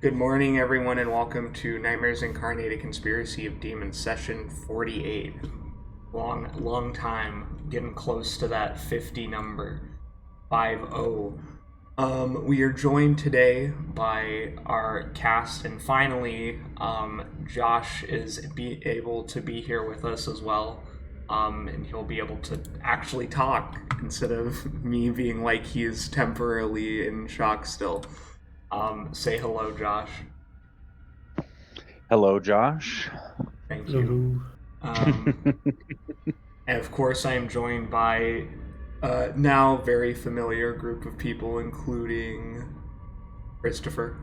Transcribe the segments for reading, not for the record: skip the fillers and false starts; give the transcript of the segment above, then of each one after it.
Good morning, everyone, and welcome to Nightmares Incarnate, a Conspiracy of Demons, session 48. Long time, getting close to that 50 number, 50. We are joined today by our cast, and finally, Josh is able to be here with us as well. And he'll be able to actually talk instead of me being like he is temporarily in shock still. Say hello, Josh. Hello, Josh. Thank you. Hello. Um, and of course, I am joined by now very familiar group of people, including Christopher.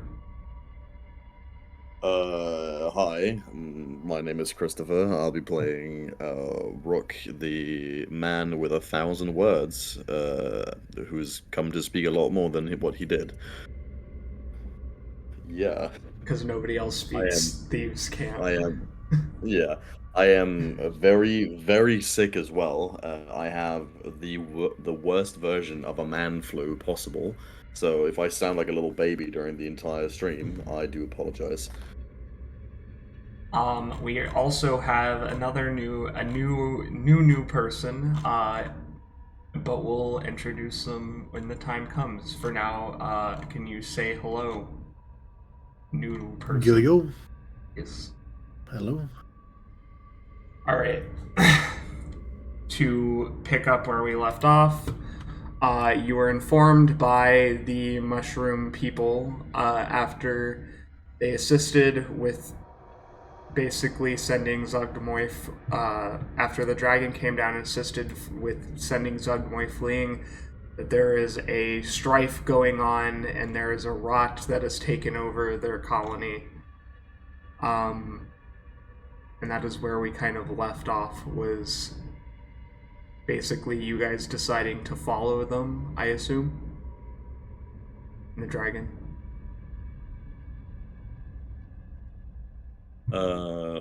Hi. My name is Christopher. I'll be playing Rook, the man with 1,000 words, who's come to speak a lot more than what he did. Yeah, Because nobody else I speaks, am. thieves can't. I am. Yeah, I am very, very sick as well. I have the worst version of a man flu possible. So if I sound like a little baby during the entire stream, I do apologize. We also have a new person, but we'll introduce them when the time comes. For now, can you say hello, new person? Yo. Yes. Hello. All right. To pick up where we left off, you were informed by the mushroom people after they assisted with basically sending Zugdemoy, after the dragon came down and assisted with sending Zugdemoy fleeing, that there is a strife going on and there is a rot that has taken over their colony. And that is where we kind of left off, was basically you guys deciding to follow them, I assume? The dragon.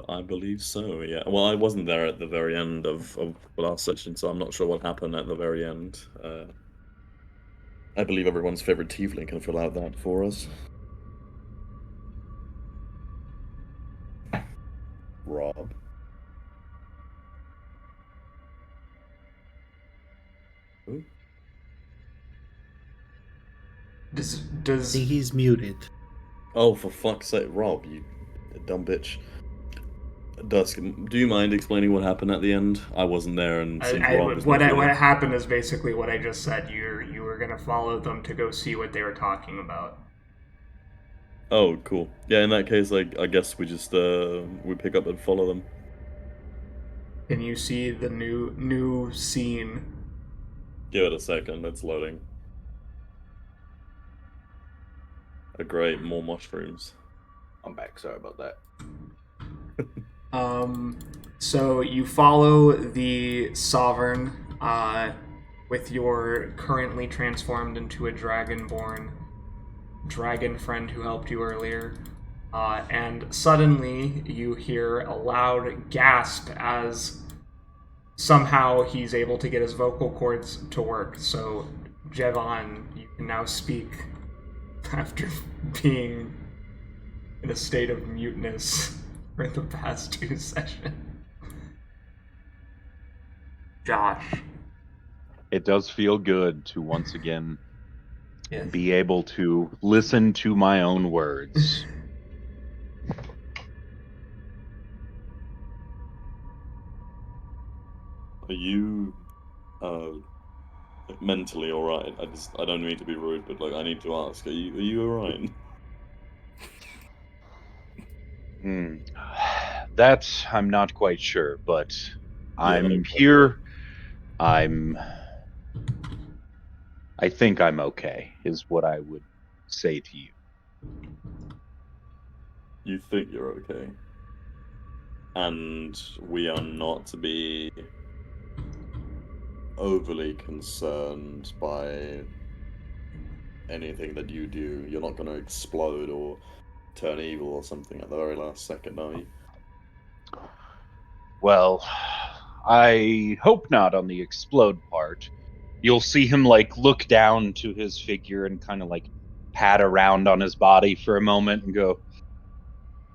I believe so, yeah. Well, I wasn't there at the very end of the last session, so I'm not sure what happened at the very end. I believe everyone's favorite tiefling can fill out that for us. Rob. Who? Does I think he's muted. Oh, for fuck's sake, Rob, you dumb bitch. Dusk, do you mind explaining what happened at the end? I wasn't there, and since Rob was what not what here. happened is basically what I just said. You were gonna follow them to go see what they were talking about. Oh, cool. Yeah, in that case, like, I guess we just we pick up and follow them. Can you see the new scene? Give it a second, it's loading. Great, more mushrooms. I'm back. Sorry about that. So you follow the Sovereign, with your currently transformed into a dragonborn dragon friend who helped you earlier. And suddenly you hear a loud gasp as somehow he's able to get his vocal cords to work. So, Jevan, you can now speak after being in a state of muteness for the past two sessions. Josh. It does feel good to once again Yes. be able to listen to my own words. Are you, mentally alright? I don't mean to be rude, but, like, I need to ask, are you alright? That I'm not quite sure, but I'm Yeah, here. I think I'm okay, is what I would say to you. you think you're okay. And we are not to be overly concerned by anything that you do. You're not going to explode or turn evil or something at the very last second, are you? Well, I hope not on the explode part. You'll see him like look down to his figure and kind of like pat around on his body for a moment and go,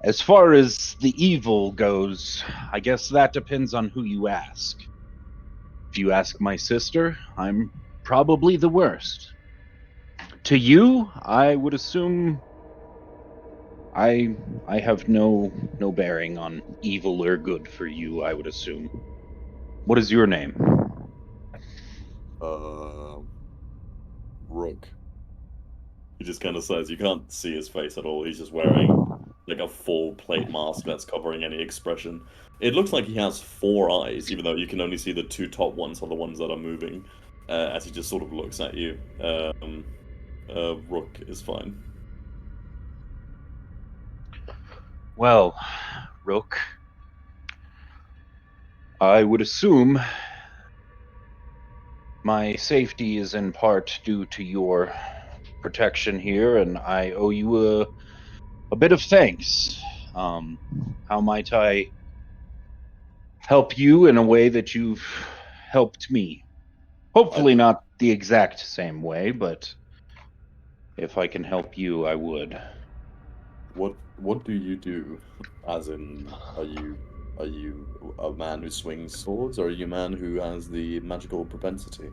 as far as the evil goes, I guess that depends on who you ask. If you ask my sister, I'm probably the worst. To you, I would assume I have no bearing on evil or good for you, I would assume. What is your name? Rook. He just kind of says, you can't see his face at all. He's just wearing like a full plate mask that's covering any expression. It looks like he has 4 eyes, even though you can only see the 2 top ones are the ones that are moving, as he just sort of looks at you. Rook is fine. Well, Rook, I would assume my safety is in part due to your protection here, and I owe you a bit of thanks. How might I help you in a way that you've helped me? Hopefully not the exact same way, but if I can help you, I would. What do you do? As in, are you a man who swings swords, or are you a man who has the magical propensity?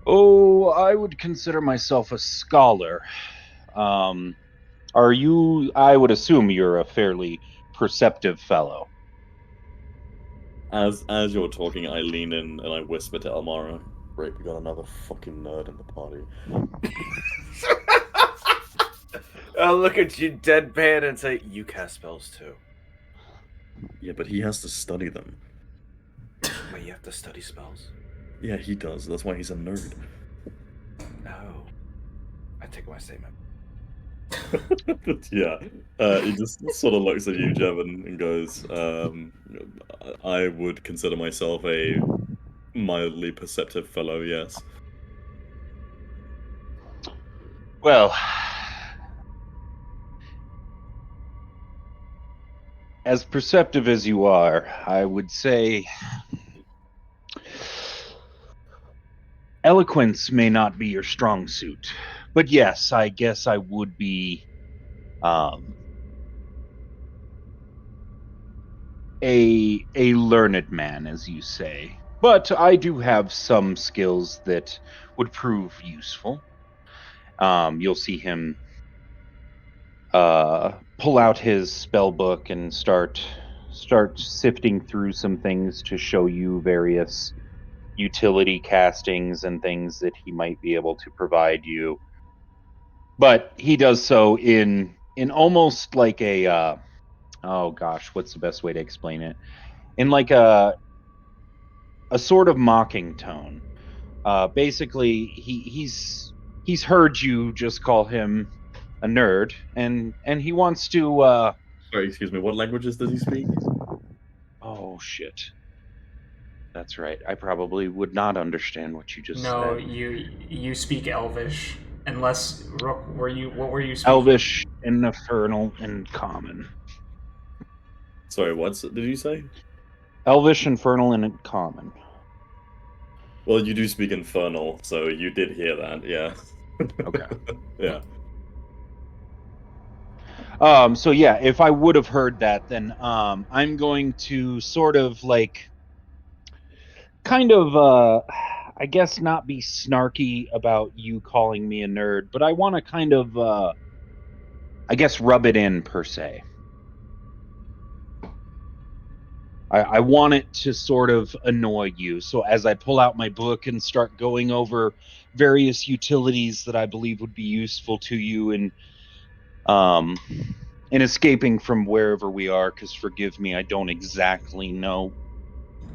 Oh, I would consider myself a scholar. Are you? I would assume you're a fairly perceptive fellow. As you're talking, I lean in and I whisper to Elmara, "Great, we got another fucking nerd in the party." I'll look at you deadpan and say, you cast spells too. Yeah, but he has to study them. Wait, you have to study spells? Yeah, he does. That's why he's a nerd. No. I take my statement. Yeah, he just sort of looks at you, Jevan, and goes, I would consider myself a mildly perceptive fellow, yes. Well, as perceptive as you are, I would say eloquence may not be your strong suit. But yes, I guess I would be a learned man, as you say. But I do have some skills that would prove useful. You'll see him pull out his spell book and start sifting through some things to show you various utility castings and things that he might be able to provide you. But he does so in almost like a oh gosh, what's the best way to explain it? In like a sort of mocking tone. Basically, he's heard you just call him a nerd, and he wants to. Sorry, excuse me, what languages does he speak? Oh shit, that's right. I probably would not understand what you just No, said. you speak Elvish. Unless Rook, what were you speaking? Elvish, and Infernal, and Common. Sorry, what did you say? Elvish, Infernal, and Common. Well, you do speak Infernal, so you did hear that, yeah. Okay. Yeah. So yeah, if I would have heard that, then I'm going to sort of like kind of I guess not be snarky about you calling me a nerd, but I want to kind of I guess rub it in per se. I want it to sort of annoy you. So as I pull out my book and start going over various utilities that I believe would be useful to you um in escaping from wherever we are, because forgive me, I don't exactly know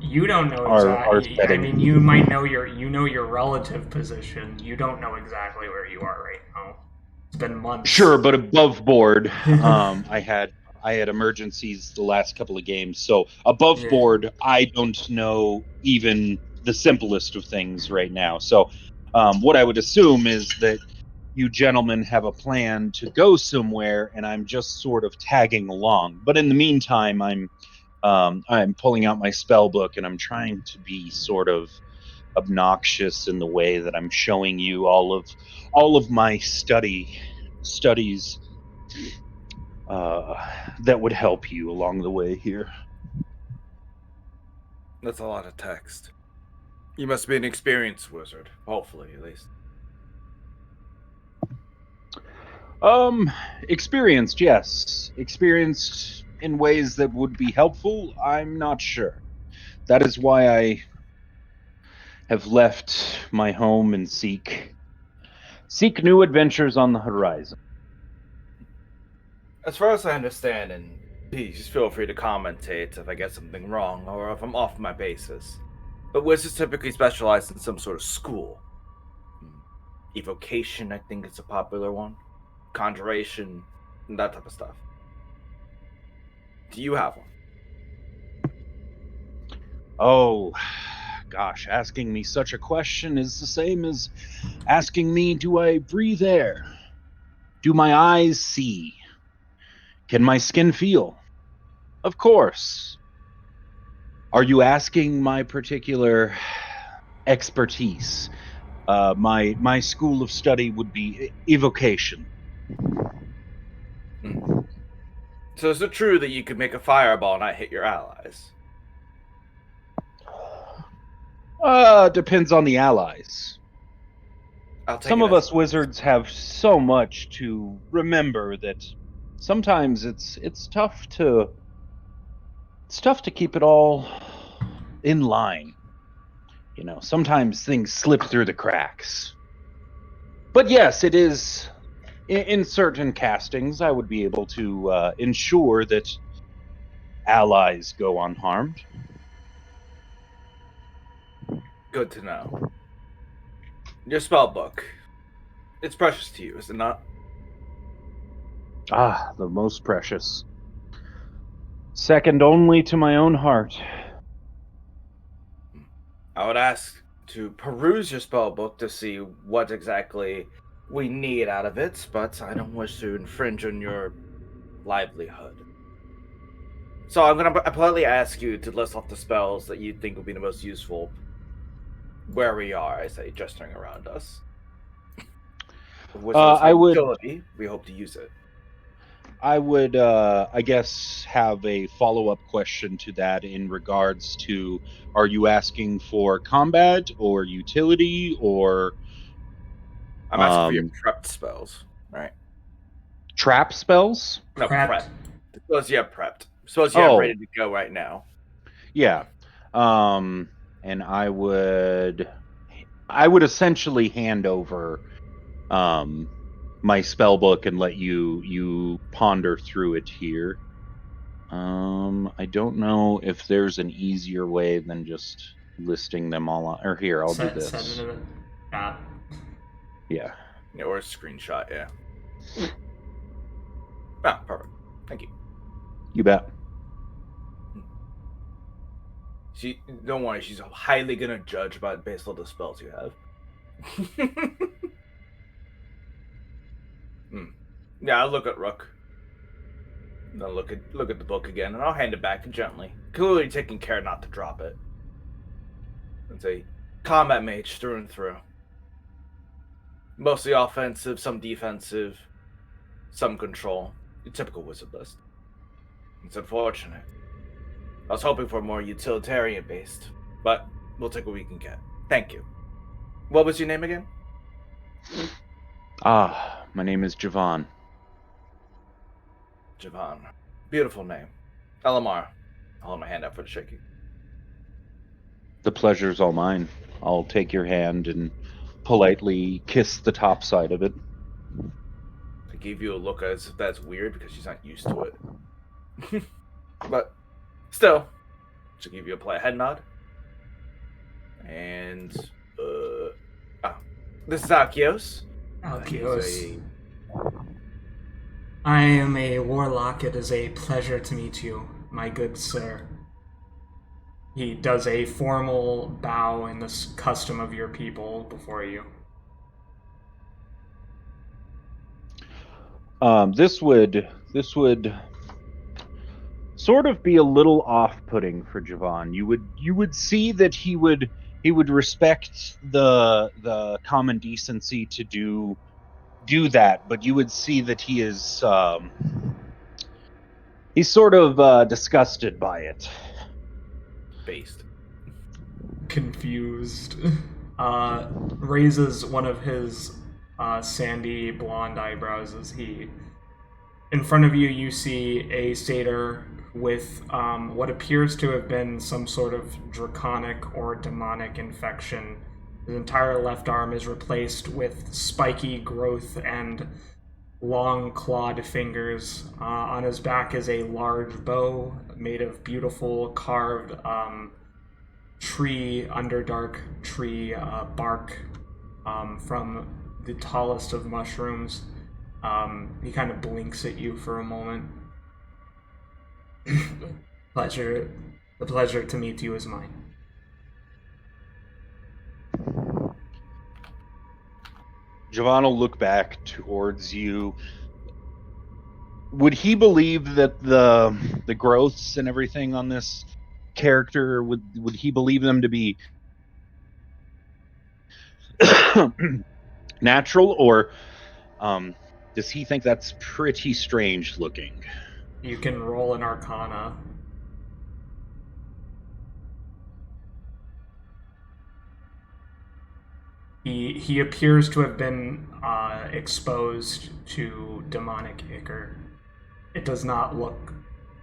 You don't know our exactly. I setting. mean, you know your relative position. You don't know exactly where you are right now. It's been months. Sure, but above board, I had emergencies the last couple of games, so above Yeah. board, I don't know even the simplest of things right now. So, what I would assume is that you gentlemen have a plan to go somewhere, and I'm just sort of tagging along. But in the meantime, I'm pulling out my spell book and I'm trying to be sort of obnoxious in the way that I'm showing you all of my studies that would help you along the way here. That's a lot of text. You must be an experienced wizard. Hopefully, at least. Experienced, yes. Experienced in ways that would be helpful, I'm not sure. That is why I have left my home and seek new adventures on the horizon. As far as I understand, and please feel free to commentate if I get something wrong or if I'm off my basis, but wizards typically specialize in some sort of school. Evocation, I think it's a popular one. Conjuration, and that type of stuff. Do you have one? Oh, gosh, asking me such a question is the same as asking me, do I breathe air? Do my eyes see? Can my skin feel? Of course. Are you asking my particular expertise? My school of study would be evocation. So is it true that you could make a fireball not hit your allies? Depends on the allies. Some of us wizards have so much to remember that sometimes it's tough to keep it all in line. You know, sometimes things slip through the cracks. But yes, it is in certain castings I would be able to ensure that allies go unharmed. Good to know. Your spell book. It's precious to you, is it not? Ah, the most precious. Second only to my own heart. I would ask to peruse your spell book to see what exactly we need out of it, but I don't wish to infringe on your livelihood. So I'm going to politely ask you to list off the spells that you think would be the most useful where we are, I say, gesturing around us. I would. Utility, we hope to use it. I would, I guess, have a follow-up question to that in regards to: are you asking for combat or utility or? I'm asking for your prepped spells, right? Trap spells? No, Prepped. prep. Suppose you have prepped. Suppose you have ready to go right now. Yeah. And I would essentially hand over my spell book and let you ponder through it here. I don't know if there's an easier way than just listing them all on. Or here, I'll do this. Set into the chat. Yeah. Or a screenshot, yeah. Ah, perfect. Thank you. You bet. Don't worry, she's highly gonna judge based on the spells you have. Yeah, I'll look at Rook. Then look at the book again, and I'll hand it back gently, clearly taking care not to drop it. And say, combat mage through and through. Mostly offensive, some defensive, some control. Your typical wizard list. It's unfortunate. I was hoping for more utilitarian based, but we'll take what we can get. Thank you. What was your name again? My name is Jevan. Jevan. Beautiful name. Elamar. I'll hold my hand out for the shaking. The pleasure's all mine. I'll take your hand and politely kiss the top side of it. I gave you a look as if that's weird because she's not used to it. But still, she'll give you a head nod. And this is Akios. Akios. I am a warlock. It is a pleasure to meet you, my good sir. He does a formal bow in the custom of your people before you. This would sort of be a little off-putting for Jevan. You would see that he would he would respect the common decency to do that, but you would see that he is he's sort of disgusted by it. Based. Confused. Raises one of his sandy blonde eyebrows as he. In front of you, you see a satyr with what appears to have been some sort of draconic or demonic infection. His entire left arm is replaced with spiky growth and long clawed fingers. On his back is a large bow made of beautiful carved tree, underdark tree bark from the tallest of mushrooms. He kind of blinks at you for a moment. The pleasure to meet you is mine. Jevan will look back towards you. Would he believe that the growths and everything on this character, would he believe them to be natural, or does he think that's pretty strange looking? You can roll an Arcana. He appears to have been exposed to demonic ichor. It does not look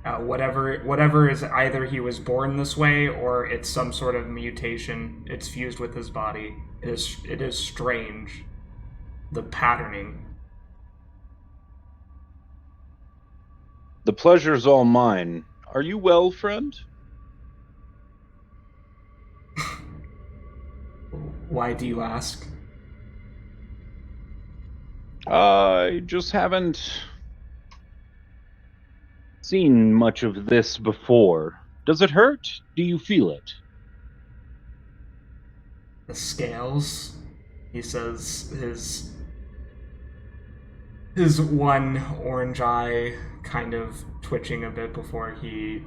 whatever is, either he was born this way or it's some sort of mutation. It's fused with his body. It is strange. The patterning. The pleasure's all mine. Are you well, friend? Why do you ask? I just haven't seen much of this before. Does it hurt? Do you feel it? The scales, he says, his one orange eye kind of twitching a bit before he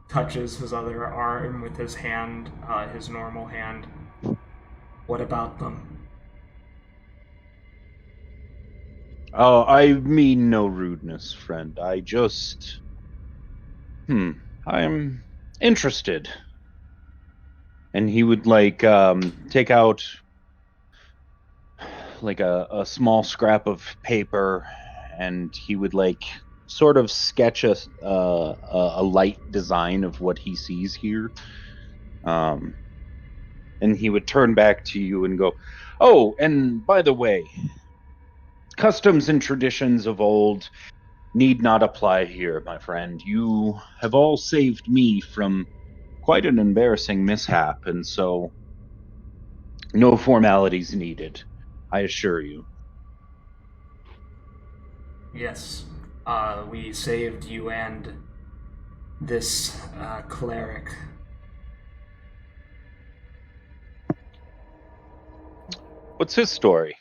touches his other arm with his hand, his normal hand. What about them? Oh, I mean no rudeness, friend. I just... I'm interested. And he would, take out, a small scrap of paper, and he would, sort of sketch a light design of what he sees here. And he would turn back to you and go, "Oh, and by the way, customs and traditions of old need not apply here, my friend. You have all saved me from quite an embarrassing mishap, and so no formalities needed, I assure you." Yes, we saved you and this cleric. What's his story?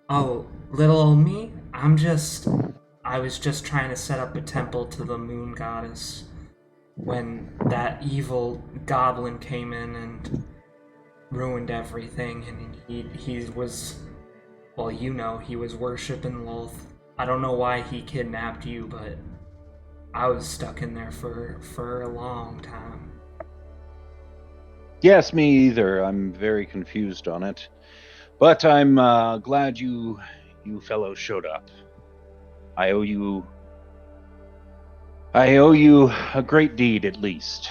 Oh, little old me? I was just trying to set up a temple to the moon goddess when that evil goblin came in and ruined everything, and he was, well, you know, he was worshipping Lolth. I don't know why he kidnapped you, but I was stuck in there for a long time. Yes, me either. I'm very confused on it. But I'm glad you fellows showed up. I owe you a great deed, at least.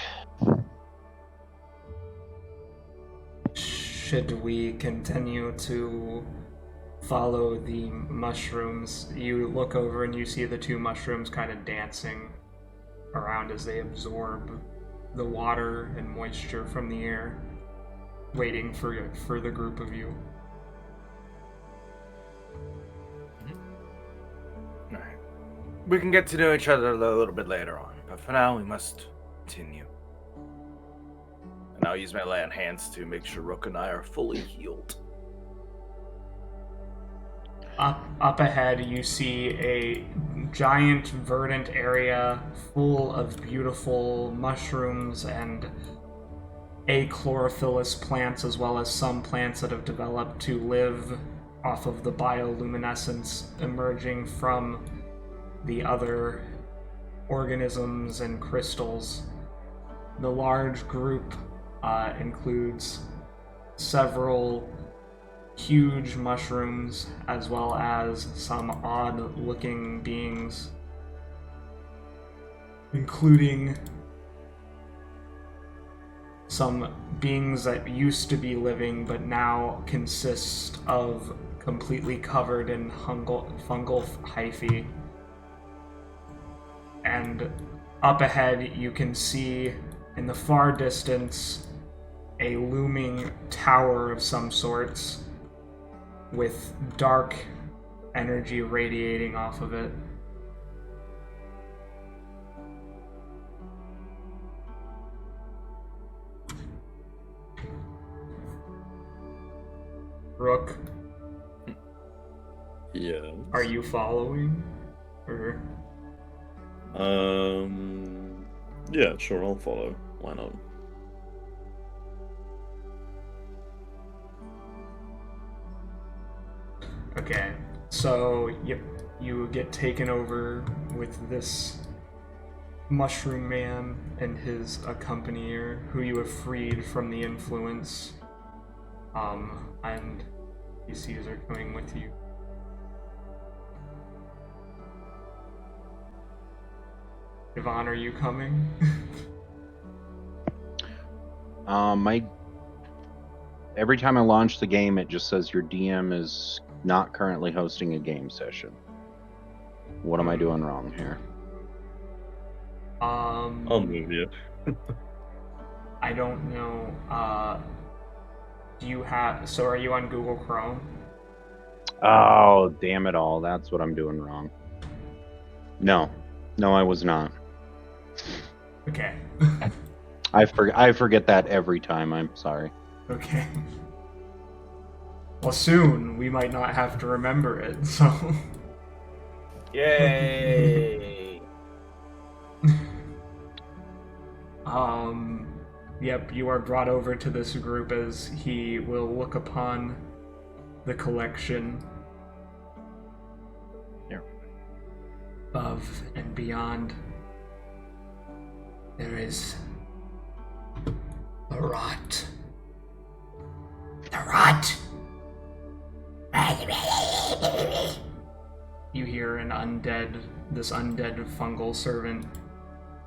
Should we continue to follow the mushrooms? You look over and you see the two mushrooms kind of dancing around as they absorb the water and moisture from the air, waiting for the group of you. Alright. We can get to know each other a little bit later on, but for now we must continue. And I'll use my land hands to make sure Rook and I are fully healed. Up ahead, you see a giant verdant area full of beautiful mushrooms and achlorophyllous plants, as well as some plants that have developed to live off of the bioluminescence emerging from the other organisms and crystals. The large group includes several huge mushrooms, as well as some odd-looking beings, including some beings that used to be living but now consist of completely covered in fungal hyphae. And up ahead, you can see in the far distance a looming tower of some sorts with dark energy radiating off of it. Rook, Yeah. are you following? Or... Yeah, sure, I'll follow. Why not? Okay, so you get taken over with this mushroom man and his accompanier, who you have freed from the influence. And PCs are coming with you. Jevan, are you coming? Every time I launch the game, it just says your DM is not currently hosting a game session. What am I doing wrong here? I'll move you. I don't know. Do you have... So are you on Google Chrome? Oh, damn it all. That's what I'm doing wrong. No, I was not. Okay. I forget that every time. I'm sorry. Okay. Well, soon we might not have to remember it, so... Yay! Yep, you are brought over to this group as he will look upon the collection above and beyond. There is the rot. The rot! You hear this undead fungal servant,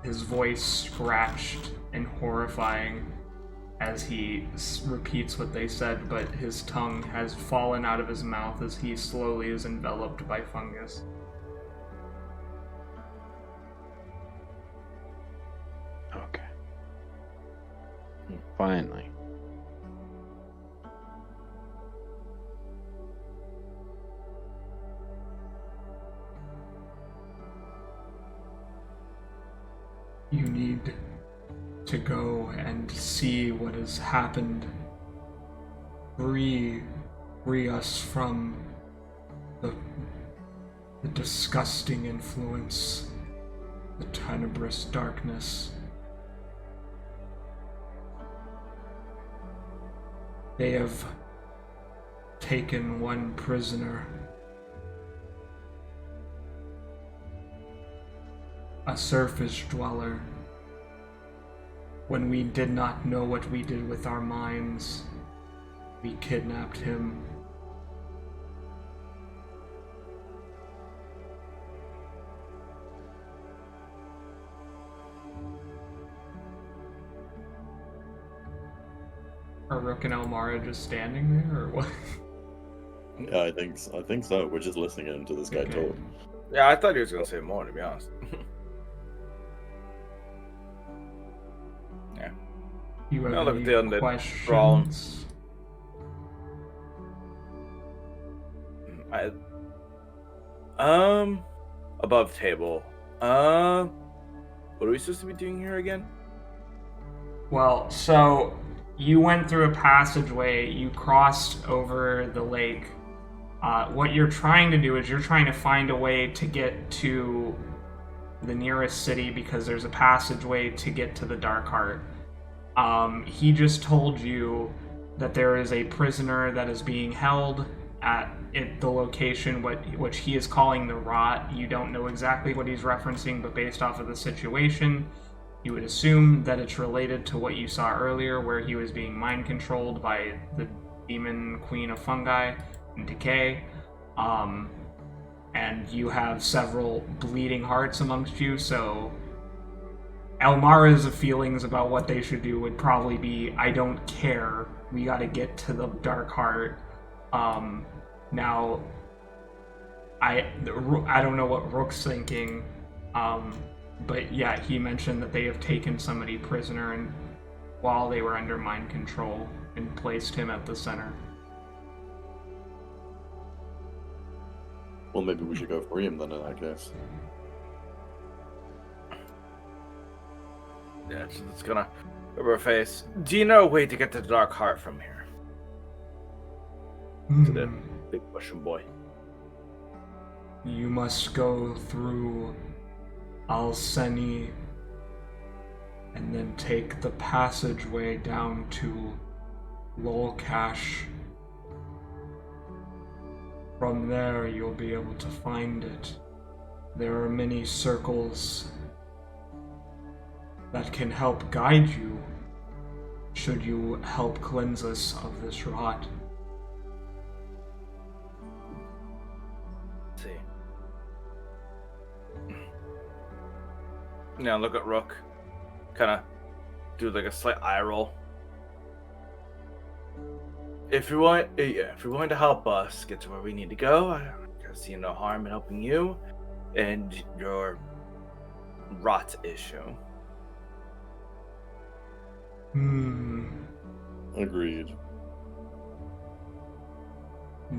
his voice scratched and horrifying as he repeats what they said, but his tongue has fallen out of his mouth as he slowly is enveloped by fungus. Okay. Finally. You need to go and see what has happened. Free us from the disgusting influence, the tenebrous darkness. They have taken one prisoner, a surface dweller. When we did not know what we did with our minds, we kidnapped him. Are Rook and Elmara just standing there, or what? Yeah, I think so. We're just listening to this guy Okay. talk. Yeah, I thought he was gonna say more, to be honest. Yeah. You have No, look any at the undead questions? Above table. What are we supposed to be doing here again? Well, so you went through a passageway, you crossed over the lake. What you're trying to do is you're trying to find a way to get to the nearest city because there's a passageway to get to the Dark Heart. He just told you that there is a prisoner that is being held at the location which he is calling the Rot. You don't know exactly what he's referencing, but based off of the situation, you would assume that it's related to what you saw earlier, where he was being mind controlled by the demon queen of fungi and decay. And you have several bleeding hearts amongst you, so Elmara's feelings about what they should do would probably be, I don't care, we gotta get to the Dark Heart. Now, I don't know what Rook's thinking, but yeah, he mentioned that they have taken somebody prisoner and while they were under mind control and placed him at the center. Well, maybe we should go free him then, in that case. Yeah, it's gonna rub her face. Do you know a way to get to the Dark Heart from here? To the big Russian boy. You must go through Alseni and then take the passageway down to Lolcash. From there, you'll be able to find it. There are many circles that can help guide you should you help cleanse us of this rot. Let's see. Now look at Rook. Kind of do like a slight eye roll. If you're willing to help us get to where we need to go, I see no harm in helping you and your rot issue. Agreed.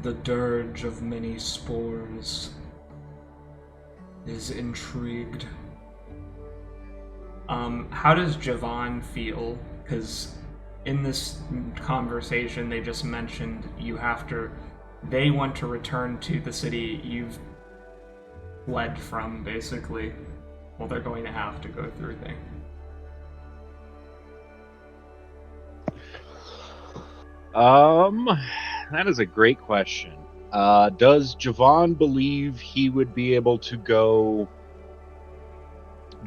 The dirge of many spores is intrigued. How does Jevan feel? Because in this conversation, they just mentioned they want to return to the city you've fled from, basically. Well, they're going to have to go through things. That is a great question. Does Jevan believe he would be able to go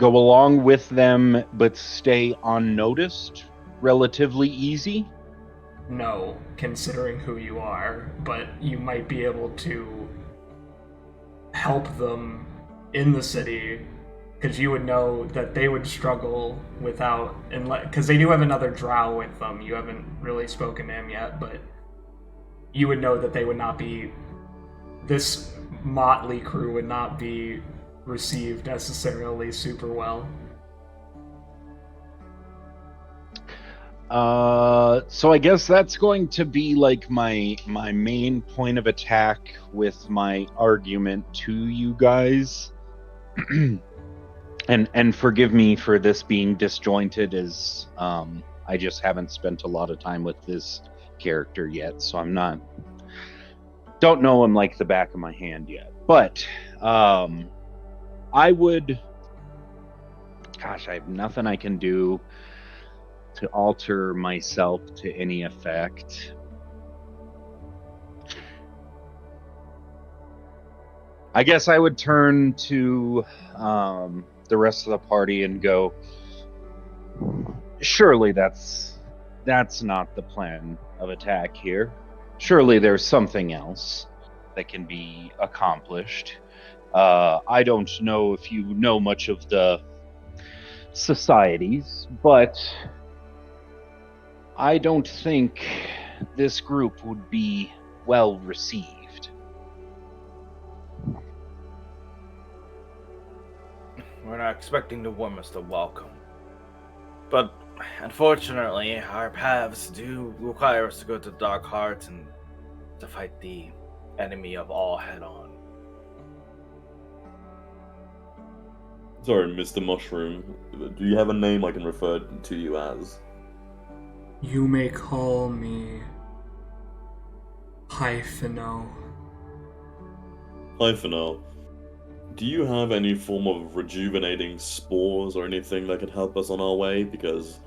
along with them, but stay unnoticed? Relatively easy? No, considering who you are, but you might be able to help them in the city, because you would know that they would struggle without, because they do have another drow with them. You haven't really spoken to him yet, but you would know that they would not be, this motley crew would not be received necessarily super well. So I guess that's going to be like my main point of attack with my argument to you guys. And forgive me for this being disjointed, as I just haven't spent a lot of time with this character yet, so don't know him like the back of my hand yet. But I have nothing I can do to alter myself to any effect. I guess I would turn to the rest of the party and go, surely that's not the plan of attack here. Surely there's something else that can be accomplished. I don't know if you know much of the societies, but I don't think this group would be well received. We're not expecting to warm us to welcome. But unfortunately, our paths do require us to go to the Dark Heart and to fight the enemy of all head on. Sorry, Mr. Mushroom. Do you have a name I can refer to you as? You may call me Hypheno. Hypheno. Do you have any form of rejuvenating spores or anything that could help us on our way? Because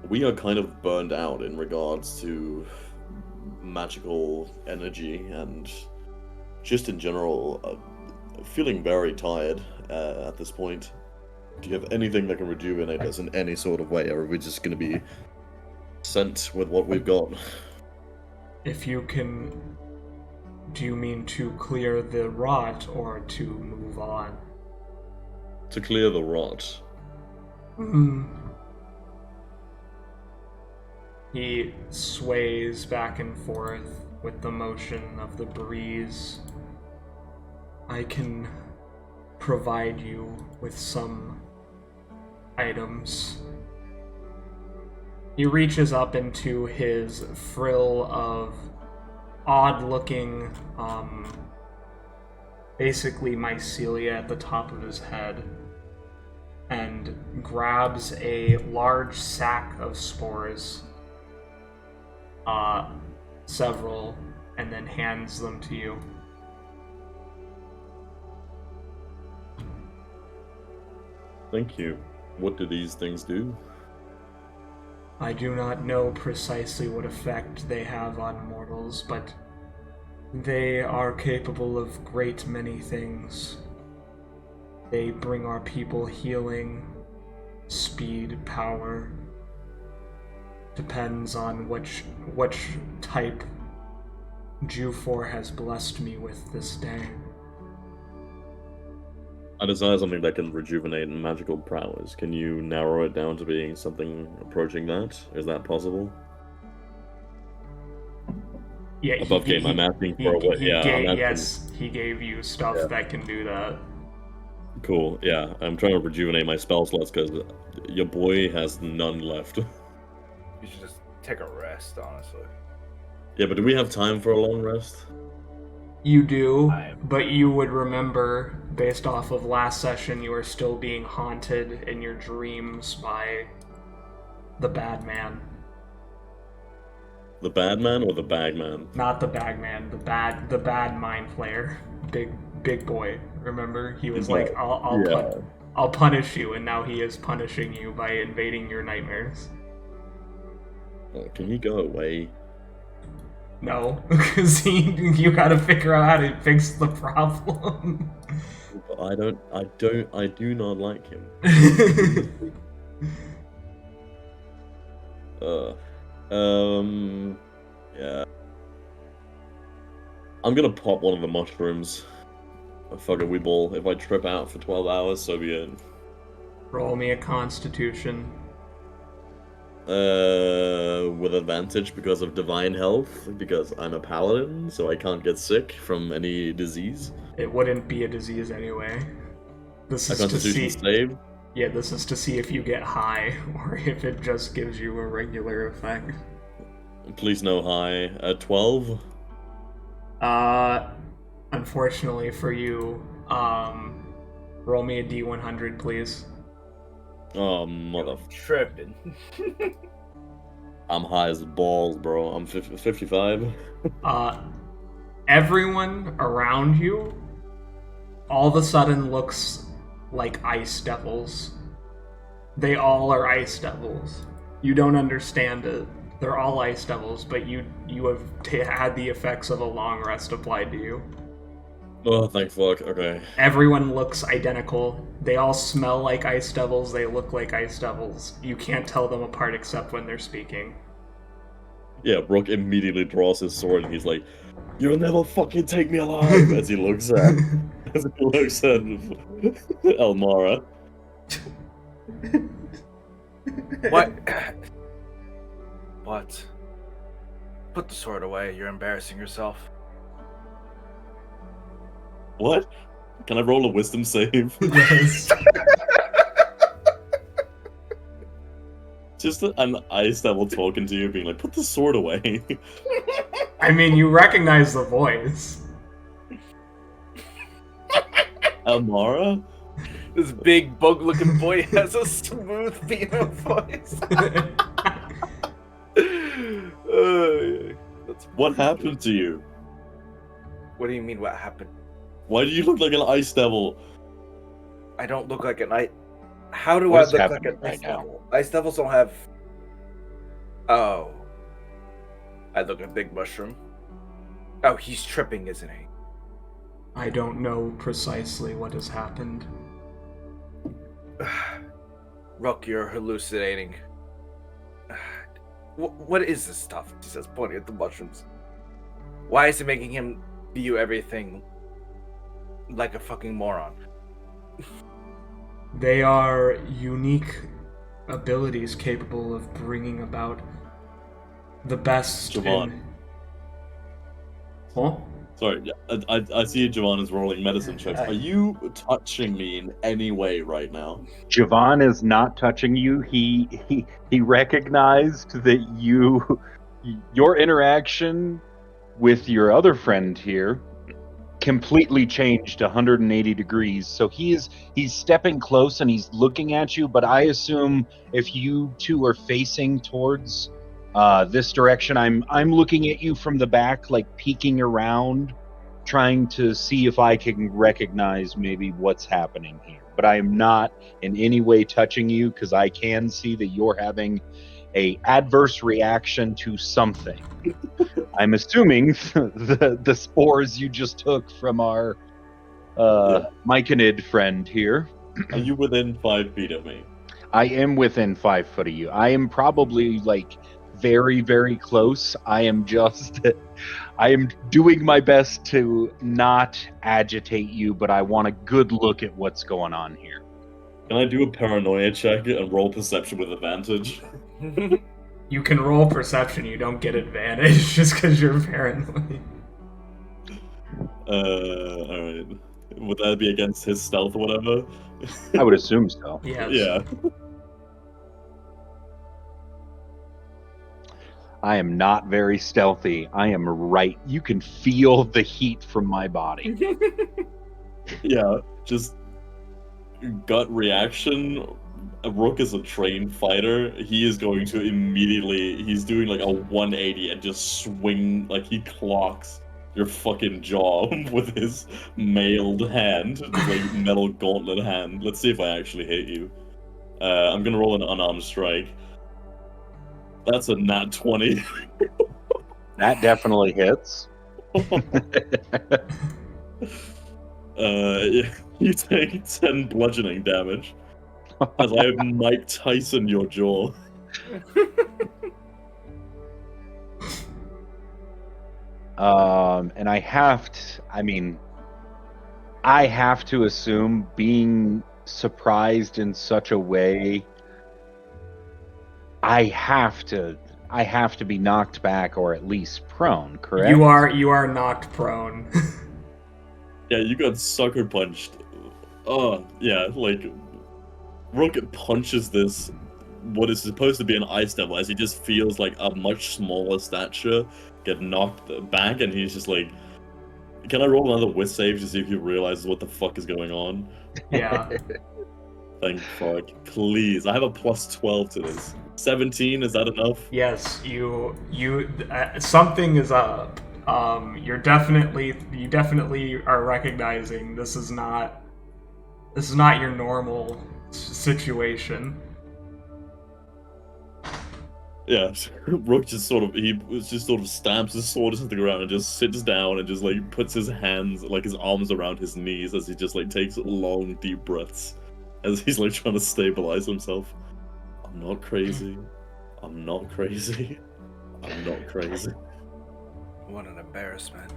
we are kind of burned out in regards to magical energy and just in general feeling very tired at this point. Do you have anything that can rejuvenate us in any sort of way, or are we just going to be sent with what we've got? If you can... Do you mean to clear the rot or to move on? To clear the rot. He sways back and forth with the motion of the breeze. I can provide you with some items. He reaches up into his frill of odd-looking, basically mycelia at the top of his head, and grabs a large sack of spores, several, and then hands them to you. Thank you. What do these things do? I do not know precisely what effect they have on mortals, but they are capable of great many things. They bring our people healing, speed, power. Depends on which type Jufor has blessed me with this day. I desire something that can rejuvenate magical prowess. Can you narrow it down to being something approaching that? Is that possible? Yeah, Above game, I'm asking for what? Yeah, I'm asking... Yes, he gave you stuff that can do that. Cool, yeah. I'm trying to rejuvenate my spell slots because your boy has none left. You should just take a rest, honestly. Yeah, but do we have time for a long rest? You do, but you would remember, based off of last session, you are still being haunted in your dreams by the bad man. The bad man or the bag man? Not the bag man, the bad mind flayer. Big boy. Remember? He was like, I'll punish you, and now he is punishing you by invading your nightmares. Oh, can you go away? No, because you gotta figure out how to fix the problem. I do not like him. Yeah. I'm gonna pop one of the mushrooms. Fuck it, we ball. If I trip out for 12 hours, so be it. Roll me a constitution. With advantage because of divine health, because I'm a paladin, so I can't get sick from any disease. It wouldn't be a disease anyway. This A is to constitution see. save? Yeah, this is to see if you get high or if it just gives you a regular effect. Please no high. 12? Unfortunately for you, roll me a D100, please. Oh, mother... Tripping. I'm high as balls, bro. I'm 55. Everyone around you all of a sudden looks like ice devils. They all are ice devils. You don't understand it. They're all ice devils, but you have had the effects of a long rest applied to you. Oh, thank fuck. Okay. Everyone looks identical. They all smell like ice devils. They look like ice devils. You can't tell them apart except when they're speaking. Yeah, Brooke immediately draws his sword and he's like, "You'll never fucking take me alive!" as he looks at Elmara. What? What? Put the sword away. You're embarrassing yourself. What? Can I roll a wisdom save? Yes. Just an ice devil talking to you, being like, "Put the sword away." I mean, you recognize the voice. Elmara? This big bug-looking boy has a smooth female voice. What happened to you? What do you mean, what happened? Why do you look like an ice devil? I don't look like an ice... How do What I is look like happening an right ice now? devil? Ice devils don't have Oh. I look at Big Mushroom. Oh, he's tripping, isn't he? I don't know precisely what has happened. Rook, you're hallucinating. What is this stuff? He says, pointing at the mushrooms. Why is it making him view everything like a fucking moron? They are unique abilities capable of bringing about the best Jevan. in... Huh? Sorry, I see Jevan is rolling medicine checks. Are you touching me in any way right now? Jevan is not touching you. He recognized that your interaction with your other friend here completely changed 180 degrees. So he's stepping close and he's looking at you, but I assume if you two are facing towards this direction, I'm looking at you from the back, like peeking around, trying to see if I can recognize maybe what's happening here. But I am not in any way touching you because I can see that you're having a adverse reaction to something. I'm assuming the spores you just took from our myconid friend here. Are you within 5 feet of me? I am within 5 foot of you. I am probably like very, very close. I am doing my best to not agitate you, but I want a good look at what's going on here. Can I do a paranoia check and roll perception with advantage? You can roll perception, you don't get advantage just because you're paranoid. Alright. Would that be against his stealth or whatever? I would assume so. Yes. Yeah. I am not very stealthy. I am right. You can feel the heat from my body. Yeah, just gut reaction. Rook is a trained fighter. He is going to immediately, he's doing like a 180 and just swing, like he clocks your fucking jaw with his mailed hand, like metal gauntlet hand. Let's see if I actually hit you. I'm gonna roll an unarmed strike. That's a nat 20. That definitely hits. You take 10 bludgeoning damage as I Mike Tyson your jaw. And I have to assume being surprised in such a way, I have to be knocked back or at least prone, correct? You are knocked prone. Yeah, you got sucker punched. Oh, yeah, like Rook punches this, what is supposed to be an ice devil, as he just feels like a much smaller stature get knocked back, and he's just like, can I roll another wit save to see if he realizes what the fuck is going on? Yeah. Thank fuck. Please, I have a plus 12 to this. 17, is that enough? Yes, you something is up. You definitely are recognizing this is not your normal situation. Yeah, Rook just sort of stamps his sword into the ground and just sits down and just like puts his hands, like his arms around his knees as he just like takes long deep breaths as he's like trying to stabilize himself. I'm not crazy. I'm not crazy. I'm not crazy. What an embarrassment.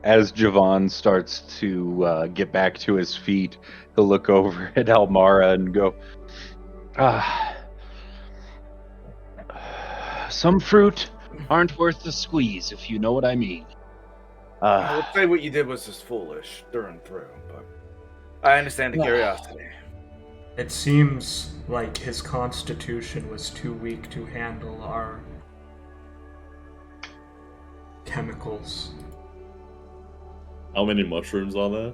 As Jevan starts to get back to his feet, he'll look over at Almara and go, some fruit aren't worth the squeeze, if you know what I mean. I would say what you did was just foolish through and through, but I understand the curiosity. It seems like his constitution was too weak to handle our chemicals. How many mushrooms are there?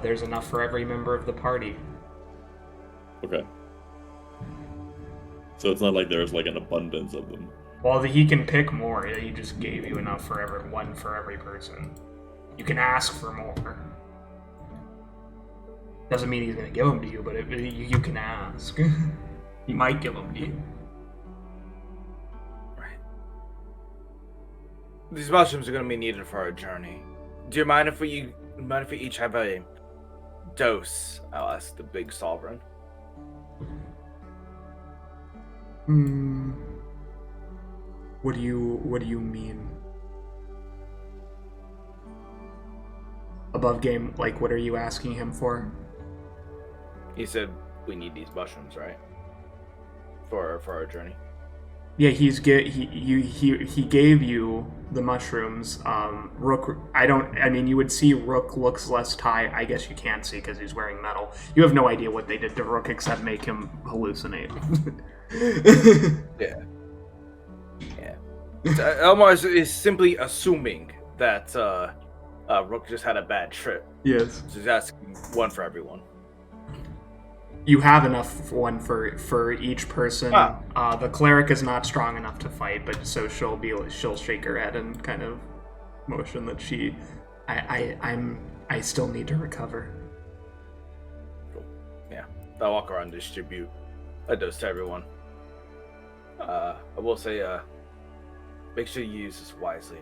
There's enough for every member of the party. Okay. So it's not like there's like an abundance of them. Well, he can pick more. He just gave you enough for one for every person. You can ask for more. Doesn't mean he's gonna give them to you, but you can ask. He might give them to you. These mushrooms are going to be needed for our journey. Do you mind if we each have a dose? I'll ask the big sovereign. What do you mean? Above game, like, what are you asking him for? He said we need these mushrooms, right? For our journey. Yeah, he gave you the mushrooms. Rook, you would see Rook looks less tired. I guess you can't see because he's wearing metal. You have no idea what they did to Rook except make him hallucinate. Yeah. Elmar is simply assuming that Rook just had a bad trip. Yes. So he's asking one for everyone. You have enough one for each person. The cleric is not strong enough to fight, but so she'll shake her head and kind of motion that I still need to recover. Cool. Yeah, I'll walk around and distribute a dose to everyone. I will say, make sure you use this wisely.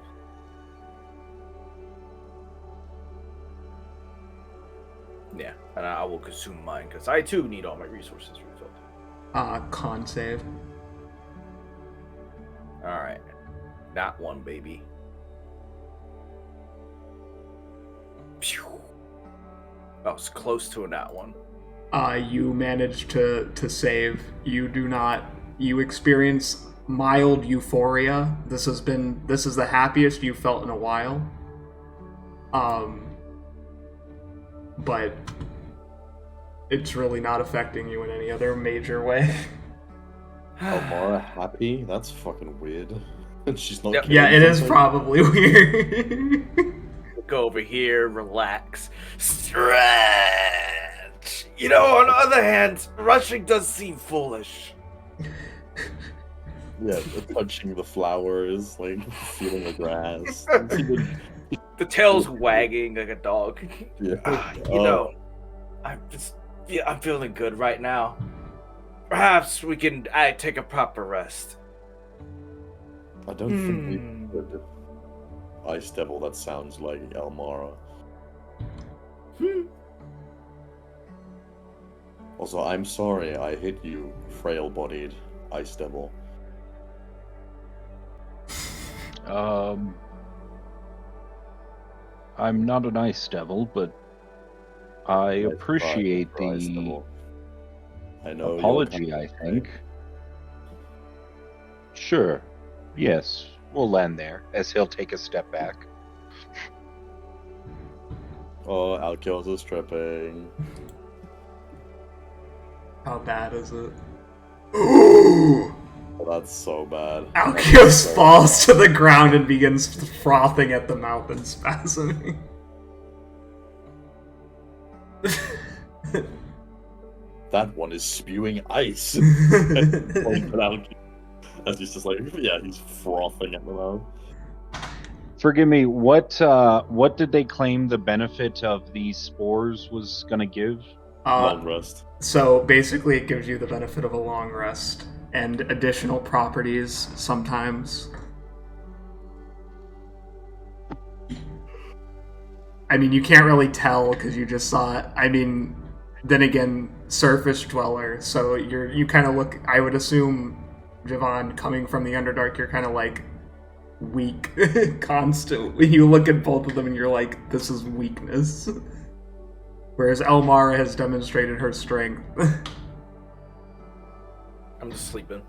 Yeah, and I will consume mine because I too need all my resources refilled. Con save. Alright. Not one, baby. Phew. That was close to a not one. You managed to save. You experience mild euphoria. This is the happiest you've felt in a while. But it's really not affecting you in any other major way. Elmara happy? That's fucking weird. She's not. Yep. Yeah, it is probably weird. Go over here, relax, stretch. You know, on the other hand, rushing does seem foolish. Yeah, touching the flowers, like feeling the grass. The tail's wagging like a dog. Yeah. You know, I'm feeling good right now. Perhaps we can take a proper rest. I don't think we could. Ice Devil, that sounds like Elmara. Also, I'm sorry I hit you, frail-bodied Ice Devil. I'm not an ice devil, but I appreciate the apology, I think. Sure. Yes, we'll land there, as he'll take a step back. Oh, Alkios is tripping. How bad is it? Ooh! Oh, that's so bad. Alkios falls to the ground and begins frothing at the mouth and spasming. That one is spewing ice. As he's just like, yeah, he's frothing at the mouth. Forgive me, what did they claim the benefit of these spores was going to give? Long rest. So basically it gives you the benefit of a long rest and additional properties sometimes. I mean, you can't really tell because you just saw it. I mean, then again, surface dweller, so you kind of look, I would assume, Jevan, coming from the Underdark, you're kind of like weak, constantly. You look at both of them and you're like, this is weakness. Whereas Elmara has demonstrated her strength. I'm just sleeping.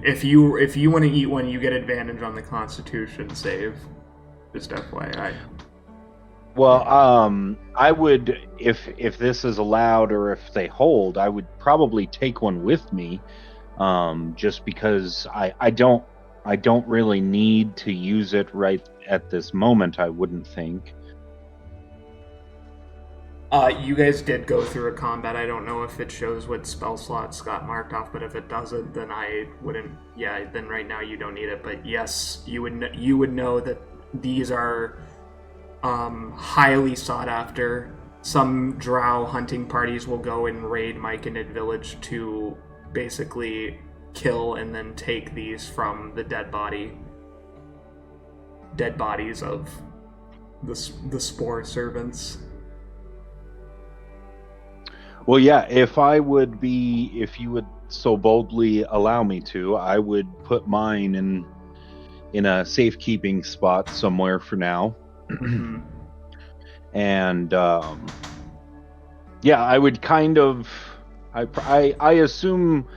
If you want to eat one, you get advantage on the Constitution save. Just FYI. Well, I would, if this is allowed or if they hold, I would probably take one with me, just because I don't really need to use it right at this moment. I wouldn't think. You guys did go through a combat. I don't know if it shows what spell slots got marked off, but if it doesn't, then I wouldn't. Yeah, then right now you don't need it. But yes, you would know that these are highly sought after. Some drow hunting parties will go and raid myconid village to basically kill and then take these from the dead bodies of the spore servants. Well, yeah, if you would so boldly allow me to, I would put mine in a safekeeping spot somewhere for now. Mm-hmm. And yeah, I would kind of, I assume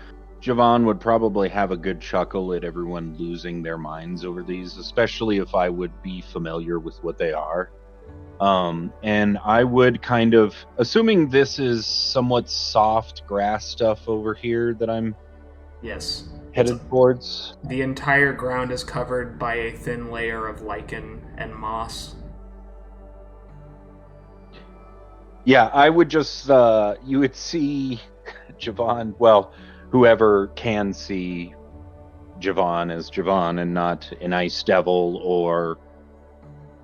Jevan would probably have a good chuckle at everyone losing their minds over these, especially if I would be familiar with what they are. And I would kind of, assuming this is somewhat soft grass stuff over here that I'm Yes. headed towards. The entire ground is covered by a thin layer of lichen and moss. Yeah, I would just, you would see Jevan, well, whoever can see Jevan as Jevan and not an ice devil or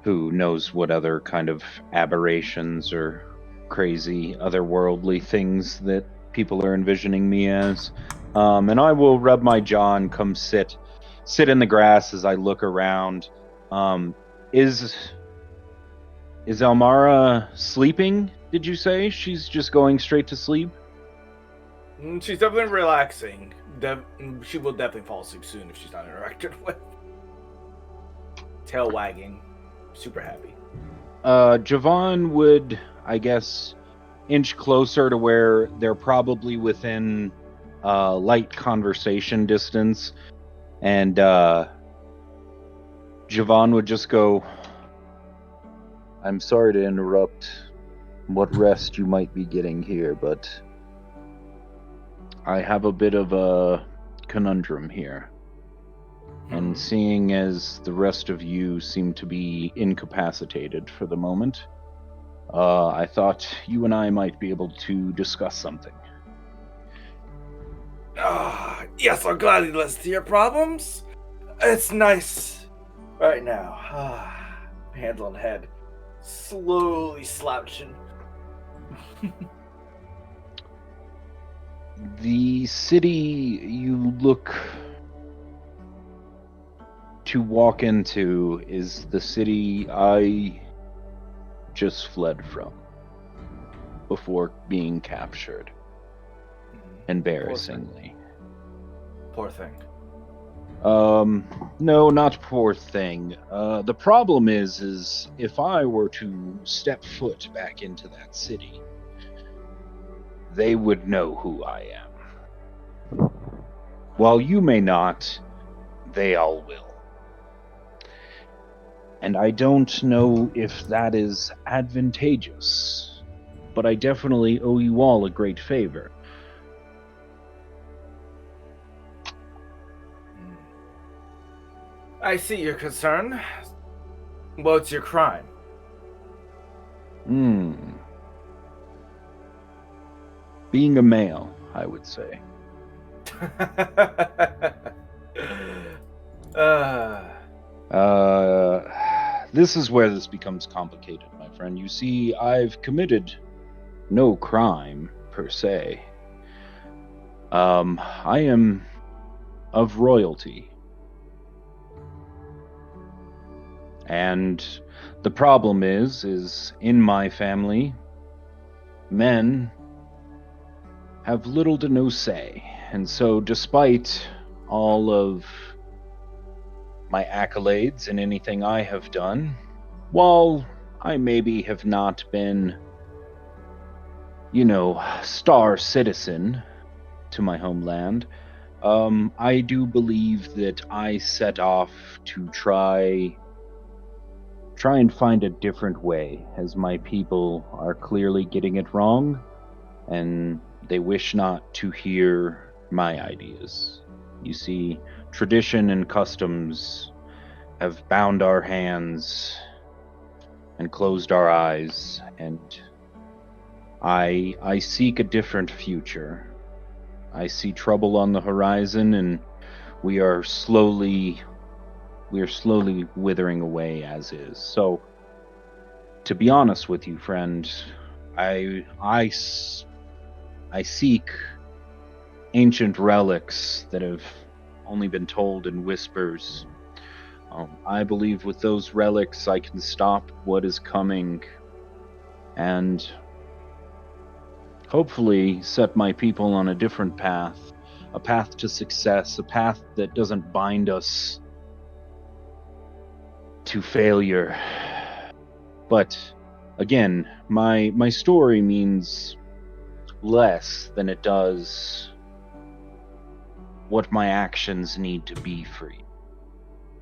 who knows what other kind of aberrations or crazy otherworldly things that people are envisioning me as. And I will rub my jaw and come sit in the grass as I look around. Is Elmara sleeping, did you say? She's just going straight to sleep? She's definitely relaxing. She will definitely fall asleep soon if she's not interacted with. Tail wagging. Super happy. Jevan would, I guess, inch closer to where they're probably within light conversation distance. And Jevan would just go, I'm sorry to interrupt what rest you might be getting here, but I have a bit of a conundrum here. And seeing as the rest of you seem to be incapacitated for the moment, I thought you and I might be able to discuss something. Yes, I'll gladly listen to your problems. It's nice right now. Hand on head. Slowly slouching. The city you look to walk into is the city I just fled from before being captured. Embarrassingly. Poor thing. No, not poor thing. The problem is if I were to step foot back into that city, they would know who I am. While you may not, they all will. And I don't know if that is advantageous, but I definitely owe you all a great favor. I see your concern. What's your crime? Being a male, I would say. This is where this becomes complicated, my friend. You see, I've committed no crime, per se. I am of royalty. And the problem is in my family, men have little to no say. And so despite all of my accolades and anything I have done, while I maybe have not been, star citizen to my homeland, I do believe that I set off to try and find a different way, as my people are clearly getting it wrong, and they wish not to hear my ideas. You see, tradition and customs have bound our hands and closed our eyes, and I seek a different future. I see trouble on the horizon, and we are slowly withering away as is. So, to be honest with you, friend, I seek ancient relics that have only been told in whispers. I believe with those relics I can stop what is coming and hopefully set my people on a different path, a path to success, a path that doesn't bind us to failure. But again, my story means less than it does what my actions need to be for you.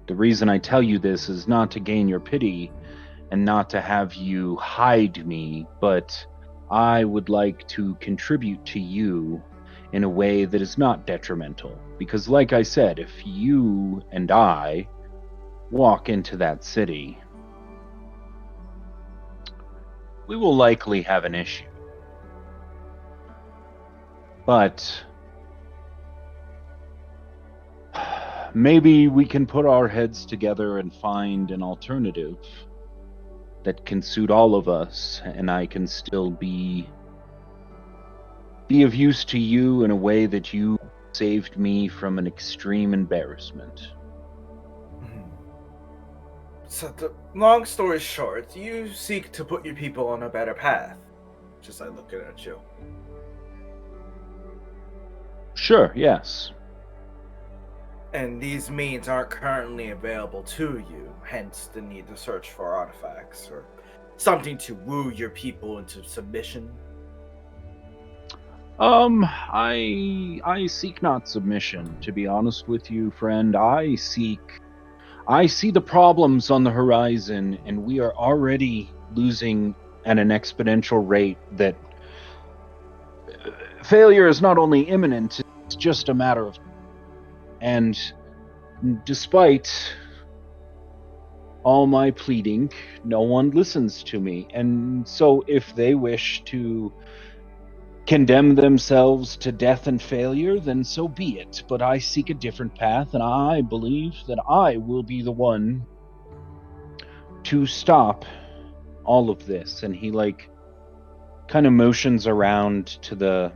The reason I tell you this is not to gain your pity and not to have you hide me, but I would like to contribute to you in a way that is not detrimental. Because like I said, if you and I walk into that city, we will likely have an issue. But maybe we can put our heads together and find an alternative that can suit all of us, and I can still be of use to you in a way that you saved me from an extreme embarrassment. So, long story short, you seek to put your people on a better path. Just like looking at you. Sure, yes. And these means aren't currently available to you, hence the need to search for artifacts or something to woo your people into submission. I seek not submission, to be honest with you, friend. I see the problems on the horizon, and we are already losing at an exponential rate that failure is not only imminent, it's just a matter of. And despite all my pleading, no one listens to me. And so if they wish to condemn themselves to death and failure, then so be it. But I seek a different path, and I believe that I will be the one to stop all of this. And he kind of motions around to the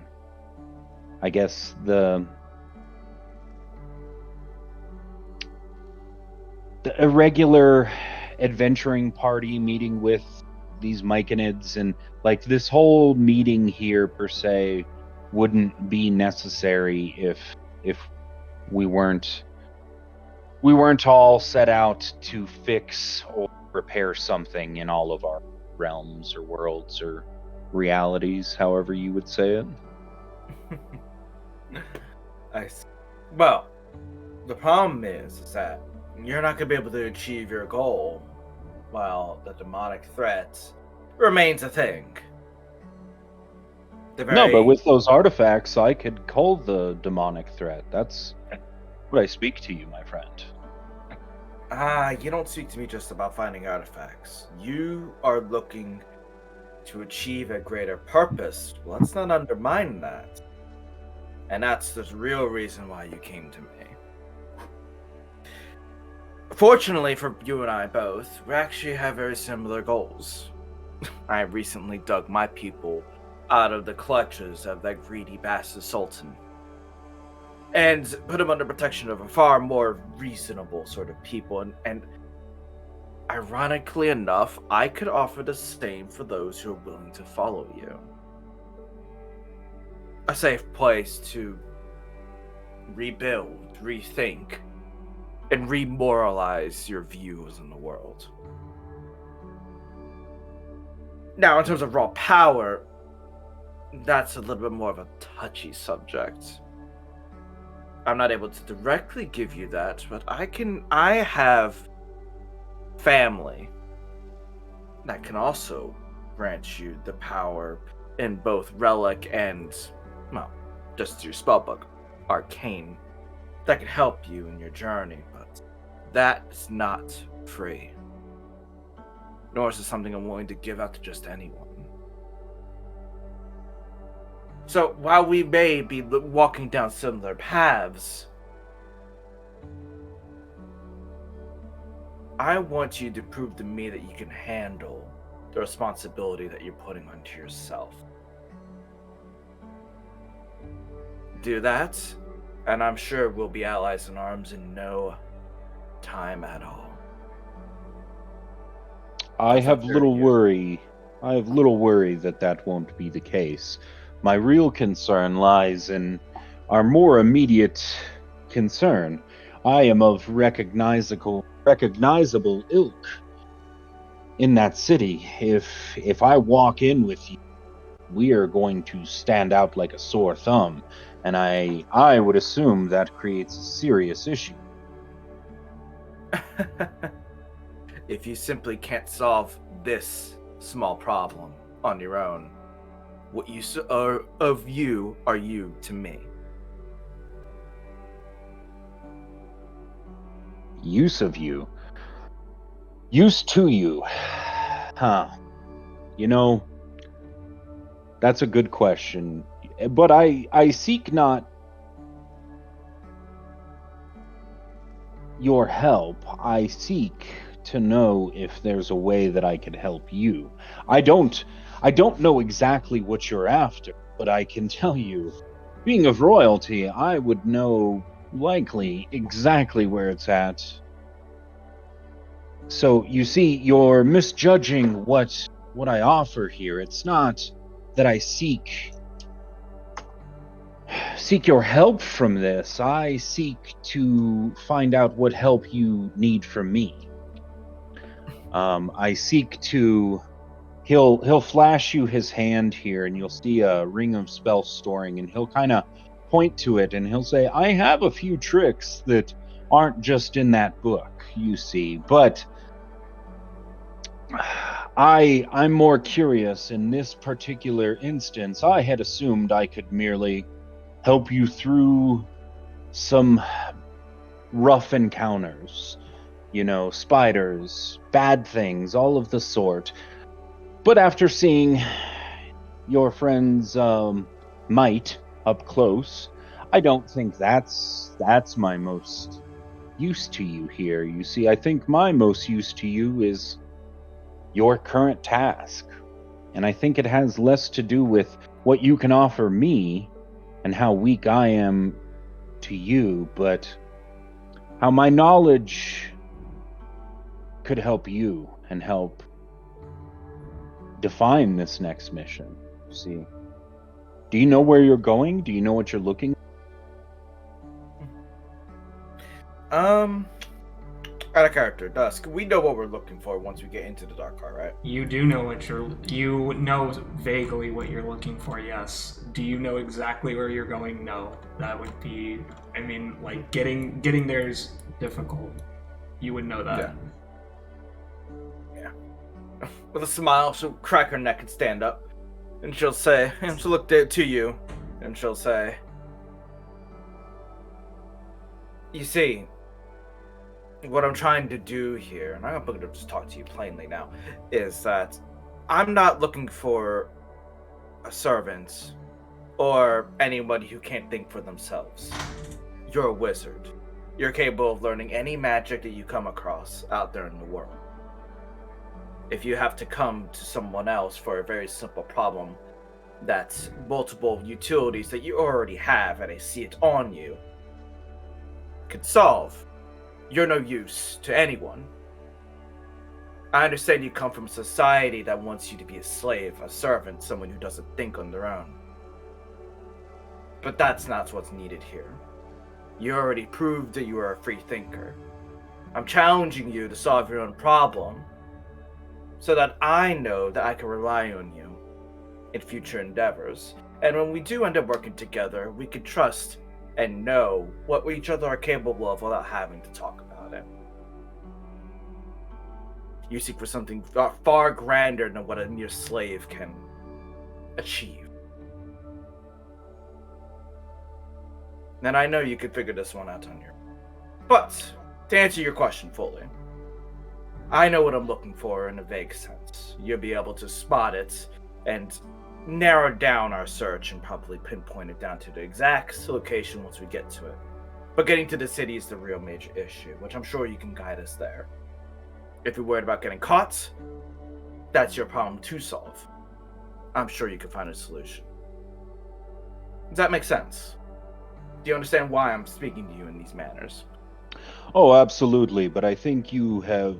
irregular adventuring party meeting with these myconids, and this whole meeting here per se wouldn't be necessary if we weren't all set out to fix or repair something in all of our realms or worlds or realities, however you would say it. I see. Well, the problem is that you're not going to be able to achieve your goal while the demonic threat remains a thing. No, but with those artifacts, I could cull the demonic threat. That's what I speak to you, my friend. You don't speak to me just about finding artifacts. You are looking to achieve a greater purpose. Well, let's not undermine that. And that's the real reason why you came to me. Fortunately for you and I both, we actually have very similar goals. I recently dug my people out of the clutches of that greedy bastard Sultan and put them under protection of a far more reasonable sort of people. And ironically enough, I could offer the same for those who are willing to follow you. A safe place to rebuild, rethink, and remoralize your views in the world. Now, in terms of raw power, that's a little bit more of a touchy subject. I'm not able to directly give you that, but I have family that can also grant you the power in both relic and, well, just through spellbook, arcane, that can help you in your journey, but that is not free. Nor is it something I'm willing to give out to just anyone. So while we may be walking down similar paths, I want you to prove to me that you can handle the responsibility that you're putting onto yourself. Do that, and I'm sure we'll be allies in arms in no time at all. I That's have not fair little to you. worry. I have little worry that that won't be the case. My real concern lies in our more immediate concern. I am of recognizable ilk in that city. If I walk in with you, we are going to stand out like a sore thumb, and I would assume that creates a serious issue. If you simply can't solve this small problem on your own, what use of you are you to me? Use of you. Use to you. Huh. You know, that's a good question. But I seek not your help. I seek to know if there's a way that I can help you. I don't know exactly what you're after, but I can tell you, being of royalty, I would know likely exactly where it's at. So you see, you're misjudging what I offer here. It's not that I seek your help from this. I seek to find out what help you need from me. I seek to. He'll flash you his hand here, and you'll see a ring of spell storing, and he'll kind of point to it, and he'll say, "I have a few tricks that aren't just in that book, you see, but I'm more curious. In this particular instance, I had assumed I could merely help you through some rough encounters, spiders, bad things, all of the sort. But after seeing your friend's might up close, I don't think that's my most use to you here. You see, I think my most use to you is your current task. And I think it has less to do with what you can offer me and how weak I am to you, but how my knowledge could help you and help define this next mission. See, do you know where you're going? Do you know what you're looking? Out of character, Dusk. We know what we're looking for once we get into the Dark Heart, right? You do know you know vaguely what you're looking for, yes. Do you know exactly where you're going? No. That would be, I mean, like, getting there is difficult. You would know that. Yeah. With a smile, she'll crack her neck and stand up. And she'll say, and she'll look to you, and she'll say, "You see, what I'm trying to do here, and I'm going to just talk to you plainly now, is that I'm not looking for a servant or anybody who can't think for themselves. You're a wizard. You're capable of learning any magic that you come across out there in the world. If you have to come to someone else for a very simple problem that's multiple utilities that you already have and I see it on you could solve, you're no use to anyone. I understand you come from a society that wants you to be a slave, a servant, someone who doesn't think on their own. But that's not what's needed here. You already proved that you are a free thinker. I'm challenging you to solve your own problem so that I know that I can rely on you in future endeavors. And when we do end up working together, we can trust and know what each other are capable of without having to talk about it. You seek for something far grander than what a mere slave can achieve. And I know you could figure this one out on your own. But, to answer your question fully, I know what I'm looking for in a vague sense. You'll be able to spot it and narrow down our search and probably pinpoint it down to the exact location once we get to it. But getting to the city is the real major issue, which I'm sure you can guide us there. If you're worried about getting caught, that's your problem to solve. I'm sure you can find a solution. Does that make sense? Do you understand why I'm speaking to you in these manners? Oh, absolutely, but I think you have,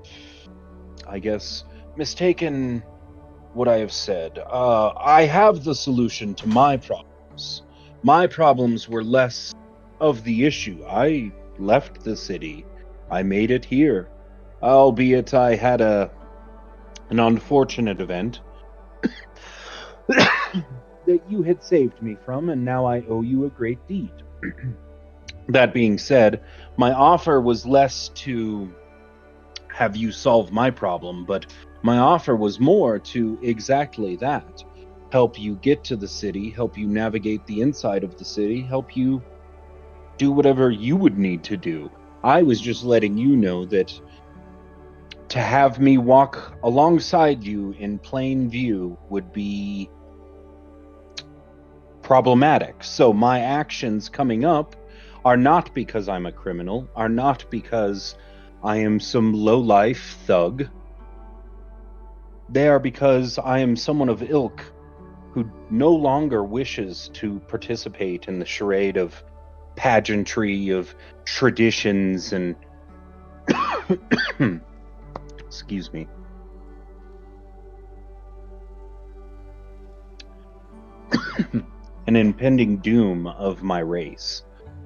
I guess, mistaken what I have said. I have the solution to my problems. My problems were less of the issue. I left the city. I made it here. Albeit I had an unfortunate event that you had saved me from, and now I owe you a great deed. That being said, my offer was less to have you solve my problem, but my offer was more to exactly that. Help you get to the city, help you navigate the inside of the city, help you do whatever you would need to do. I was just letting you know that to have me walk alongside you in plain view would be problematic. So my actions coming up are not because I'm a criminal, are not because I am some low-life thug. They are because I am someone of ilk who no longer wishes to participate in the charade of pageantry, of traditions, and excuse me. An impending doom of my race.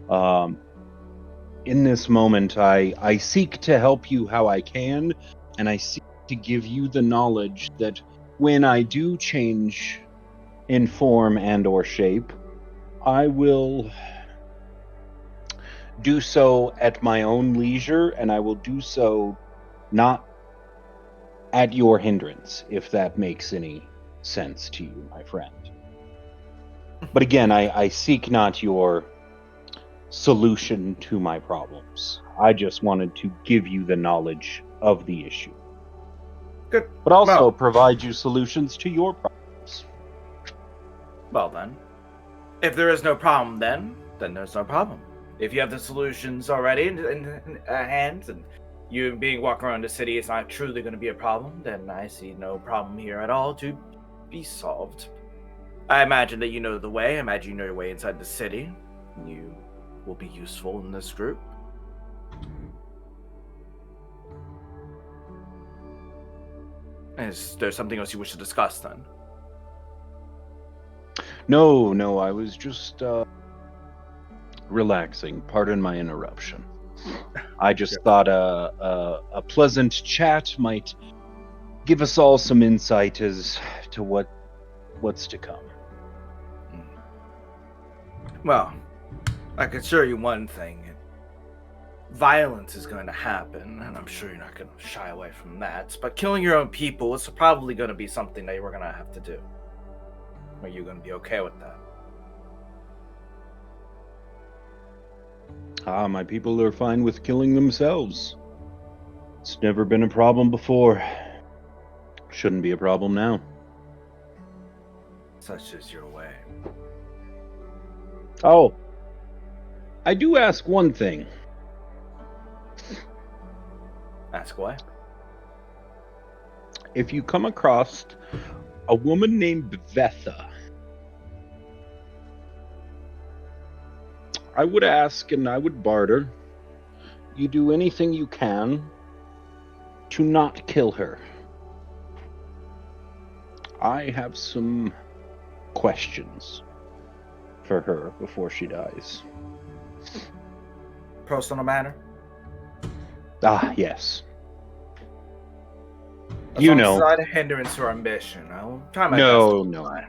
In this moment, I seek to help you how I can, and I seek to give you the knowledge that when I do change in form and or shape, I will do so at my own leisure, and I will do so not at your hindrance, if that makes any sense to you, my friend. But again, I seek not your solution to my problems. I just wanted to give you the knowledge of the issue. Good. But also Well, provide you solutions to your problems. well then. If there is no problem then there's no problem. If you have the solutions already in hand and you being walking around the city is not truly going to be a problem, then I see no problem here at all to be solved. I imagine that you know the way. I imagine you know your way inside the city. You will be useful in this group. Is there something else you wish to discuss then? No, I was just relaxing. Pardon my interruption. I just thought a pleasant chat might give us all some insight as to what's to come. Well, I can assure you one thing. Violence is going to happen, and I'm sure you're not going to shy away from that. But killing your own people is probably going to be something that you're going to have to do. Are you going to be okay with that? My people are fine with killing themselves. It's never been a problem before. Shouldn't be a problem now. Such is your way. Oh, I do ask one thing. Ask why? If you come across a woman named Vetha, I would ask and I would barter. You do anything you can to not kill her. I have some questions for her before she dies. Personal matter? Ah, yes. As You long know. as it's not a hindrance to our mission. I'll try my best.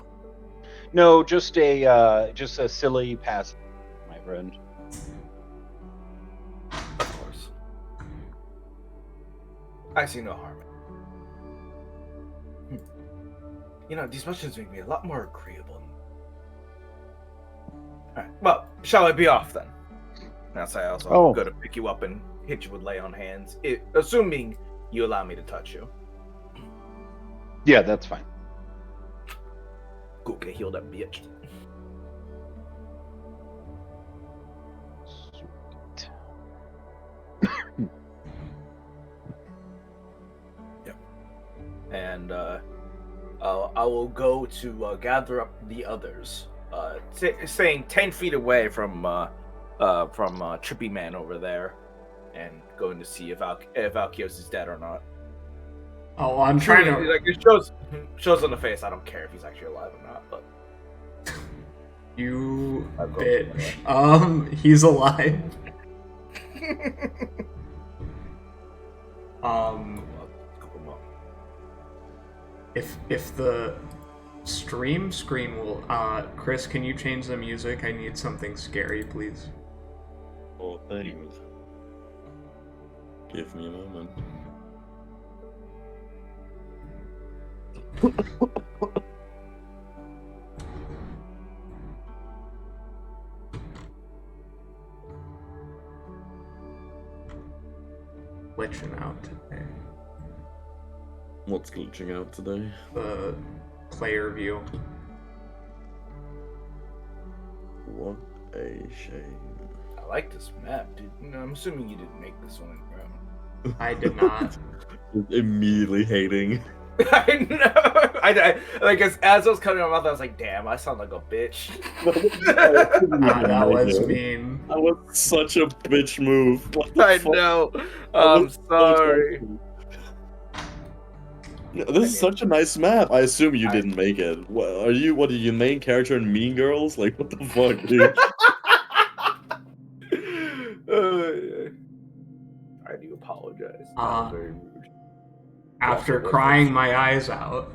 No, just a silly pass, my friend. Of course. I see no harm. You know, these missions make me a lot more agreeable. Alright, well, shall I be off then? That's I also go to pick you up and hit you with lay on hands, assuming you allow me to touch you. Yeah, that's fine. Go get healed up, bitch. Sweet. Yep. And I will go to gather up the others, staying 10 feet away from from Trippy Man over there, and going to see if Alkios is dead or not. Oh, I'm trying to. Like it shows on the face. I don't care if he's actually alive or not, but You I'll go bitch. He's alive. If the stream screen will, Chris, can you change the music? I need something scary, please. Oh, thanks. Give me a moment. Glitching out today. What's glitching out today? The player view. What a shame. I like this map, dude. No, I'm assuming you didn't make this one, bro. I did not. Immediately hating. I know. I like as I was cutting my mouth, I was like, "Damn, I sound like a bitch." That was mean. That was such a bitch move. What the I fuck? know. That I'm was so sorry. toxic. Yeah, this is such a nice map. I assume you didn't make it. What are you main character in Mean Girls? Like, what the fuck, dude? I do apologize. That was very rude. After crying my eyes out,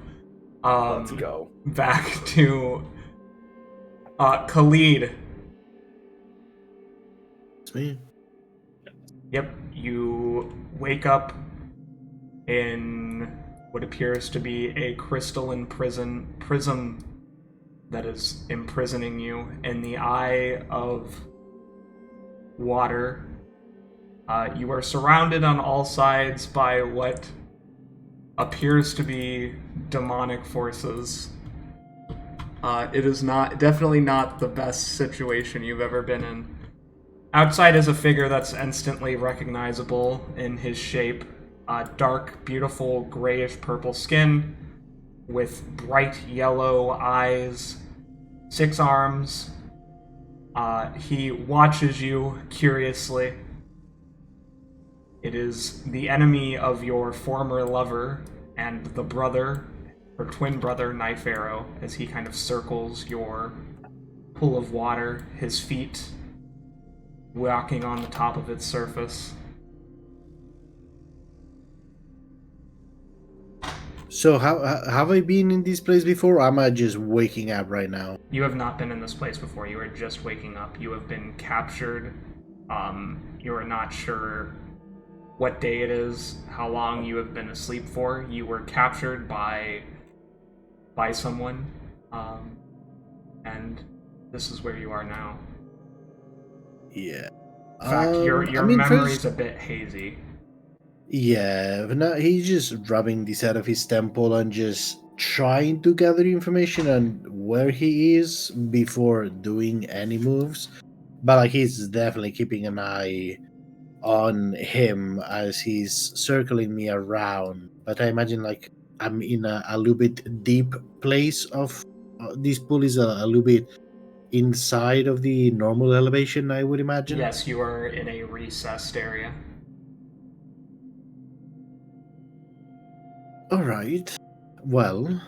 Let's go. Back to Khalid. It's me. Yep, you wake up in what appears to be a crystalline prism that is imprisoning you in the eye of water. You are surrounded on all sides by what appears to be demonic forces. It is definitely not the best situation you've ever been in. Outside is a figure that's instantly recognizable in his shape. Dark, beautiful, grayish-purple skin with bright yellow eyes, 6 arms. He watches you curiously. It is the enemy of your former lover and the brother, or twin brother, Nypharo, as he kind of circles your pool of water, his feet walking on the top of its surface. So have I been in this place before, or am I just waking up right now? You have not been in this place before. You are just waking up. You have been captured. You are not sure what day it is, how long you have been asleep for. You were captured by someone, and this is where you are now. Yeah. In fact, your memory's a bit hazy. Yeah, but now he's just rubbing this out of his temple and just trying to gather information on where he is before doing any moves. But like he's definitely keeping an eye on him as he's circling me around. But I imagine like I'm in a little bit deep place of this pool is a little bit inside of the normal elevation, I would imagine. Yes, you are in a recessed area. Alright. Well,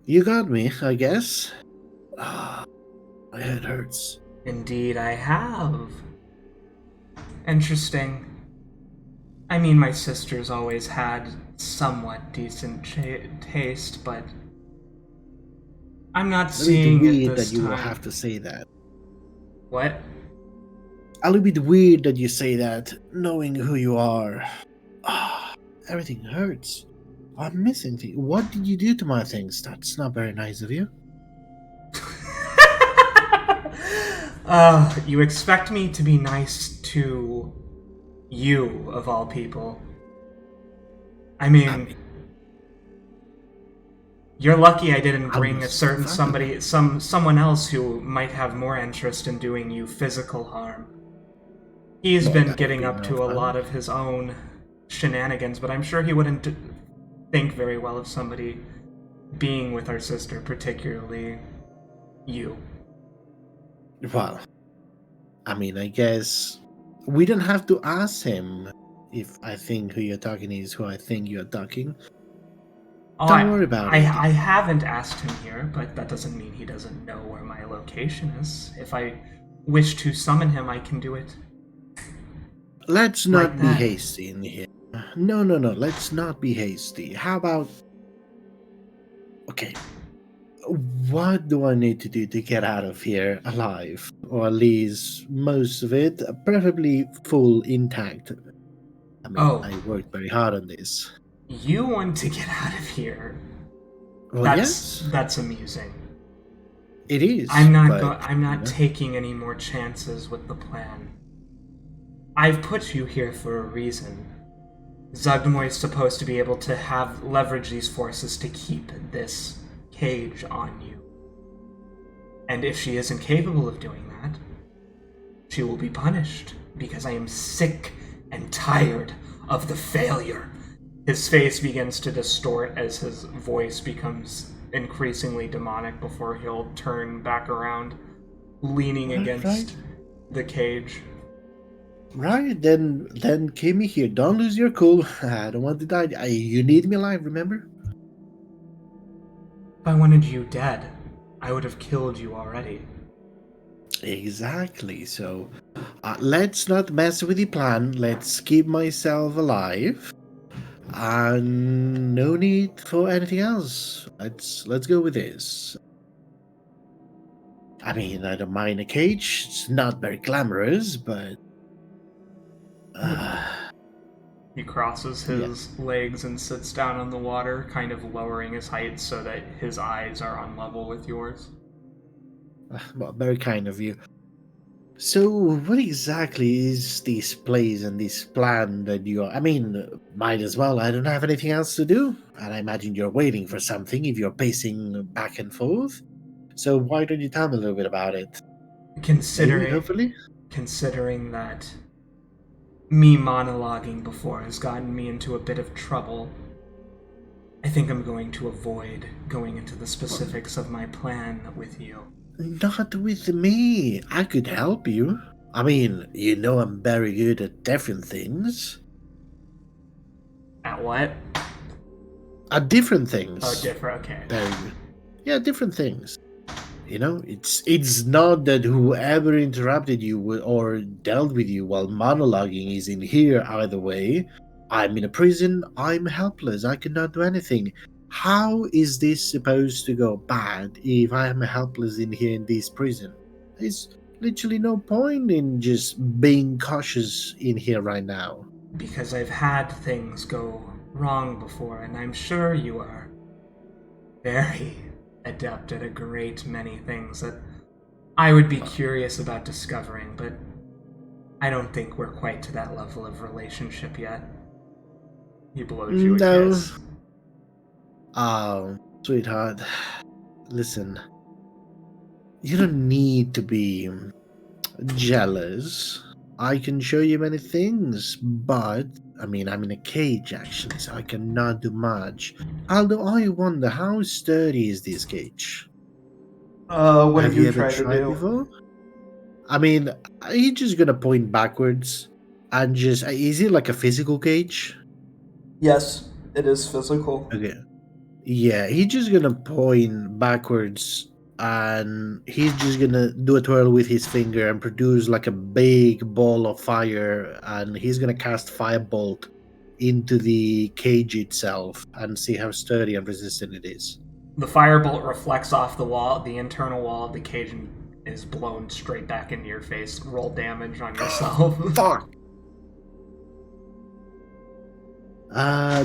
you got me, I guess. My head hurts. Indeed, I have. Interesting. I mean, my sister's always had somewhat decent taste, but I'm not seeing weird it this that you time. will have to say that. What? A little bit weird that you say that, knowing who you are. Everything hurts. I'm missing things. What did you do to my things? That's not very nice of you. You expect me to be nice to you, of all people. I mean, you're lucky I didn't bring a certain someone else who might have more interest in doing you physical harm. He's been getting up to a lot of his own shenanigans, but I'm sure he wouldn't think very well of somebody being with our sister, particularly you. Well, I mean, I guess we don't have to ask him if I think who you're talking is who I think you're talking. Oh, Don't worry about it. I haven't asked him here, but that doesn't mean he doesn't know where my location is. If I wish to summon him, I can do it. Let's Like not be that. hasty in here. No, let's not be hasty. How about. Okay. What do I need to do to get out of here alive? Or at least most of it, preferably full intact. I mean, Oh. I worked very hard on this. You want to get out of here? Well, yes, That's amusing. it is. I'm but, not taking any more chances with the plan. I've put you here for a reason. Zugmoy is supposed to be able to leverage these forces to keep this cage on you. And if she isn't capable of doing that, she will be punished, because I am sick and tired of the failure. His face begins to distort as his voice becomes increasingly demonic before he'll turn back around, leaning against the cage. Right, then keep me here. Don't lose your cool. I don't want to die. You need me alive, remember? If I wanted you dead, I would have killed you already. Exactly. So, let's not mess with the plan. Let's keep myself alive. And no need for anything else. Let's go with this. I mean, I don't mind a cage. It's not very glamorous, but He crosses his legs and sits down on the water, kind of lowering his height so that his eyes are on level with yours. well, very kind of you. So, what exactly is this place and this plan that you are? I mean, might as well. I don't have anything else to do, and I imagine you're waiting for something if you're pacing back and forth. So, why don't you tell me a little bit about it? Maybe, hopefully. Considering that me monologuing before has gotten me into a bit of trouble, I think I'm going to avoid going into the specifics of my plan with you. Not with me. I could help you. I mean, you know I'm very good at different things. At what? At different things. Oh, different. Okay. Very good. Yeah, different things. You know, it's not that whoever interrupted you or dealt with you while monologuing is in here either way. I'm in a prison, I'm helpless, I cannot do anything. How is this supposed to go bad if I am helpless in here in this prison? There's literally no point in just being cautious in here right now. Because I've had things go wrong before, and I'm sure you are very adept at a great many things that I would be curious about discovering, but I don't think we're quite to that level of relationship yet. He blows you a kiss. Oh, sweetheart. Listen, you don't need to be jealous. I can show you many things, but I mean, I'm in a cage actually, so I cannot do much. Although I wonder how sturdy is this cage? What Have you ever tried before? I mean, he's just gonna point backwards and just. Is it like a physical cage? Yes, it is physical. Okay. Yeah, he's just gonna point backwards and he's just gonna do a twirl with his finger and produce like a big ball of fire, and he's gonna cast firebolt into the cage itself and see how sturdy and resistant it is. The firebolt reflects off the wall, the internal wall of the cage, and is blown straight back into your face. Roll damage on yourself. Fuck!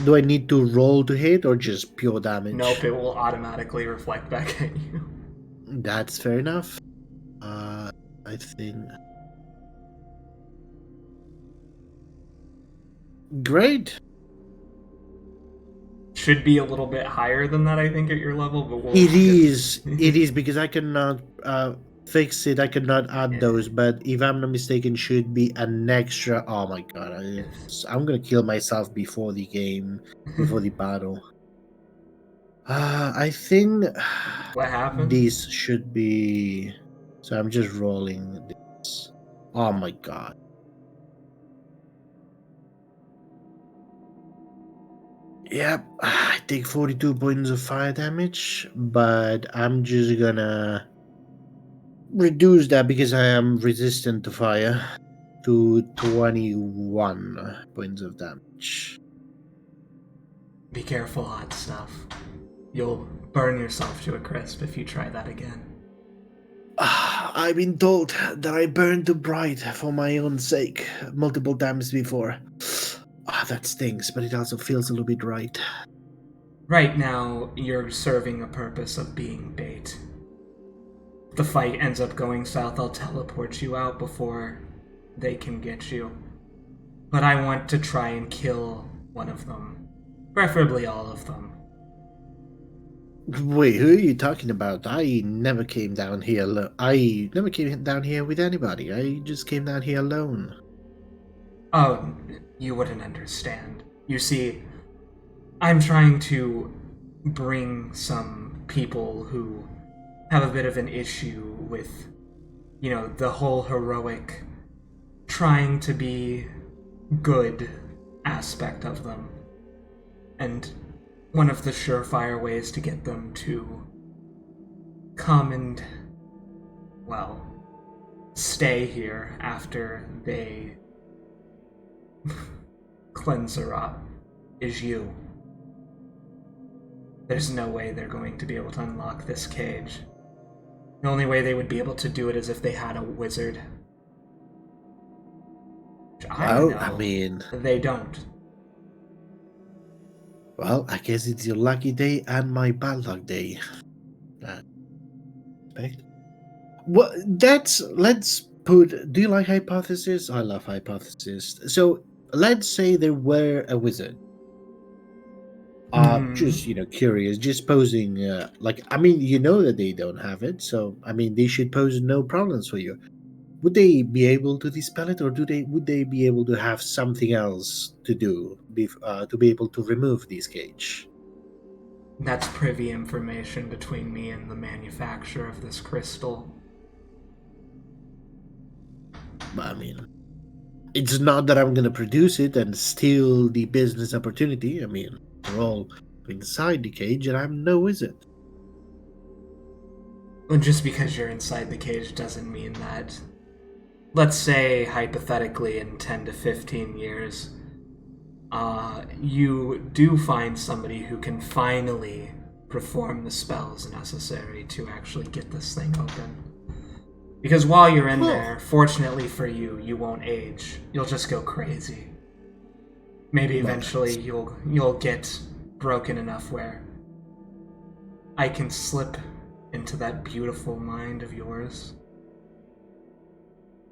Do I need to roll to hit or just pure damage? Nope, it will automatically reflect back at you. That's fair enough. I think. Great. Should be a little bit higher than that, I think, at your level, but we'll It is because I cannot fix it. I cannot add those, but if I'm not mistaken, should be an extra. Oh my god! I'm gonna kill myself before the game, before the battle. I think What happened? this should be So I'm just rolling this. Oh my god. Yep, I take 42 points of fire damage, but I'm just gonna reduce that because I am resistant to fire to 21 points of damage. Be careful, hot stuff. You'll burn yourself to a crisp if you try that again. I've been told that I burned too bright for my own sake multiple times before. That stinks, but it also feels a little bit right. Right now, you're serving a purpose of being bait. If the fight ends up going south, I'll teleport you out before they can get you. But I want to try and kill one of them. Preferably all of them. Wait, who are you talking about? I never came down here I never came down here with anybody. I just came down here alone. Oh, you wouldn't understand. You see, I'm trying to bring some people who have a bit of an issue with, the whole heroic, trying to be good aspect of them. And one of the surefire ways to get them to come and, stay here after they cleanse her up is you. There's no way they're going to be able to unlock this cage. The only way they would be able to do it is if they had a wizard. Which I mean, they don't. Well, I guess it's your lucky day and my bad luck day. Well, let's put. Do you like hypothesis? I love hypothesis. So let's say there were a wizard. Just curious, just posing. That they don't have it, so they should pose no problems for you. Would they be able to dispel it, or would they be able to have something else to do to be able to remove this cage? That's privy information between me and the manufacturer of this crystal. It's not that I'm going to produce it and steal the business opportunity. We're all inside the cage, and I'm no wizard. Well, just because you're inside the cage doesn't mean that. Let's say, hypothetically, in 10 to 15 years, you do find somebody who can finally perform the spells necessary to actually get this thing open. Because while you're in there, fortunately for you, you won't age. You'll just go crazy. Maybe eventually you'll get broken enough where I can slip into that beautiful mind of yours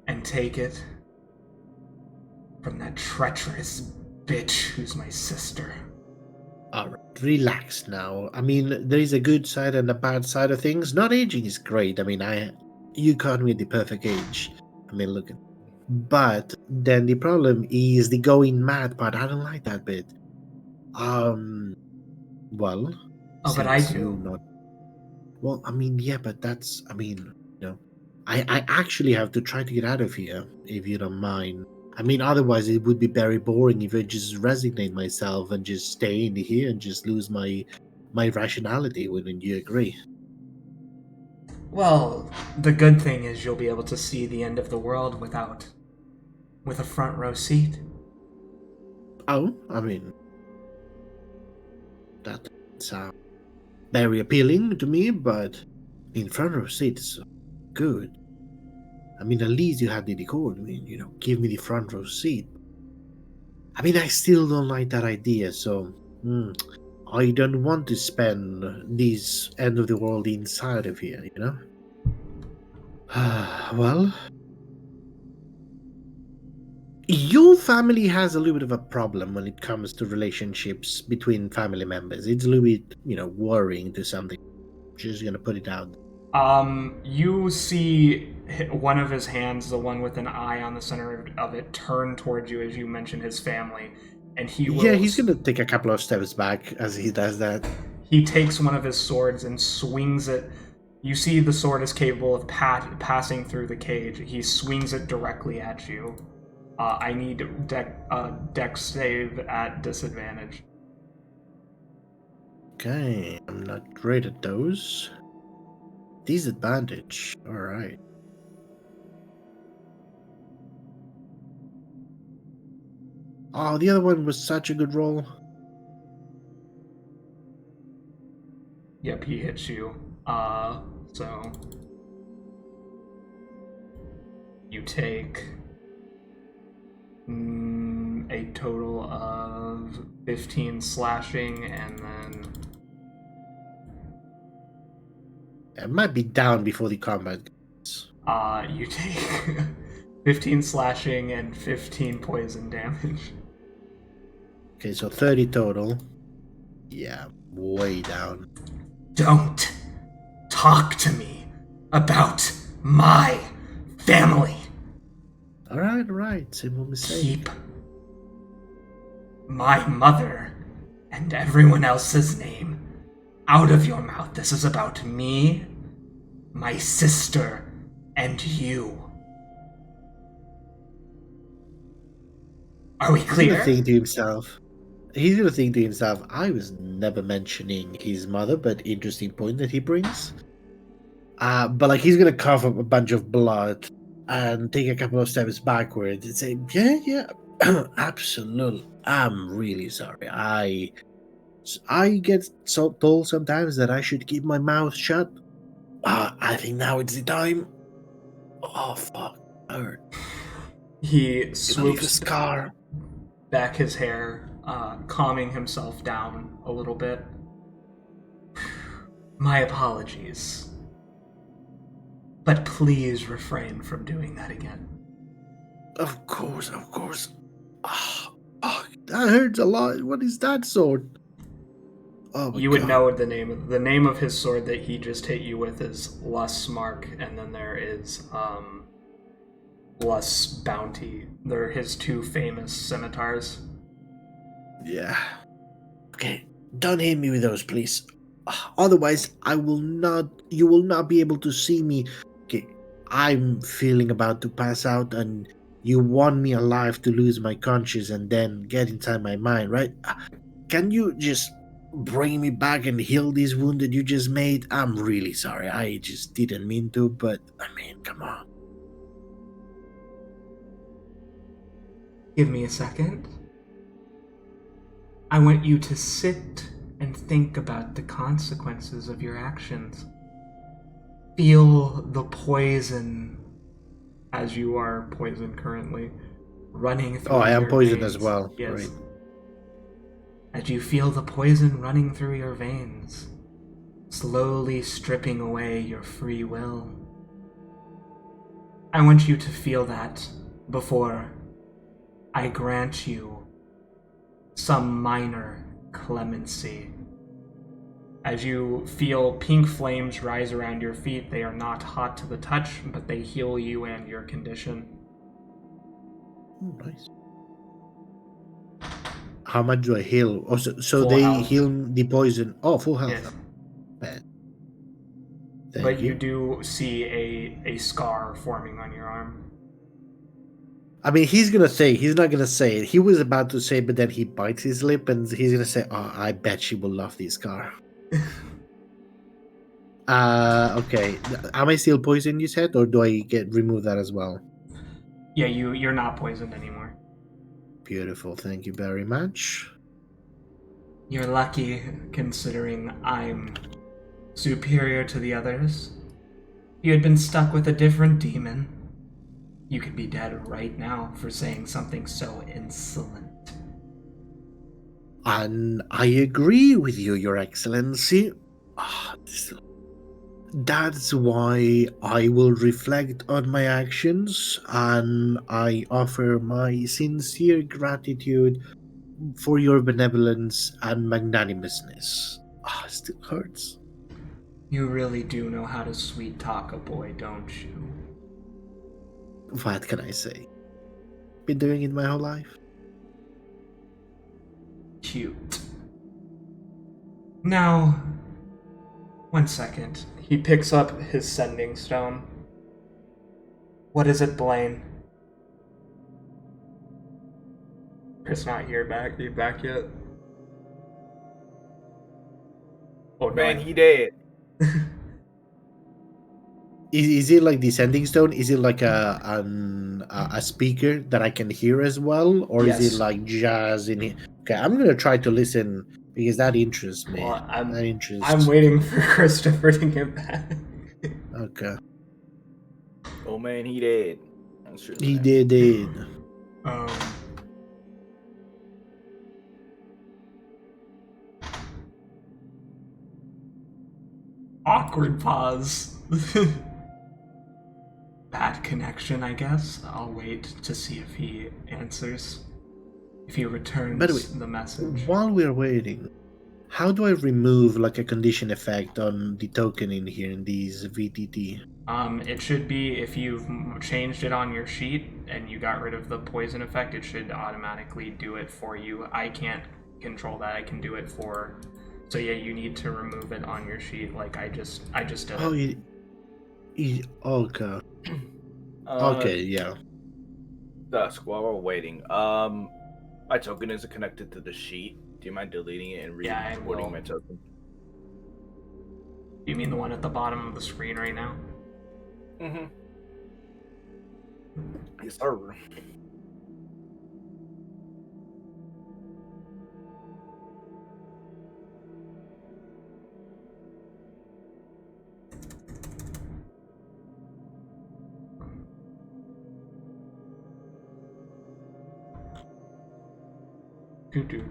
and take it from that treacherous bitch who's my sister. Alright, relax now. There is a good side and a bad side of things. Not aging is great. You caught me at the perfect age. Look at. But then the problem is the going mad part. I don't like that bit. Well. Oh, but I do. But that's. I actually have to try to get out of here, if you don't mind. Otherwise it would be very boring if I just resignate myself and just stay in here and just lose my rationality. Wouldn't you agree? Well, the good thing is you'll be able to see the end of the world with a front row seat. Oh, that sounds very appealing to me, but front row seat is good. At least you have the decor. Give me the front row seat. I still don't like that idea, so I don't want to spend this end of the world inside of here, Well, your family has a little bit of a problem when it comes to relationships between family members. It's a little bit, worrying to something. Just gonna put it out. You see one of his hands, the one with an eye on the center of it, turn towards you as you mention his family, and he will... Yeah, he's gonna take a couple of steps back as he does that. He takes one of his swords and swings it You see the sword is capable of passing through the cage. He swings it directly at you. I need dex save at disadvantage. Okay, I'm not great at those. Disadvantage. Alright. Oh, the other one was such a good roll. Yep, he hits you. So you take a total of 15 slashing, and then It might be down before the combat. you take 15 slashing and 15 poison damage. Okay, so 30 total. Yeah, way down. Don't talk to me about my family. Alright, simple mistake. Keep my mother and everyone else's name out of your mouth. This is about me, my sister, and you. Are we He's gonna clear? think to himself, I was never mentioning his mother, but interesting point that he brings. But like he's gonna cough up a bunch of blood and take a couple of steps backwards and say, yeah, absolutely. I'm really sorry. I get so told sometimes that I should keep my mouth shut. I think now it's the time. Oh fuck, hurt. He Leave a swoops scar. back his hair, calming himself down a little bit. My apologies. But please refrain from doing that again. Of course. Ah, fuck, that hurts a lot. What is that sword? Oh my You would God. know the name of his sword that he just hit you with is Lust's Mark, and then there is Lust's Bounty. They're his two famous scimitars. Yeah. Okay, don't hit me with those, please. Otherwise, you will not be able to see me. Okay, I'm feeling about to pass out, and you want me alive to lose my conscience and then get inside my mind, right? Can you just bring me back and heal this wound that you just made? I'm really sorry. I just didn't mean to, but I mean, come on. Give me a second. I want you to sit and think about the consequences of your actions. Feel the poison, as you are poisoned currently, running through Oh, I am your poisoned veins. as well. Yes. Great. As you feel the poison running through your veins, slowly stripping away your free will. I want you to feel that before I grant you some minor clemency. As you feel pink flames rise around your feet, they are not hot to the touch, but they heal you and your condition. Oh, nice. How much do I heal? Oh, so Full they health. heal the poison. Oh, full health. Yes. Bad. Thank But you you. do see a scar forming on your arm. I mean, he's not gonna say it. He was about to say, but then he bites his lip and he's gonna say, "Oh, I bet she will love this car." Okay. Am I still poisoned, you said, or do I remove that as well? Yeah, you're not poisoned anymore. Beautiful. Thank you very much. You're lucky, considering I'm superior to the others. If you had been stuck with a different demon, you could be dead right now for saying something so insolent. And I agree with you, Your Excellency. That's why I will reflect on my actions and I offer my sincere gratitude for your benevolence and magnanimousness. It still hurts. You really do know how to sweet talk a boy, don't you? What can I say? Been doing it my whole life. Cute. Now, 1 second. He picks up his sending stone. What is it, Blaine? Chris not here back. You back yet? Oh Man, he dead. Is it like the sending stone? Is it like a speaker that I can hear as well, or is it Yes. like jazz in it? Okay, I'm gonna try to listen because that interests me. Well, That interests. I'm waiting for Christopher to get back. Okay, Oh man, he dead. That's true, he man. did. Um, awkward pause. Bad connection, I guess. I'll wait to see if he answers. If he returns By the way, the message. While we're waiting, how do I remove like a condition effect on the token in here in these VTT? It should be if you've changed it on your sheet and you got rid of the poison effect, it should automatically do it for you. I can't control that. I can do it for. So yeah, you need to remove it on your sheet. Like I just did Oh, it. okay. Okay, yeah. Dusk, while we're waiting, my token is connected to the sheet. Do you mind deleting it and Yeah, I will. re-importing my token? You mean the one at the bottom of the screen right now? Mm-hmm. Yes, sir.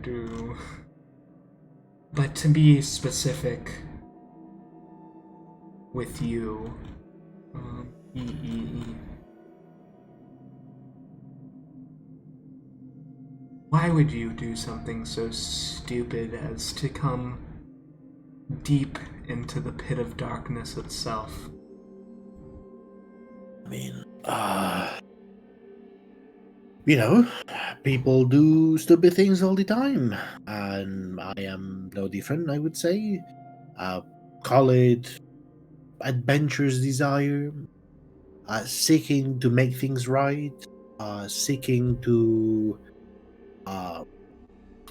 Do. But to be specific with you, why would you do something so stupid as to come deep into the pit of darkness itself? I mean, you know, people do stupid things all the time, and I am no different, I would say. Call it adventurous desire, seeking to make things right, seeking to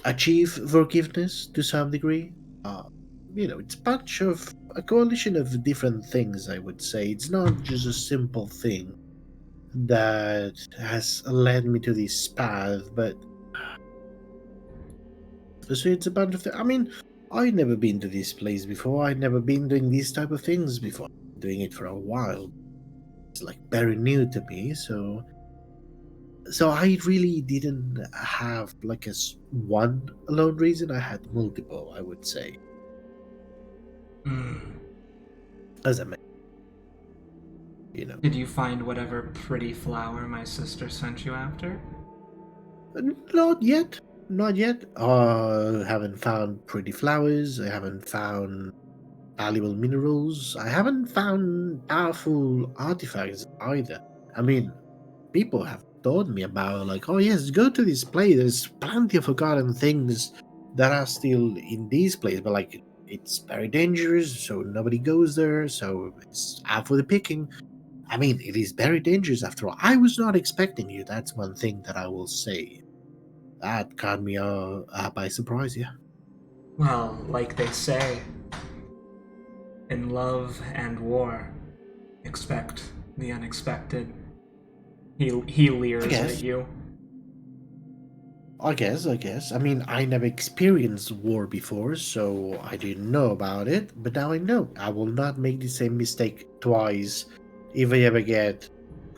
achieve forgiveness to some degree. It's a coalition of different things, I would say. It's not just a simple thing that has led me to this path, but so it's a bunch of things. I mean, I'd never been to this place before. I'd never been doing these type of things before. Doing it for a while. It's like very new to me, so I really didn't have like one alone reason. I had multiple, I would say. As I mentioned, Did you find whatever pretty flower my sister sent you after? Not yet. Not yet. Haven't found pretty flowers. I haven't found valuable minerals. I haven't found powerful artifacts either. I mean, people have told me about like, oh yes, go to this place. There's plenty of forgotten things that are still in this place, but like it's very dangerous, so nobody goes there. So it's out for the picking. I mean, it is very dangerous after all. I was not expecting you. That's one thing that I will say. That caught me by surprise, yeah. Well, like they say, in love and war, expect the unexpected. He leers at you. I guess. I mean, I never experienced war before, so I didn't know about it, but now I know. I will not make the same mistake twice if I ever get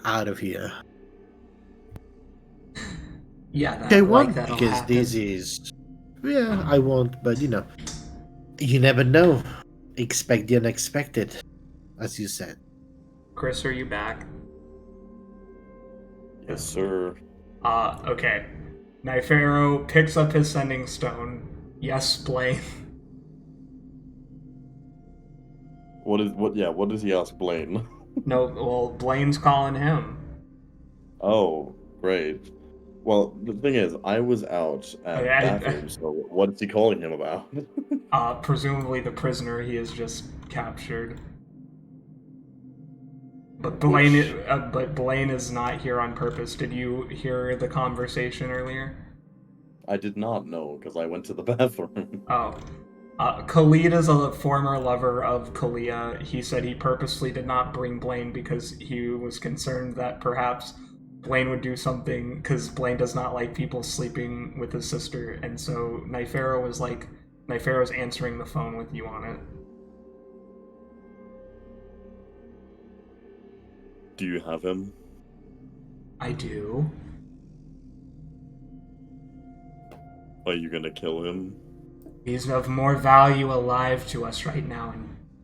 out of here. Yeah, I like won't, that'll because happen. this is... Yeah, I won't, but you never know. Expect the unexpected, as you said. Chris, are you back? Yes, sir. Okay. Nypharo picks up his sending stone. Yes, Blaine. What does he ask Blaine? No, well, Blaine's calling him. Oh, great. Well, the thing is, I was out at the bathroom, so what is he calling him about? Presumably the prisoner he has just captured. But Blaine is not here on purpose. Did you hear the conversation earlier? I did not know because I went to the bathroom. Oh. Khalid is a former lover of Kaliya. He said he purposely did not bring Blaine because he was concerned that perhaps Blaine would do something, because Blaine does not like people sleeping with his sister, and so Nypharo's answering the phone with you on it. Do you have him? I do. Are you gonna kill him? He's of more value alive to us right now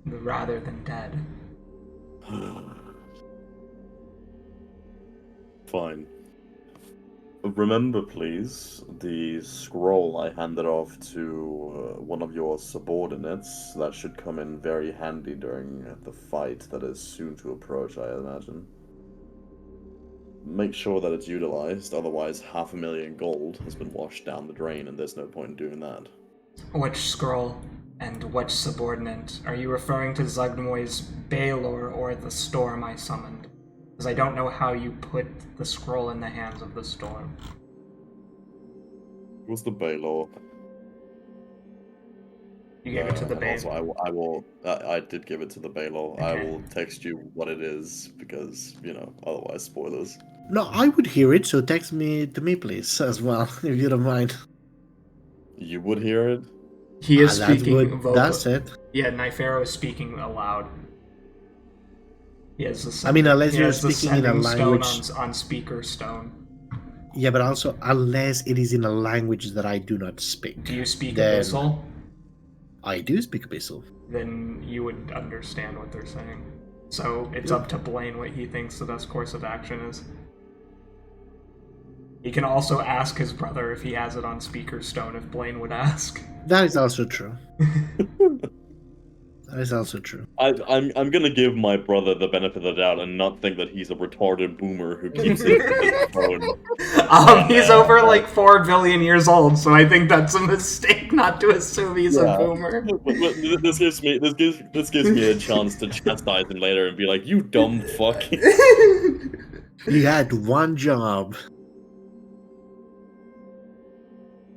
rather than dead. Fine. Remember, please, the scroll I handed off to one of your subordinates. That should come in very handy during the fight that is soon to approach, I imagine. Make sure that it's utilized, otherwise 500,000 gold has been washed down the drain, and there's no point in doing that. Which scroll and which subordinate? Are you referring to Zugmoy's Baelor or the storm I summoned? Because I don't know how you put the scroll in the hands of the storm. It was the Baelor. You gave it to the Baelor. I did give it to the Baelor. Okay. I will text you what it is, because, otherwise spoilers. No, I would hear it, so text me to me, please, as well, if you don't mind. You would hear it? He is That's speaking what vocal. that's it. Yeah, Nypharo is speaking aloud. He has the I mean, unless he you're has the speaking in a sending language. stone on speaker stone. Yeah, but also, unless it is in a language that I do not speak. Do you speak Then- Abyssal? I do speak Abyssal. Then you would understand what they're saying. So it's Yeah. up to Blaine what he thinks the best course of action is. He can also ask his brother if he has it on speaker stone if Blaine would ask. That is also true. That is also true. I'm gonna give my brother the benefit of the doubt and not think that he's a retarded boomer who keeps it in his phone. He's over like 4 billion years old, so I think that's a mistake not to assume he's a Yeah. boomer. But this gives me a chance to chastise him later and be like, "You dumb fuck." You had one job.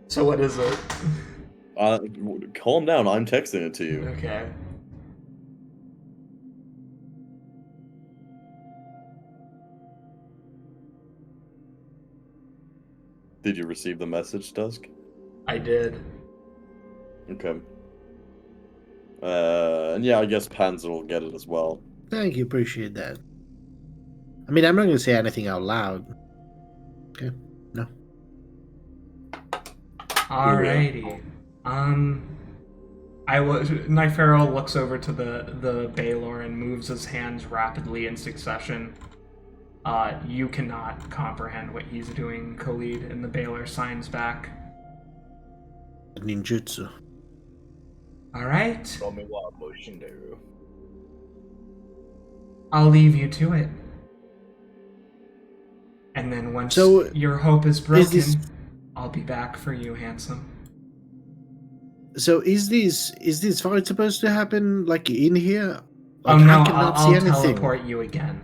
So what is it? Calm down. I'm texting it to you. Okay. Did you receive the message, Dusk? I did. Okay. And yeah, I guess Panzer will get it as well. Thank you, appreciate that. I mean, I'm not going to say anything out loud. Okay, no. Alrighty. Nypharo looks over to the Baelor and moves his hands rapidly in succession. You cannot comprehend what he's doing, Khalid, and the Baelor signs back. Ninjutsu. Alright. Tell me what motion do. I'll leave you to it. And then once So, your hope is broken, this- I'll be back for you, handsome. So is this fight supposed to happen like in here? Oh Like, no, I cannot I'll see anything. teleport you again.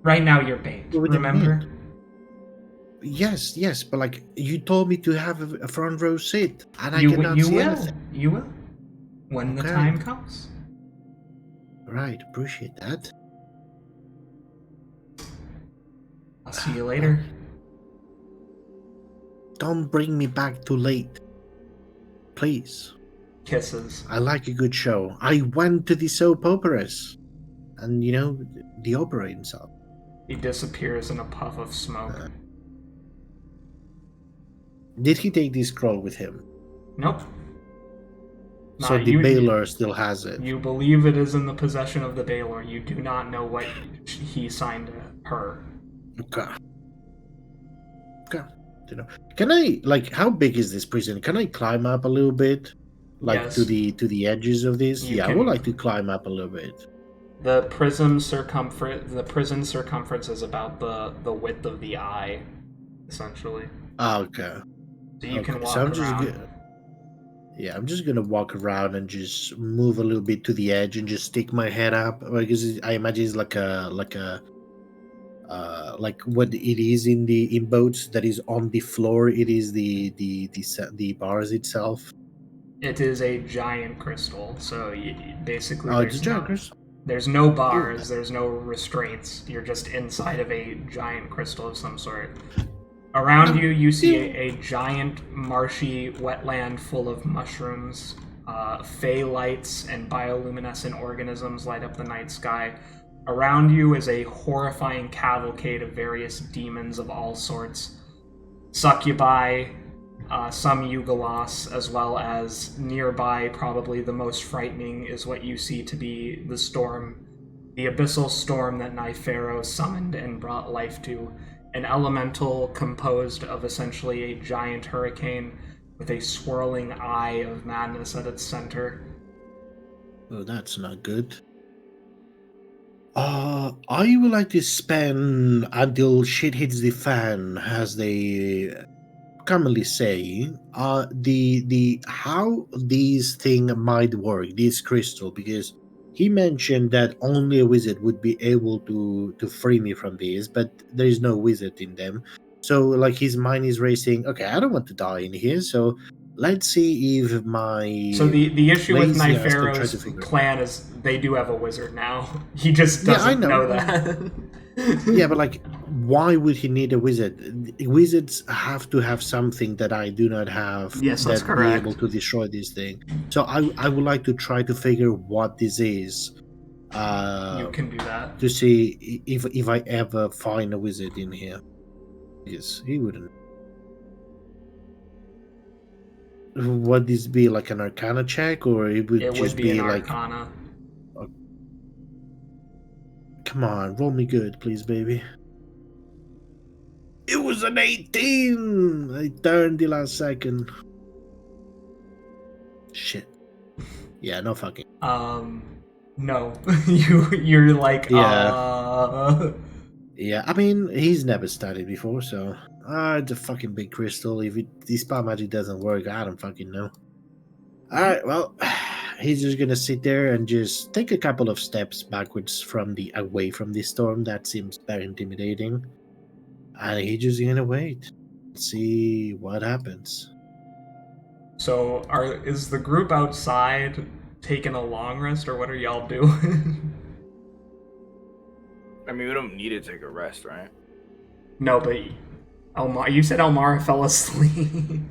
Right now you're bait, What do you remember? Yes, but like you told me to have a front row seat, and I You cannot see will. anything. You will. When the Okay. time comes. Right, appreciate that. I'll see you later. Don't bring me back too late, please. Kisses. I like a good show. I went to the soap operas, and the opera itself. He disappears in a puff of smoke. Did he take this scroll with him? Nope. So Nah, the Baelor still has it. You believe it is in the possession of the Baelor. You do not know what he signed to her. Okay. Can I how big is this prison? Can I climb up a little bit, Yes. to the edges of this? You Yeah, I can- would like to climb up a little bit. The prison circumference is about the width of the eye, essentially. Ah, okay. So you can Okay, walk so I'm just around. Yeah, I'm just gonna walk around and just move a little bit to the edge and just stick my head up because I imagine it's like what it is in boats that is on the floor. It is the bars itself. It is a giant crystal, so basically Oh, it's a giant crystal. there's no Ooh, bars, there's no restraints. You're just inside of a giant crystal of some sort. Around you, you see a giant marshy wetland full of mushrooms. Fey lights and bioluminescent organisms light up the night sky. Around you is a horrifying cavalcade of various demons of all sorts. Succubi, some Yugalos, as well as nearby, probably the most frightening, is what you see to be the storm, the abyssal storm that Nypharo summoned and brought life to. An elemental composed of essentially a giant hurricane with a swirling eye of madness at its center. Oh, that's not good. I would like to spend until shit hits the fan, as they commonly say, the how these thing might work, this crystal, because he mentioned that only a wizard would be able to free me from this, but there is no wizard in them. So like his mind is racing. Okay, I don't want to die in here, so let's see if my So the issue with lazy ass can try to Nypharo's figure it. clan is they do have a wizard now. He just Yeah, I doesn't know. know that. Yeah, but like, why would he need a wizard? Wizards have to have something that I do not have. Yes, that's that correct. be able to destroy this thing. So I would like to try to figure what this is. You can do that. To see if I ever find a wizard in here. Yes, he wouldn't. Would this be like an Arcana check, or it would It just would be an like? Arcana. Come on, roll me good, please, baby. It was an 18! I turned the last second. Shit. Yeah, no fucking. No. You're like, Yeah. Yeah, I mean, he's never studied before, so. It's a fucking big crystal. If the spell magic doesn't work, I don't fucking know. Alright, well, he's just gonna sit there and just take a couple of steps backwards away from the storm. That seems very intimidating. And he's just gonna wait. See what happens. So is the group outside taking a long rest, or what are y'all doing? I mean, we don't need to take a rest, right? No, but you said Elmara fell asleep.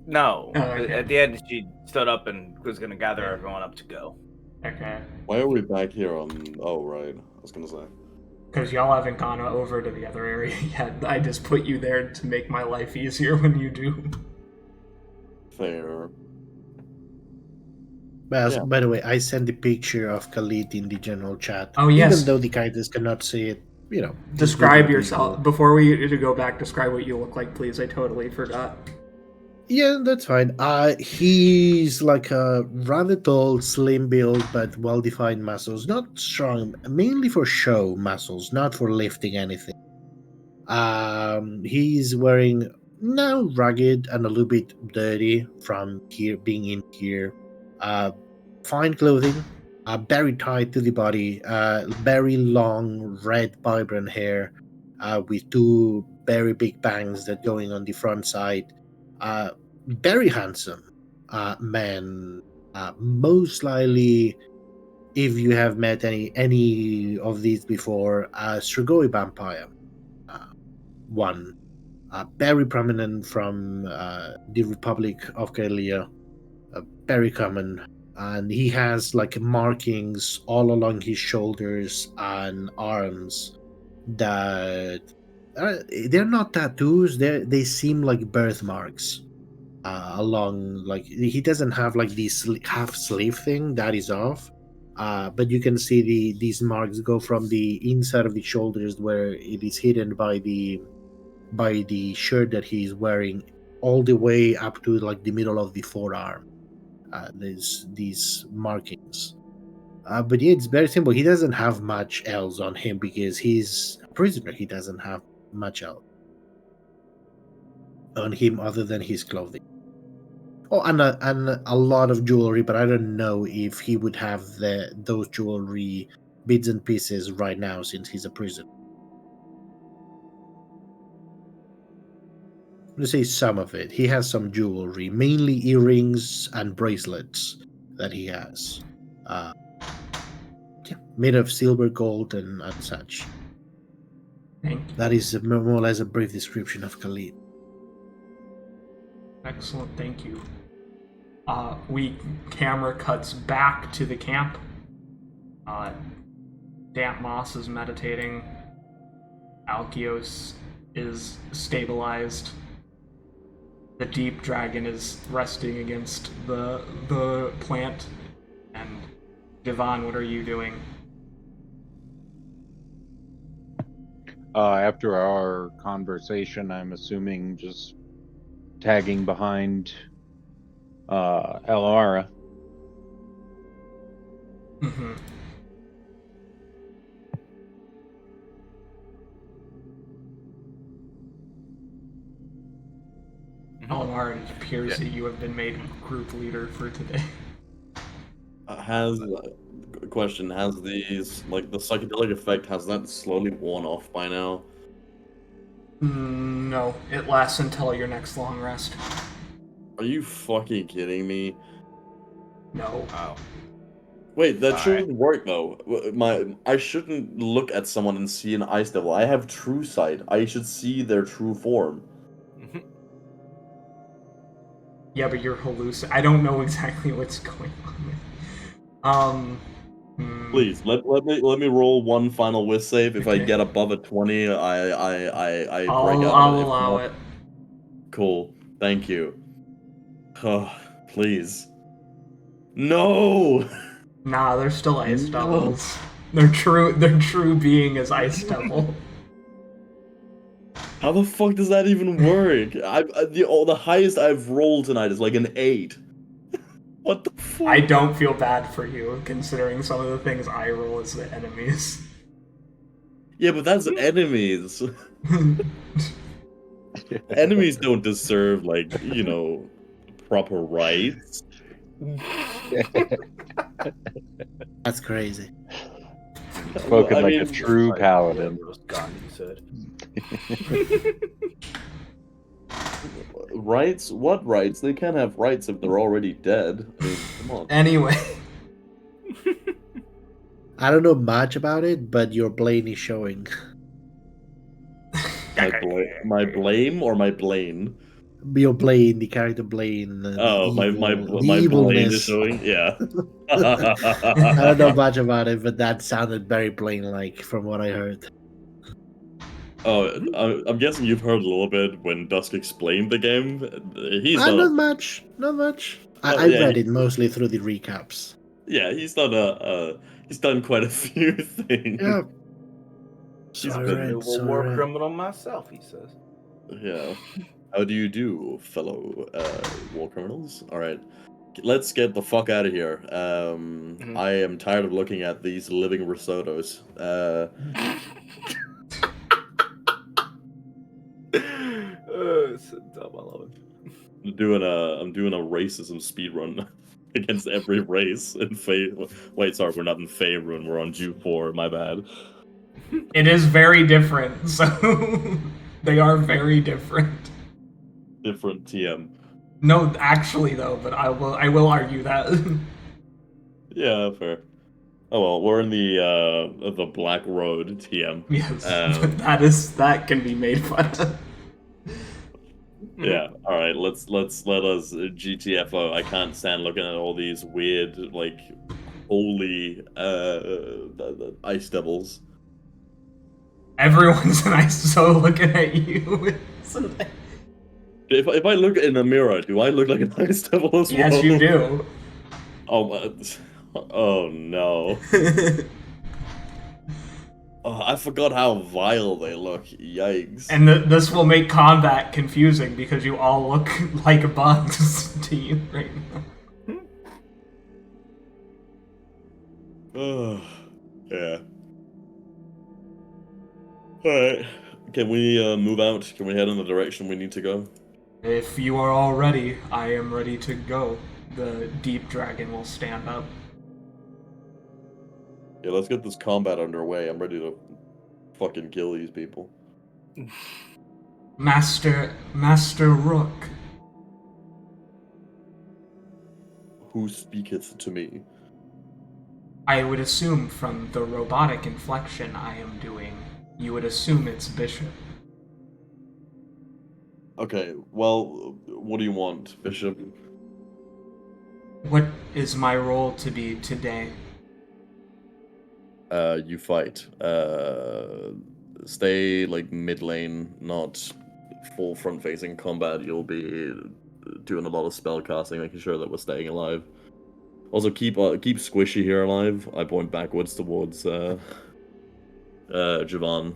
No. Oh, okay. At the end, she stood up and was going to gather everyone up to go. Okay. Why are we back here on... Oh, right. I was gonna say. Because y'all haven't gone over to the other area yet. I just put you there to make my life easier when you do. Fair. But by the way, I sent the picture of Khalid in the general chat. Oh, yes. Even though the characters cannot see it, you know. Describe it's yourself. visual. Before we go back, describe what you look like, please. I totally forgot. Yeah, that's fine. He's like a rather tall, slim build, but well-defined muscles. Not strong, mainly for show muscles, not for lifting anything. He's wearing now rugged and a little bit dirty from here being in here. Fine clothing, very tight to the body. Very long, red, vibrant hair, with two very big bangs that going on the front side. Very handsome man. Most likely, if you have met any of these before, Strigoi vampire. One. Very prominent from the Republic of Kaliya. Very common. And he has like markings all along his shoulders and arms that they're not tattoos. They seem like birthmarks. Along, like, he doesn't have like this half sleeve thing that is off, but you can see these marks go from the inside of the shoulders where it is hidden by the shirt that he's wearing, all the way up to like the middle of the forearm. There's these markings, but yeah, it's very simple. He doesn't have much else on him because he's a prisoner. He doesn't have much else on him other than his clothing. Oh, and a lot of jewelry, but I don't know if he would have those jewelry bits and pieces right now since he's a prisoner. Let's say some of it. He has some jewelry, mainly earrings and bracelets that he has. Yeah, made of silver, gold, and such. Thank you. That is more or less a brief description of Kaliya. Excellent, thank you. Camera cuts back to the camp. Damp Moss is meditating. Alkios is stabilized. The deep dragon is resting against the plant. And Jevan, what are you doing? After our conversation, I'm assuming just tagging behind Elara. Mm-hmm. Almar, it appears that you have been made group leader for today. Has these, like, the psychedelic effect, has that slowly worn off by now? No, it lasts until your next long rest. Are you fucking kidding me? No. Wow. Wait, that Alright. shouldn't work though. I shouldn't look at someone and see an ice devil. I have true sight. I should see their true form. Yeah, but you're I don't know exactly what's going on. Please let me roll one final whiz save. If I Okay. get above a 20, I break out. I'll If allow not- it. Cool. Thank you. Oh, please. No. Nah, they're still ice No. devils. Their true being is ice devil. How the fuck does that even work? The highest I've rolled tonight is like an 8. What the fuck? I don't feel bad for you, considering some of the things I roll as the enemies. Yeah, but that's enemies. Enemies don't deserve, like, proper rights. That's crazy. Spoken I like a mean, true paladin. Gandhi said. Rights? What rights? They can't have rights if they're already dead. I mean, come on. Anyway. I don't know much about it, but your blame is showing. My blame or my blame? Your blame, the character blame, Oh, the my blame is evilness. showing? Yeah. I don't know much about it, but that sounded very Blaine-like from what I heard. Oh, I'm guessing you've heard a little bit when Dusk explained the game. He's Not much. I yeah, read it mostly through the recaps. Yeah, he's done quite a few things. Yeah. He's So I been- read, Renewable so I war read. criminal myself, he says. Yeah. How do you do, fellow war criminals? All right, let's get the fuck out of here. I am tired of looking at these living risottos. It's so dumb, I love it. I'm doing a racism speed run against every race in Wait, sorry, we're not in Faerun. We're on Jew 4. My bad. It is very different, so they are very different. Different TM. No, actually though, but I will argue that. Yeah, fair. Oh well, we're in the Black Road TM. Yes, that can be made fun of. Yeah. All right. Let us GTFO. I can't stand looking at all these weird, like, holy ice devils. Everyone's so looking at you. If I look in a mirror, do I look like an ice devil as well? Yes, you do. Oh no. Oh, I forgot how vile they look. Yikes. And this will make combat confusing because you all look like bugs to you right now. Oh, yeah. Alright. Can we move out? Can we head in the direction we need to go? If you are all ready, I am ready to go. The deep dragon will stand up. Yeah, let's get this combat underway. I'm ready to fucking kill these people. Master Rook. Who speaketh to me? I would assume from the robotic inflection I am doing, you would assume it's Bishop. Okay, well, what do you want, Bishop? What is my role to be today? You fight. Stay like mid lane, not full front facing combat. You'll be doing a lot of spell casting, making sure that we're staying alive. Also, keep Squishy here alive. I point backwards towards Jevan.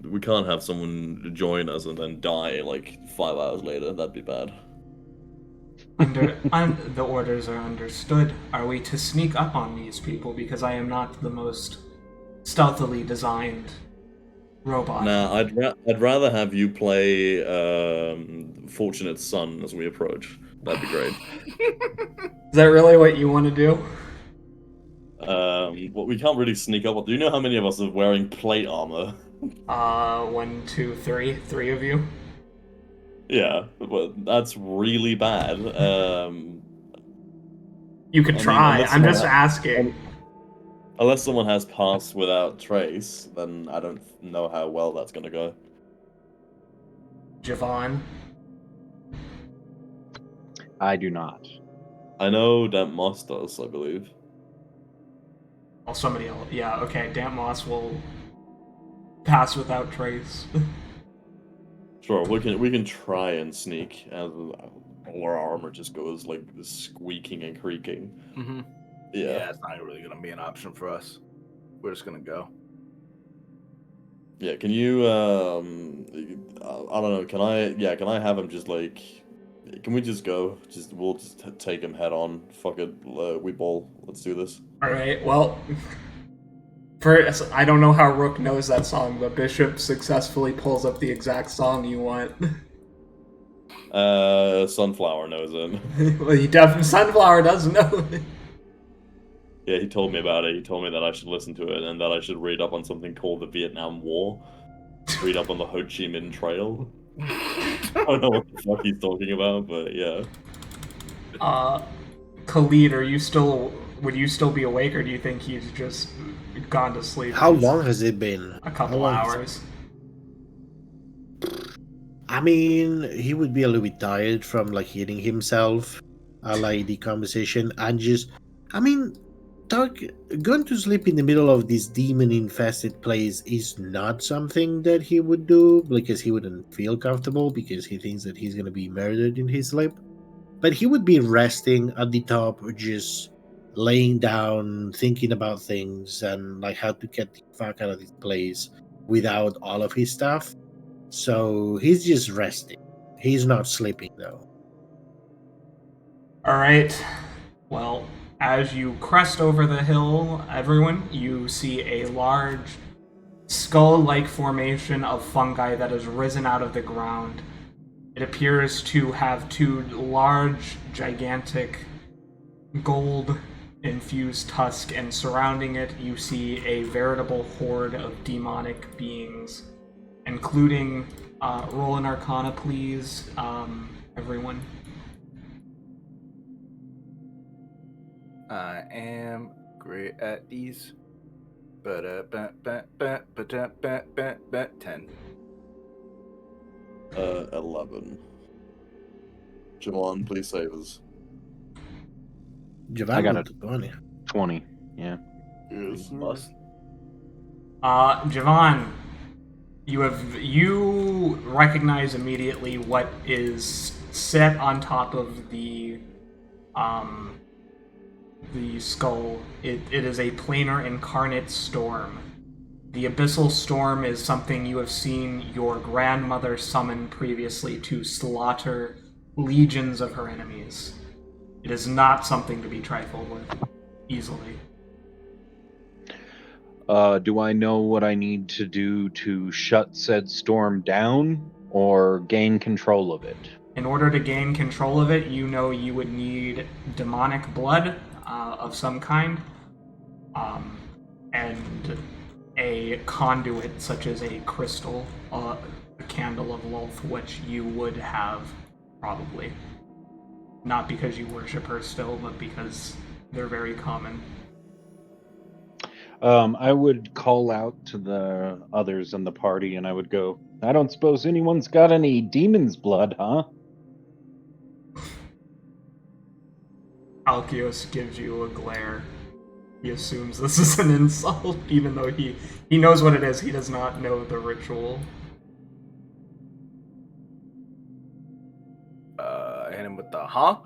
We can't have someone join us and then die like 5 hours later. That'd be bad. The orders are understood. Are we to sneak up on these people because I am not the most stealthily designed robot? Nah, I'd rather have you play Fortunate Son as we approach. That'd be great. Is that really what you want to do? Well, we can't really sneak up. Do you know how many of us are wearing plate armor? 1, 2, 3. 3 of you. Yeah, but that's really bad. You could try. I'm just asking. Unless someone has pass without trace, then I don't know how well that's gonna go. Jevan. I do not. I know that Moss does, I believe. Oh, somebody else. Yeah, okay. Damp Moss will pass without trace. Sure, we can try and sneak, and all our armor just goes like squeaking and creaking. Mm-hmm. Yeah, it's not really gonna be an option for us. We're just gonna go. yeah. Can you? I don't know. Can I have him just like? Can we just go? We'll just take him head on. Fuck it. We bowl. Let's do this. All right. Well, first, I don't know how Rook knows that song, but Bishop successfully pulls up the exact song you want. Sunflower knows it. Well, he definitely Sunflower doesn't know it. Yeah, he told me about it. He told me that I should listen to it and that I should read up on something called the Vietnam War. Read up on the Ho Chi Minh Trail. I don't know what the fuck he's talking about, but yeah. Khalid, would you still be awake, or do you think he's just gone to sleep? How long has it been? A couple hours. I mean, he would be a little bit tired from like hitting himself, like the conversation, and just, I mean, going to sleep in the middle of this demon-infested place is not something that he would do because he wouldn't feel comfortable because he thinks that he's going to be murdered in his sleep. But he would be resting at the top, just laying down, thinking about things and like how to get the fuck out of this place without all of his stuff. So he's just resting. He's not sleeping though. All right. Well, as you crest over the hill, everyone, you see a large skull-like formation of fungi that has risen out of the ground. It appears to have 2 large, gigantic, gold-infused tusks, and surrounding it, you see a veritable horde of demonic beings, including, roll an Arcana, please, everyone. I am great at these. 10. 11. Jawan, please save us. Jevan I got got 20. 20. Yeah. Yes. Must. Jevan, you recognize immediately what is set on top of the skull. It is a planar incarnate storm. The abyssal storm is something you have seen your grandmother summon previously to slaughter legions of her enemies. It is not something to be trifled with easily. Do I know what I need to do to shut said storm down, or gain control of it? In order to gain control of it, you know you would need demonic blood of some kind, and a conduit such as a crystal, a candle of Lolth, which you would have, probably. Not because you worship her still, but because they're very common. I would call out to the others in the party and I would go, I don't suppose anyone's got any demon's blood, huh? Alkios gives you a glare. He assumes this is an insult, even though he knows what it is. He does not know the ritual. Hit him with the huh?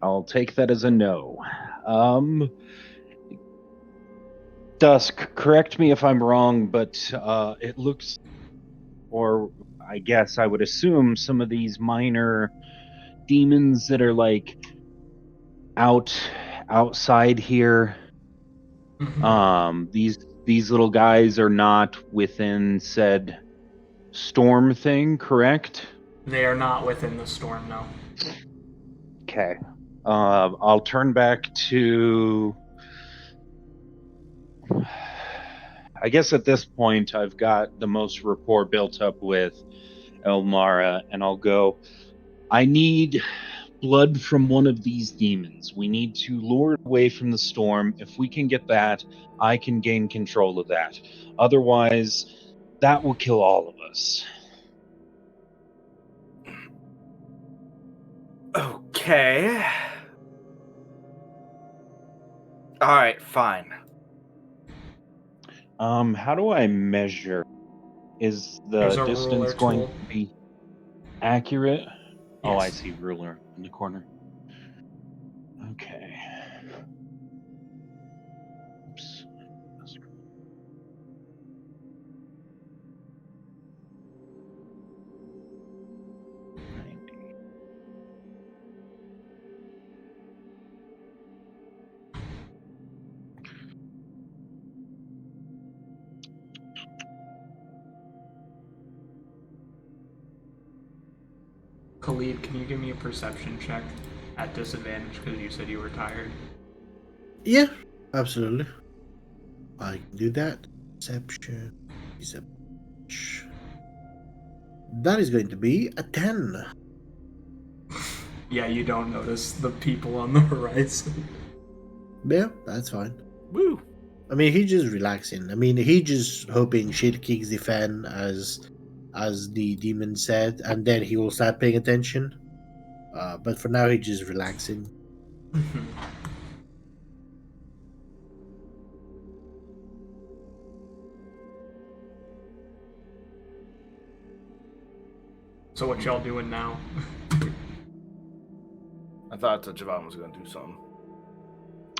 I'll take that as a no. Dusk, correct me if I'm wrong, but it looks, or I guess I would assume some of these minor demons that are like outside here, these little guys are not within said storm thing, correct? They are not within the storm, no. Okay. I'll turn back to... I guess at this point I've got the most rapport built up with Elmara, and I'll go, I need blood from one of these demons. We need to lure it away from the storm. If we can get that, I can gain control of that. Otherwise, that will kill all of us. Okay. Alright, fine. How do I measure? Is the There's a distance ruler going tool. to be accurate? Oh, I Yes. see ruler in the corner. Okay. Oops. Khalid, can you give me a perception check at disadvantage because you said you were tired? Yeah, absolutely. I can do that. Perception. That is going to be a 10. Yeah, you don't notice the people on the horizon. Yeah, that's fine. Woo! I mean, he's just relaxing. I mean, he just hoping shit kicks the fan, as the demon said, and then he will start paying attention. But for now, he's just relaxing. So what y'all doing now? I thought that Jevan was going to do something.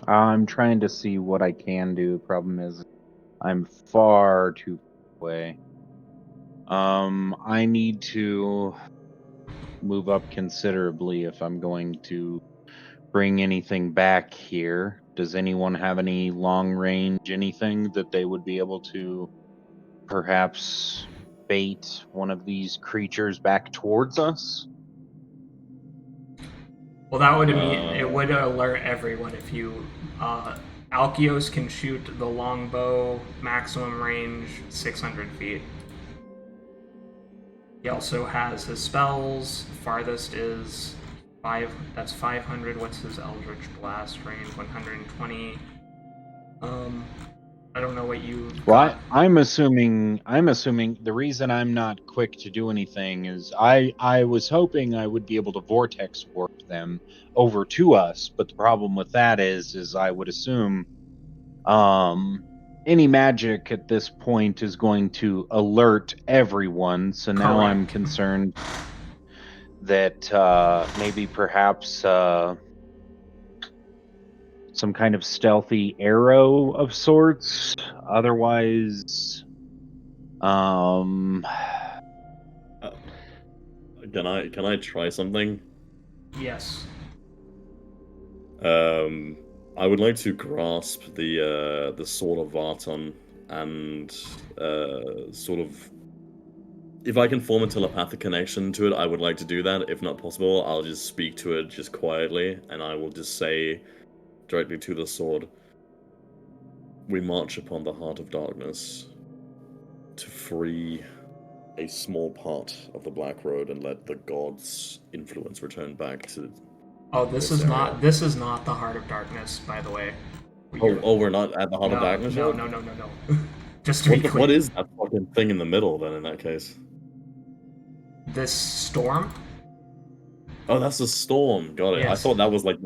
I'm trying to see what I can do. Problem is, I'm far too far away. I need to move up considerably if I'm going to bring anything back here. Does anyone have any long range anything that they would be able to perhaps bait one of these creatures back towards us? Well, that would mean it would alert everyone if you. Alkios can shoot the longbow, maximum range 600 feet. He also has his spells. Farthest is 5. That's 500. What's his Eldritch Blast range? 120. I don't know what you. Well, I'm assuming the reason I'm not quick to do anything is I was hoping I would be able to vortex warp them over to us, but the problem with that is I would assume any magic at this point is going to alert everyone. So now I'm Correct. concerned that maybe perhaps some kind of stealthy arrow of sorts. Otherwise, Can I try something? Yes. I would like to grasp the sword of Varton and sort of. If I can form a telepathic connection to it, I would like to do that. If not possible, I'll just speak to it just quietly, and I will just say directly to the sword, "We march upon the heart of darkness to free a small part of the Black Road and let the gods' influence return back to." Oh, this is not the heart of darkness, by the way. We're not at the heart of darkness no, yet? No. Just to be clear. What is that fucking thing in the middle, then, in that case? This storm? Oh, that's the storm. Got it. Yes. I thought that was like...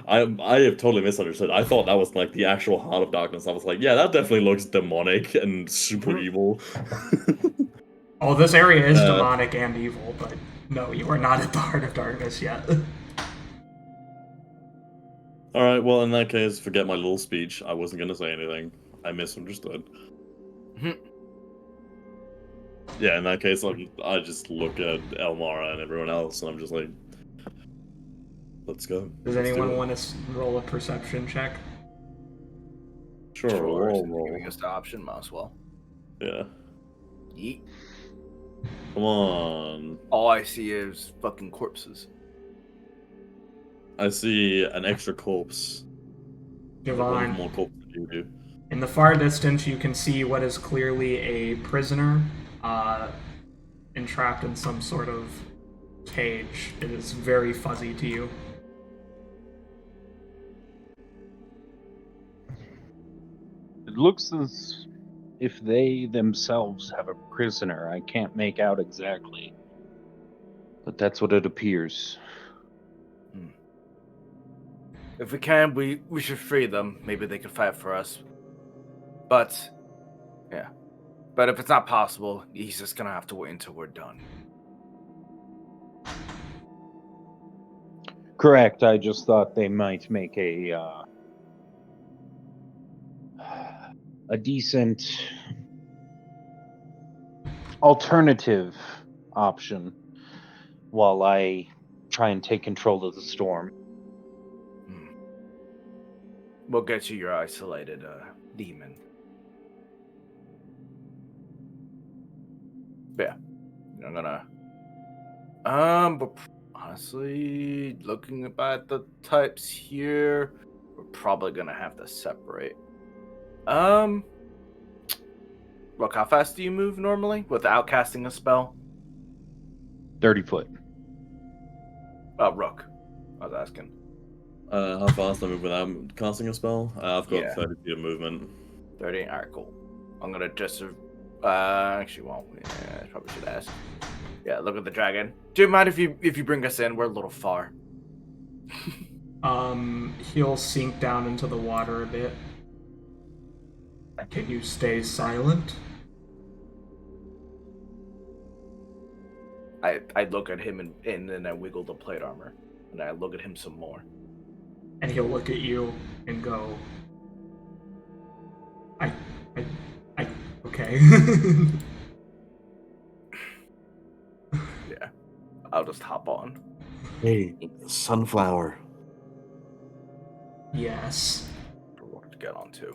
I have totally misunderstood. I thought that was like the actual heart of darkness. I was like, yeah, that definitely looks demonic and super evil. Oh, this area is demonic and evil, but no, you are not at the heart of darkness yet. Alright, well, in that case, forget my little speech. I wasn't gonna say anything. I misunderstood. Yeah, in that case, I just look at Elmara and everyone else, and I'm just like, let's go. Does anyone want to roll a perception check? Sure, Sure, roll. giving us the option, might as well. Yeah. Yeet. Come on. All I see is fucking corpses. I see an extra corpse. One Jevan, more corpse than you do. in the far distance, you can see what is clearly a prisoner, entrapped in some sort of cage. It is very fuzzy to you. It looks as if they themselves have a prisoner. I can't make out exactly, but that's what it appears. If we can, we should free them. Maybe they could fight for us. But, yeah. But if it's not possible, he's just gonna have to wait until we're done. Correct. I just thought they might make a decent alternative option while I try and take control of the storm. We'll get you your isolated demon. But yeah, I'm gonna. But honestly, looking at the types here, we're probably gonna have to separate. Rook, how fast do you move normally without casting a spell? 30 foot. Oh, Rook. I was asking. How fast I move without casting a spell? I've got 30 feet of movement. 30. Alright, cool. I'm gonna just actually won't. Yeah, I probably should ask. Yeah, look at the dragon. Do you mind if you bring us in? We're a little far. He'll sink down into the water a bit. Can you stay silent? I look at him and then I wiggle the plate armor. And I look at him some more. And he'll look at you and go, I okay. Yeah. I'll just hop on. Hey, sunflower. Yes. For Rook to get on too.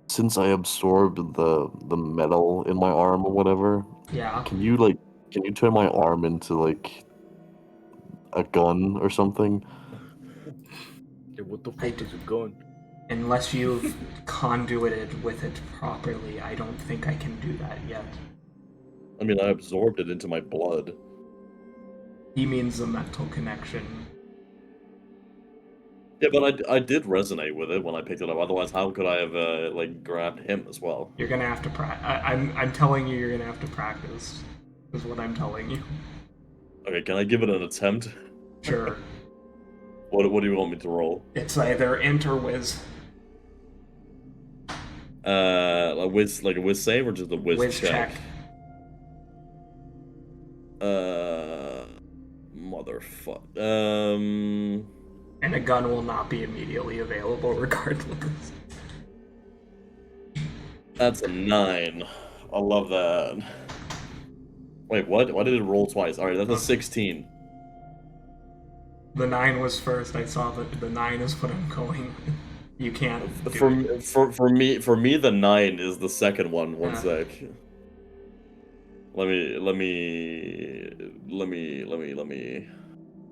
Since I absorbed the metal in my arm or whatever, Yeah. can you turn my arm into like a gun or something? Yeah, what the fuck is it going? Unless you've conduited with it properly, I don't think I can do that yet. I mean, I absorbed it into my blood. He means the mental connection. Yeah, but I did resonate with it when I picked it up. Otherwise, how could I have grabbed him as well? You're gonna have to I'm telling you, you're gonna have to practice. Is what I'm telling you. Okay, can I give it an attempt? Sure. What do you want me to roll? It's either int or whiz. Like a whiz save or just a whiz check? Motherfuck. And a gun will not be immediately available regardless. That's a 9. I love that. Wait, what? Why did it roll twice? Alright, that's a 16. The 9 was first. I saw that the 9 is what I'm going with. You can't. do For it. for me, the 9 is the second one. One Yeah. sec. Let me.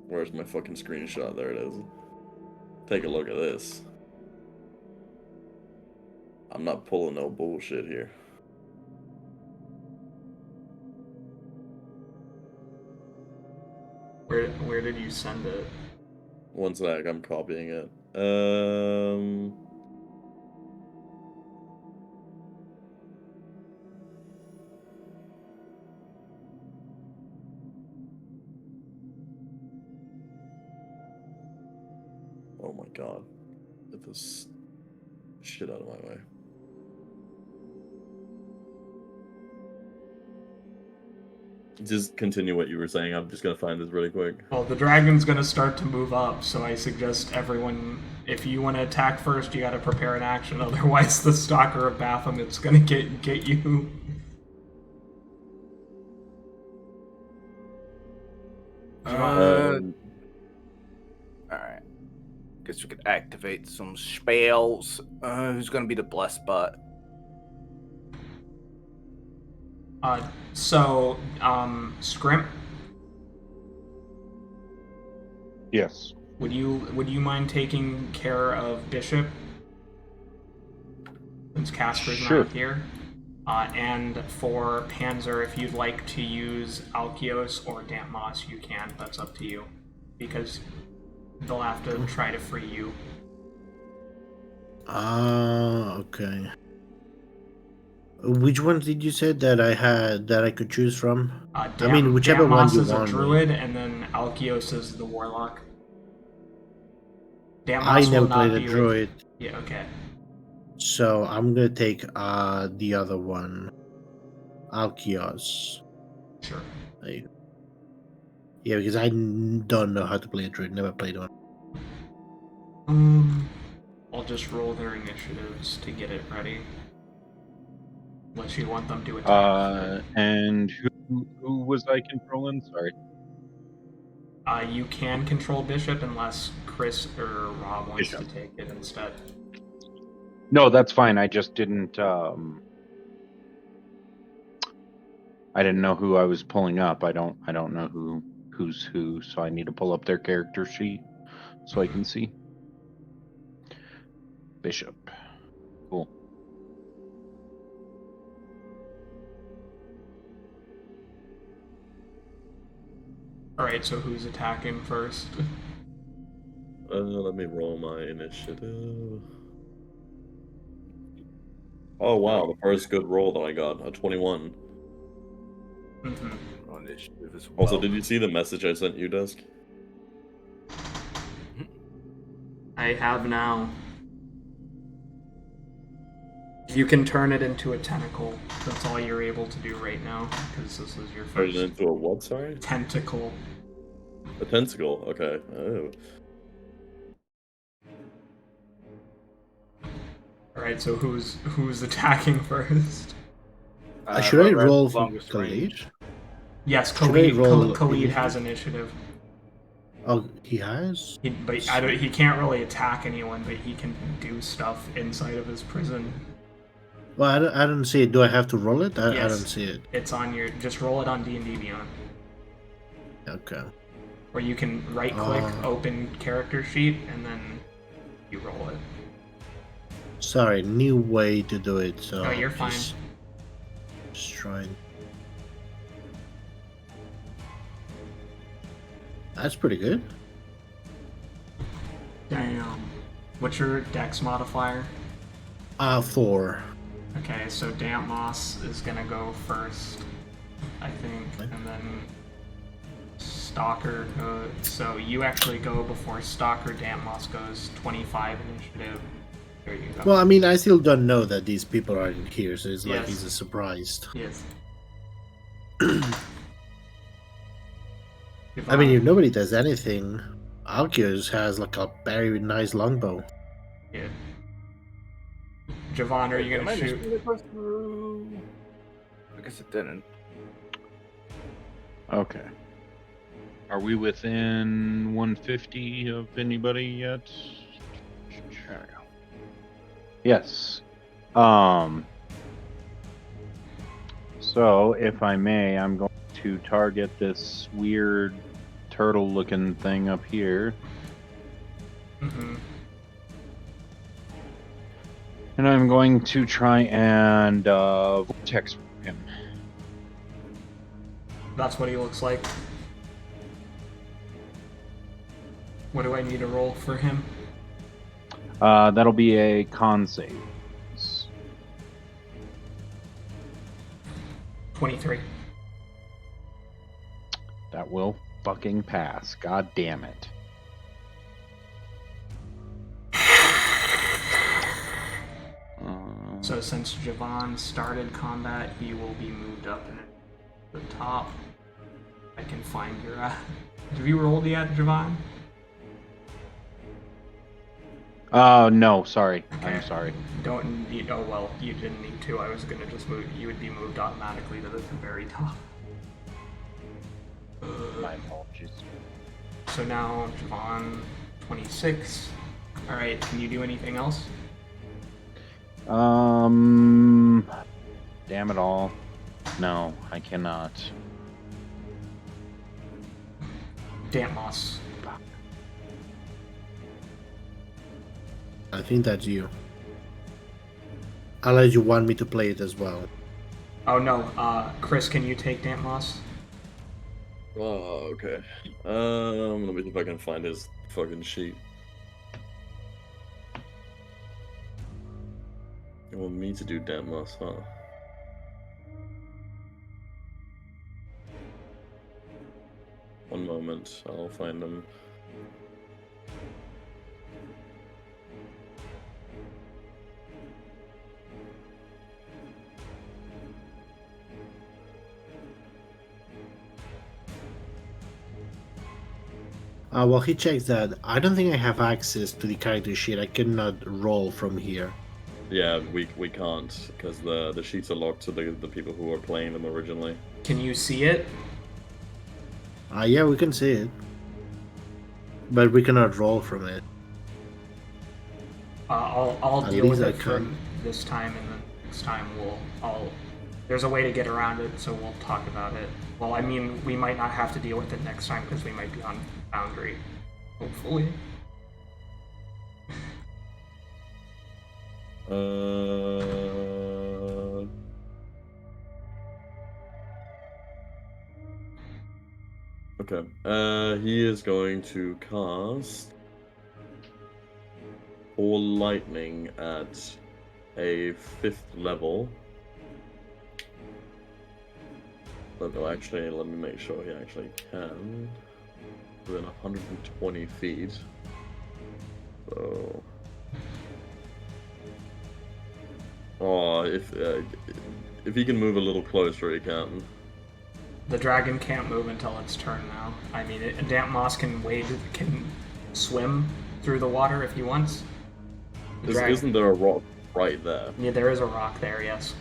Where's my fucking screenshot? There it is. Take a look at this. I'm not pulling no bullshit here. Where did you send it? One sec, I'm copying it. Oh my god. Get this shit out of my way. Just continue what you were saying. I'm just gonna find this really quick. Well, the dragon's gonna start to move up, so I suggest everyone, if you want to attack first, you gotta prepare an action. Otherwise, the Stalker of Baphomet's gonna get you. Um, Alright. Guess we could activate some spells. Who's gonna be the blessed butt? Scrimp, Yes. would you mind taking care of Bishop? Since Casper's Sure. not here. And for Panzer, if you'd like to use Alkios or Damp Moss, you can. That's up to you. Because they'll have to try to free you. Okay. Which ones did you say that I had that I could choose from? Whichever Damp one Moss you is a want. druid, and then Alkios is the warlock. Damp I Moss never will not played a be druid, Yeah, okay. so I'm gonna take the other one, Alkios. Sure. Yeah, because I don't know how to play a druid. Never played one. I'll just roll their initiatives to get it ready. Unless you want them to attack. And who was I controlling? Sorry. You can control Bishop unless Chris or Rob wants Bishop. to take it instead. No, that's fine. I just didn't. I didn't know who I was pulling up. I don't know who's who. So I need to pull up their character sheet so I can see. Bishop. Cool. Alright, so who's attacking first? Let me roll my initiative. Oh wow, the first good roll that I got, a 21. Mm-hmm. On initiative as well. Also, did you see the message I sent you, Dusk? I have now. You can turn it into a tentacle. That's all you're able to do right now, because this is your Turn it first into a what, sorry? tentacle. A tentacle, okay. Oh. Alright, so who's attacking first? Should I whoever has roll the for longest Khalid? range. Yes, Should I roll Khalid has initiative? initiative. Oh, he has? He can't really attack anyone, but he can do stuff inside of his prison. Well, I don't see it. Do I have to roll it? I Yes. don't see it. It's on your. Just roll it on D&D Beyond. Okay. Or you can right-click, open character sheet, and then you roll it. Sorry, new way to do it. So No, you're fine. Just trying. That's pretty good. Damn. What's your dex modifier? 4. Okay, so Damp Moss is gonna go first, I think, and then Stalker goes. So you actually go before Stalker. Damp Moss goes 25 initiative. There you go. Well, I mean, I still don't know that these people are in here, so it's like Yes. he's a surprise. Yes. I mean, if nobody does anything, Alkios has like a very nice longbow. Yeah. Jevan, are you gonna shoot? Initiative goes through? I guess it didn't. Okay. Are we within 150 of anybody yet? Yes. So, if I may, I'm going to target this weird turtle-looking thing up here. Mm-hmm. And I'm going to try and vortex him. That's what he looks like. What do I need to roll for him? That'll be a con save. 23. That will fucking pass. God damn it. So since Jevan started combat, he will be moved up and at the top. I can find your... Have you rolled yet, Jevan? No, sorry. Okay. I'm sorry. Don't need... Oh, well, you didn't need to. I was gonna just move... You would be moved automatically to the very top. My apologies. So now, Jevan, 26. Alright, can you do anything else? Damn it all. No, I cannot. Damn moss. I think that's you. Unless you want me to play it as well. Oh no, Chris, can you take damp moss? Oh, okay. Let me see if I can find his fucking sheet. You want me to do damn moss, huh? One moment, I'll find them. Well, he checks that. I don't think I have access to the character sheet. I cannot roll from here. Yeah, we can't because the sheets are locked to the people who were playing them originally. Can you see it? Yeah, we can see it. But we cannot roll from it. I'll At deal with least it I for can. this time, and then next time there's a way to get around it, so we'll talk about it. Well, I mean, we might not have to deal with it next time because we might be on Boundary, hopefully. Okay. He is going to cast Pour Lightning at a 5th level. Actually, let me make sure he actually can. Within 120 feet. So... Oh, if he can move a little closer, he can. The dragon can't move until its turn now. I mean, damp moss can swim through the water if he wants. Isn't there a rock right there? Yeah, there is a rock there, yes.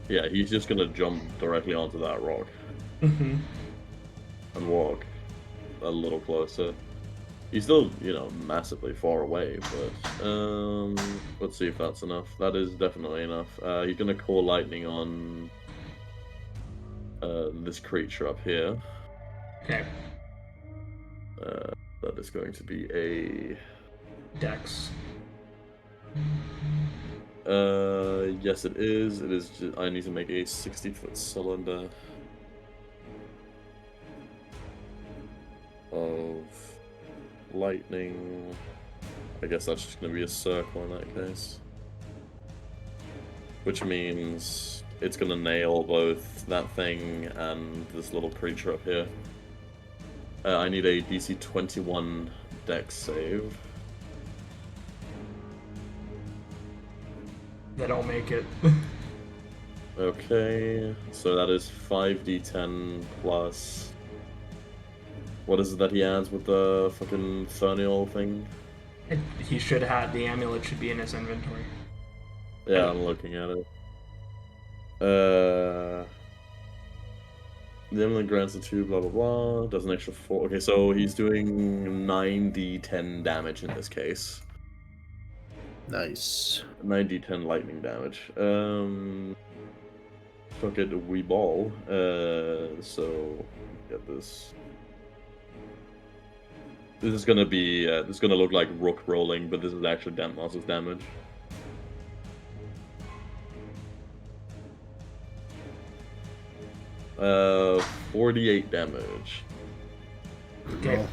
Yeah, he's just gonna jump directly onto that rock. Mm-hmm. And walk a little closer. He's still, massively far away, but let's see if that's enough. That is definitely enough. He's gonna call lightning on this creature up here. Okay. That is going to be a Dex. yes, it is. It is. I need to make a 60-foot cylinder of lightning. I guess that's just going to be a circle in that case. Which means it's going to nail both that thing and this little creature up here. I need a DC 21 Dex save. That'll make it. Okay, so that is 5d10 plus... What is it that he adds with the fucking Fernial thing? He should have... The amulet should be in his inventory. Yeah, I'm looking at it. The amulet grants a 2, blah blah blah, does an extra 4. Okay, so he's doing 9d10 damage in this case. Nice. 9d10 lightning damage. Fuck it, we ball. So get this. This is gonna be. This is gonna look like Rook rolling, but this is actually Dampmaster's damage. Uh, 48 damage. Okay.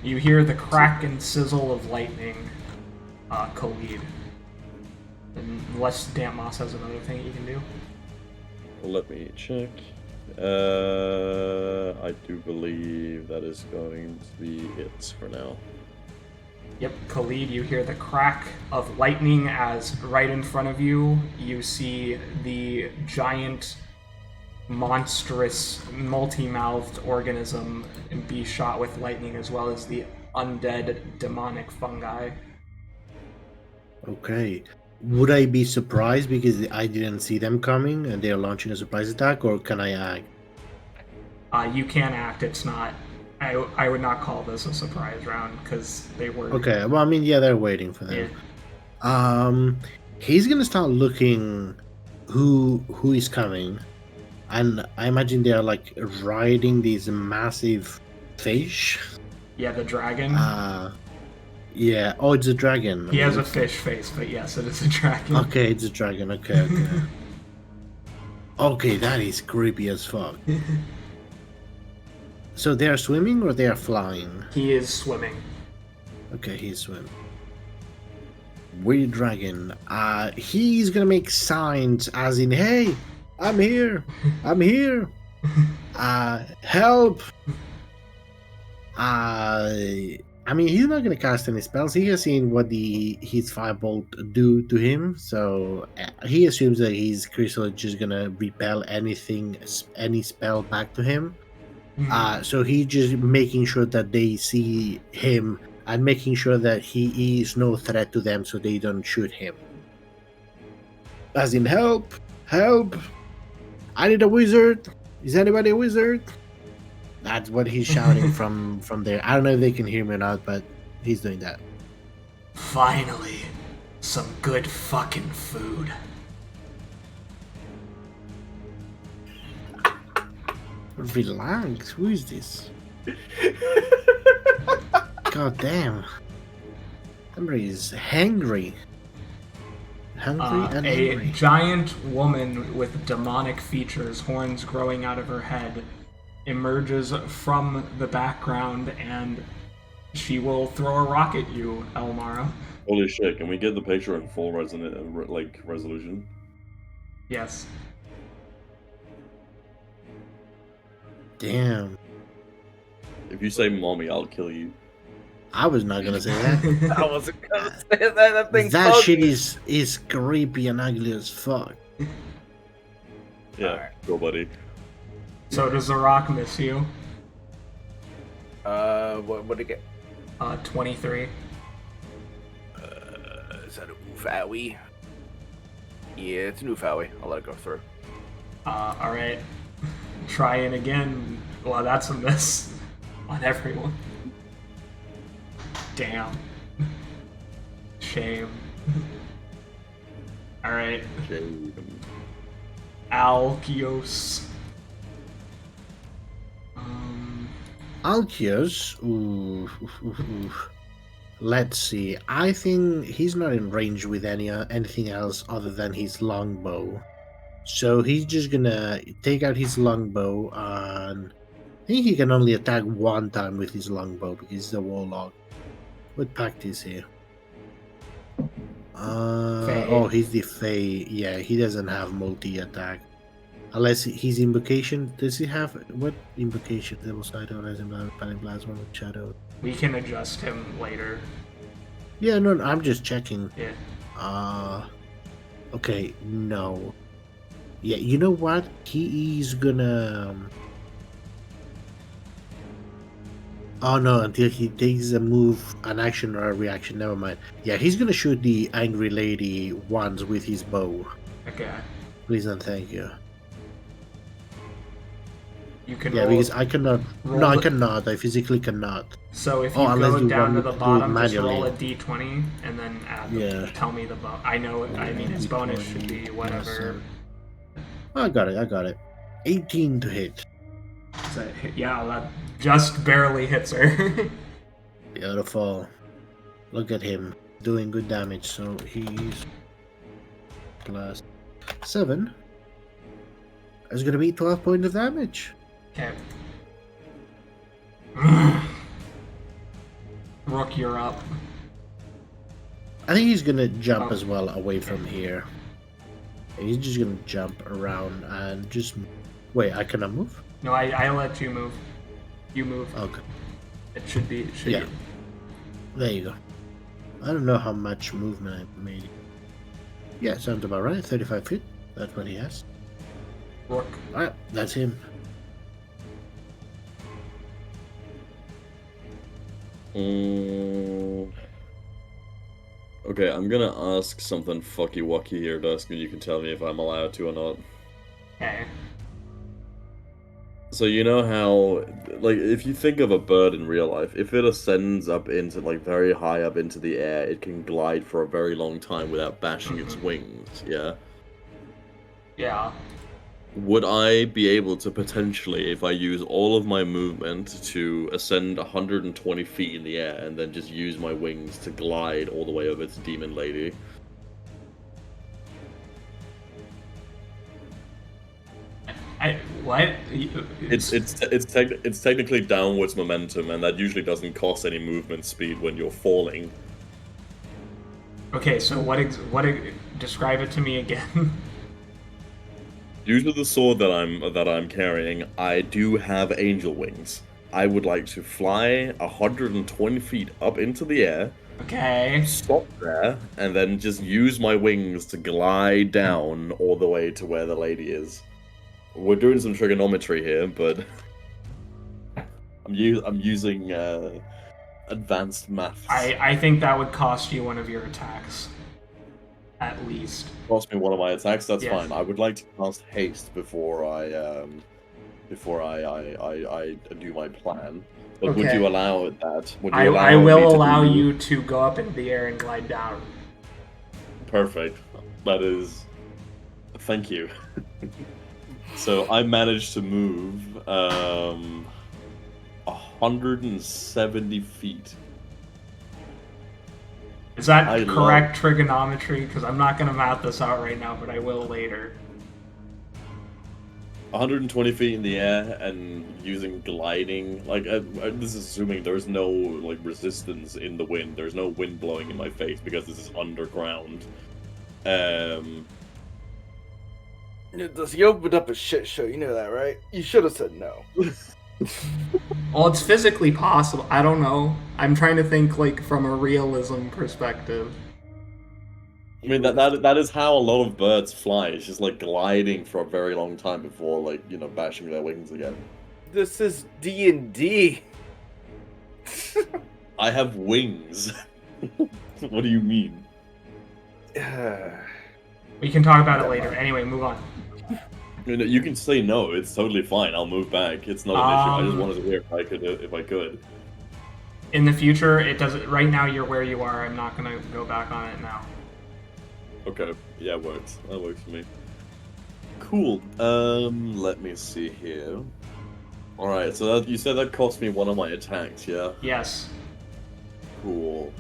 You hear the crack and sizzle of lightning, Khalid. Unless Dampmas has another thing you can do. Well, let me check. I do believe that is going to be it for now. Yep, Khalid, you hear the crack of lightning as right in front of you, you see the giant, monstrous, multi-mouthed organism be shot with lightning, as well as the undead demonic fungi. Okay. Would I be surprised because I didn't see them coming and they're launching a surprise attack, or can I act? You can act, it's not... I would not call this a surprise round, because they were... Okay, well, I mean, yeah, they're waiting for them. Yeah. He's gonna start looking who is coming, and I imagine they're like riding these massive fish. Yeah, the dragon. Yeah. Oh, it's a dragon. He has a fish face, but yes, it is a dragon. Okay, it's a dragon. Okay. Okay, that is creepy as fuck. So they are swimming or they are flying? He is swimming. Okay, he's swimming. Weird dragon. He's gonna make signs as in, "Hey, I'm here. I'm here. Help." I mean, he's not gonna cast any spells. He has seen what his firebolt do to him, so he assumes that his crystal is just gonna repel any spell back to him. So he's just making sure that they see him and making sure that he is no threat to them, so they don't shoot him. As in, help! Help! I need a wizard! Is anybody a wizard? That's what he's shouting from there. I don't know if they can hear me or not, but he's doing that. Finally, some good fucking food. Relax. Who is this? God damn. Somebody is hangry. Hungry and A angry. giant woman with demonic features, horns growing out of her head, emerges from the background, and she will throw a rock at you, Elmara. Holy shit! Can we get the picture in full resolution? Yes. Damn. If you say "mommy," I'll kill you. I was not gonna say that. I wasn't gonna say that. That thing. That bugged shit me. is creepy and ugly as fuck. Yeah, Alright. go, buddy. So does the rock miss you? What did it get? 23. Is that a oofawi? Yeah, it's an oofawi. I'll let it go through. Alright. Trying again. Well, that's a miss on everyone. Damn. Shame. Alright. Alkios. Alkios, ooh. Let's see. I think he's not in range with anything else other than his longbow. So he's just gonna take out his longbow, and I think he can only attack one time with his longbow because he's a warlock. What pact is he? Oh, he's the Fae. Yeah, he doesn't have multi-attack. Unless his invocation, does he have what invocation? Devil Side, Horizon, Panic Plasma, Shadow. We can adjust him later. Yeah, no, I'm just checking. Yeah. Okay, no. Yeah, you know what? He is gonna. Oh no, until he takes a move, an action, or a reaction. Never mind. Yeah, he's gonna shoot the angry lady once with his bow. Okay. Please and thank you. You can Yeah, roll. because I cannot. roll No, I the- cannot. I physically cannot. So if Oh, you unless go you down to want the me to do it bottom, just roll a manually. d20 and then add the, Yeah. tell me the bonus. I know. I mean, his bonus should be D20 whatever. plus, I got it. 18 to hit. So, yeah, that just barely hits her. Beautiful. Look at him doing good damage. So he's plus 7. It's gonna be 12 points of damage. Okay. Rook, you're up. I think he's gonna jump Oh. as well away from here. He's just gonna jump around and just wait. I cannot move. No, I let you move. You move. Okay. It should be. Yeah. There you go. I don't know how much movement I made. Yeah, sounds about right. 35 feet. That's what he has. Rook. Alright, that's him. Okay, I'm gonna ask something fucky wucky here, Dusk, and you can tell me if I'm allowed to or not. Okay. So you know how, like, if you think of a bird in real life, if it ascends up into, like, very high up into the air, it can glide for a very long time without bashing its wings, yeah? Yeah. Would I be able to potentially, if I use all of my movement to ascend 120 feet in the air and then just use my wings to glide all the way over to Demon Lady? What? It's technically downwards momentum, and that usually doesn't cost any movement speed when you're falling. Okay, so describe it to me again. Due to the sword that I'm carrying, I do have angel wings. I would like to fly 120 feet up into the air, Okay. stop there, and then just use my wings to glide down all the way to where the lady is. We're doing some trigonometry here, but I'm using advanced maths. I think that would cost you one of your attacks. At least. Cost me one of my attacks. That's Yeah. fine. I would like to cast haste before I do my plan. But would Okay. you allow that? Would you I me will to allow do- you to go up into the air and glide down. Perfect. That is. Thank you. So I managed to move 170 feet. Is that I correct trigonometry? Because I'm not going to math this out right now, but I will later. 120 feet in the air and using gliding. Like, this is assuming there's no like resistance in the wind. There's no wind blowing in my face because this is underground. You opened up a shit show, you know that, right? You should have said no. Well, it's physically possible. I don't know. I'm trying to think like from a realism perspective. I mean that is how a lot of birds fly. It's just like gliding for a very long time before like bashing their wings again. This is D&D. I have wings. What do you mean? We can talk about it later. Anyway, move on. You can say no. It's totally fine. I'll move back. It's not an issue. I just wanted to hear if I could. In the future, it doesn't. Right now, you're where you are. I'm not gonna go back on it now. Okay. Yeah, it works. That works for me. Cool. Let me see here. All right. So you said that cost me one of my attacks, yeah? Yes. Cool.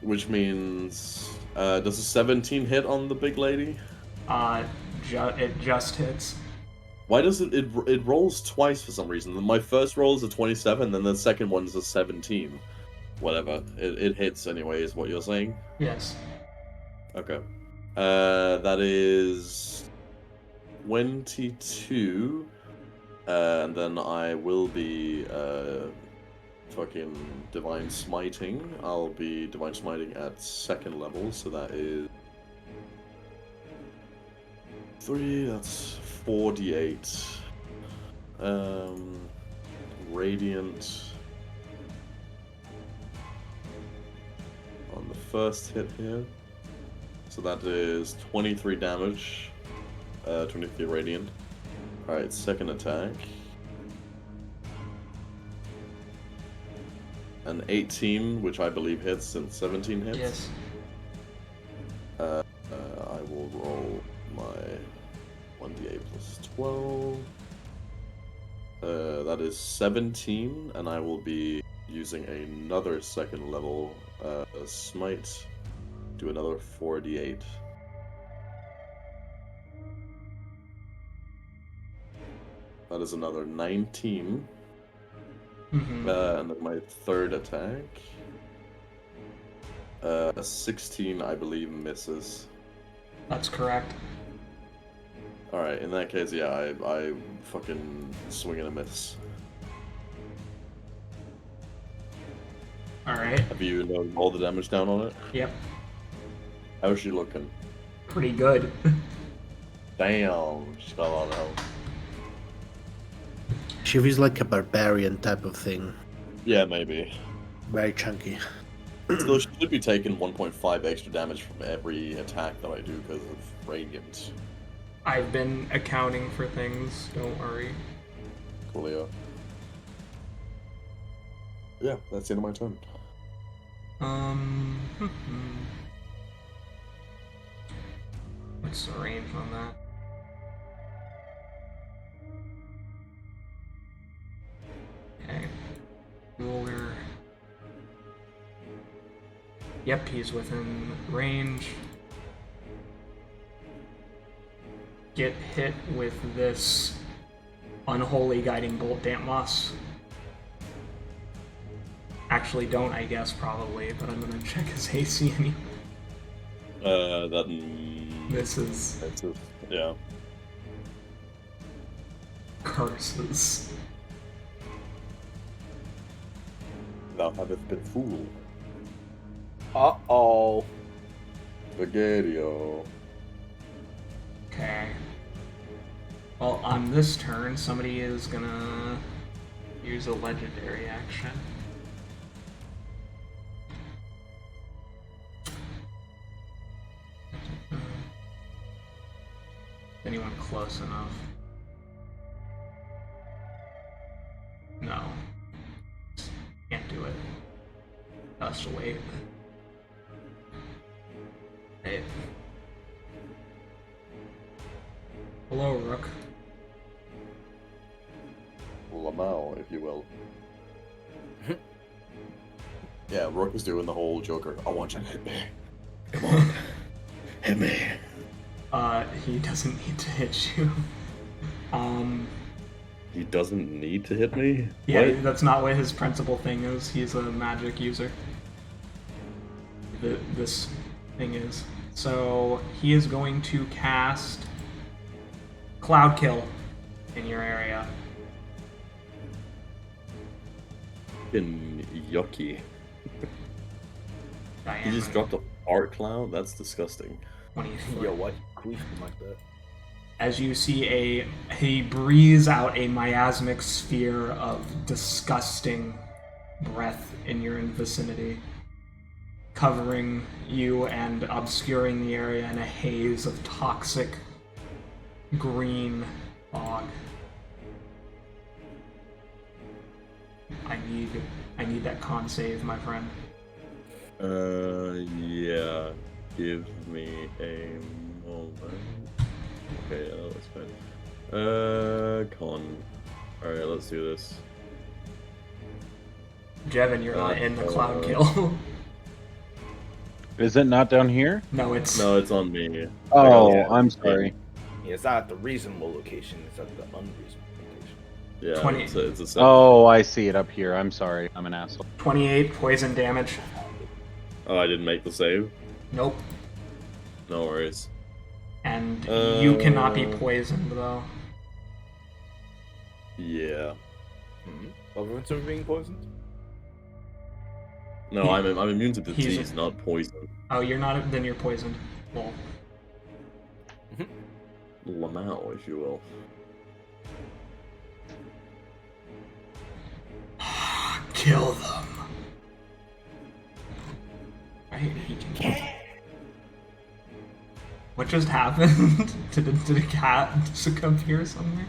Which means does a 17 hit on the big lady? It just hits. Why does it rolls twice for some reason? My first roll is a 27, then the second one is a 17. Whatever. It hits anyway, is what you're saying? Yes. Okay. That is 22. And then I will be fucking divine smiting. I'll be divine smiting at 2nd level, so that is 3, that's 4d8. Radiant on the first hit here. So that is 23 damage, 23 radiant. Alright, second attack. An 18, which I believe hits, and 17 hits. Yes. I will roll my 1d8 plus 12. That is 17, and I will be using another second level smite. Do another 4d8. That is another 19. Mm-hmm. And then my third attack. 16, I believe, misses. That's correct. Alright, in that case, yeah, I fucking swing and a miss. Alright. Have you noted all the damage down on it? Yep. How's she looking? Pretty good. Damn, she's got a lot of health. She feels like a barbarian type of thing. Yeah, maybe. Very chunky. Still, she should be taking 1.5 extra damage from every attack that I do because of Radiant. I've been accounting for things, don't worry. Kaliya. Yeah, that's the end of my turn. What's the range on that? Okay. Ruler. Yep, he's within range. Get hit with this unholy guiding bolt, damp moss. Actually, don't, I guess, probably, but I'm gonna check his AC anyway. This is That's it. Yeah. curses. Thou haveth been fooled. Uh-oh. Spaghetti-o. Okay. Well, on this turn, somebody is gonna use a legendary action. Anyone close enough? No. Can't do it. Has to wait. Hey. Hello, Rook. Lamau, if you will. Yeah, Rook is doing the whole Joker. I want you to hit me. Come on. Hit me. He doesn't need to hit you. He doesn't need to hit me? Yeah, What? that's not what his principal thing is. He's a magic user. This thing is. So he is going to cast Cloud Kill in your area. Fucking yucky. Diameter He just dropped a fart cloud? That's disgusting. 20 foot. Yo, what? Queefing like that. As you see he breathes out a miasmic sphere of disgusting breath in your vicinity, covering you and obscuring the area in a haze of toxic green fog. I need that con save, my friend. Yeah. Give me a moment. Okay, yeah, that's fine. Con. Alright, let's do this. Jevan, you're not in the Cloud Kill. Is it not down here? No, it's No, it's on me. Oh, Yeah. I'm sorry. Yeah, it's not at the reasonable location, it's at the unreasonable location. Yeah, 20. it's a set. Oh, I see it up here. I'm sorry. I'm an asshole. 28 poison damage. Oh, I didn't make the save? Nope. No worries. And you cannot be poisoned, though. Yeah. Everyone's being poisoned? No, I'm immune to he's- disease, not poison. Oh, you're not? Then you're poisoned. Lol. Lamau, if you will. Kill them. Right? He can. What just happened? Did a cat succumb here somewhere?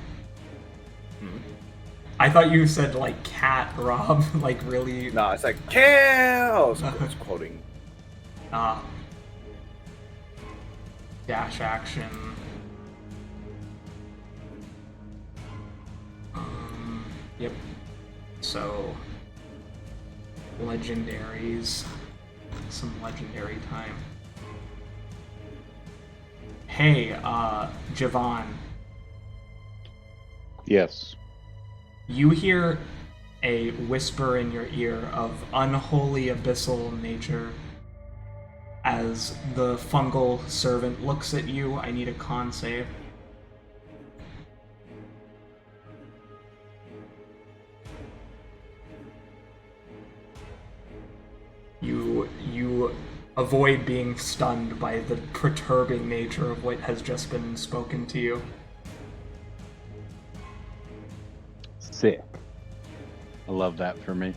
I thought you said like cat, Rob. Like really. No, it's like kill. I was quoting. Dash action. Yep. So legendaries. Some legendary time. Hey, Jevan. Yes. You hear a whisper in your ear of unholy abyssal nature as the fungal servant looks at you. I need a con save. You avoid being stunned by the perturbing nature of what has just been spoken to you. Sick. I love that for me.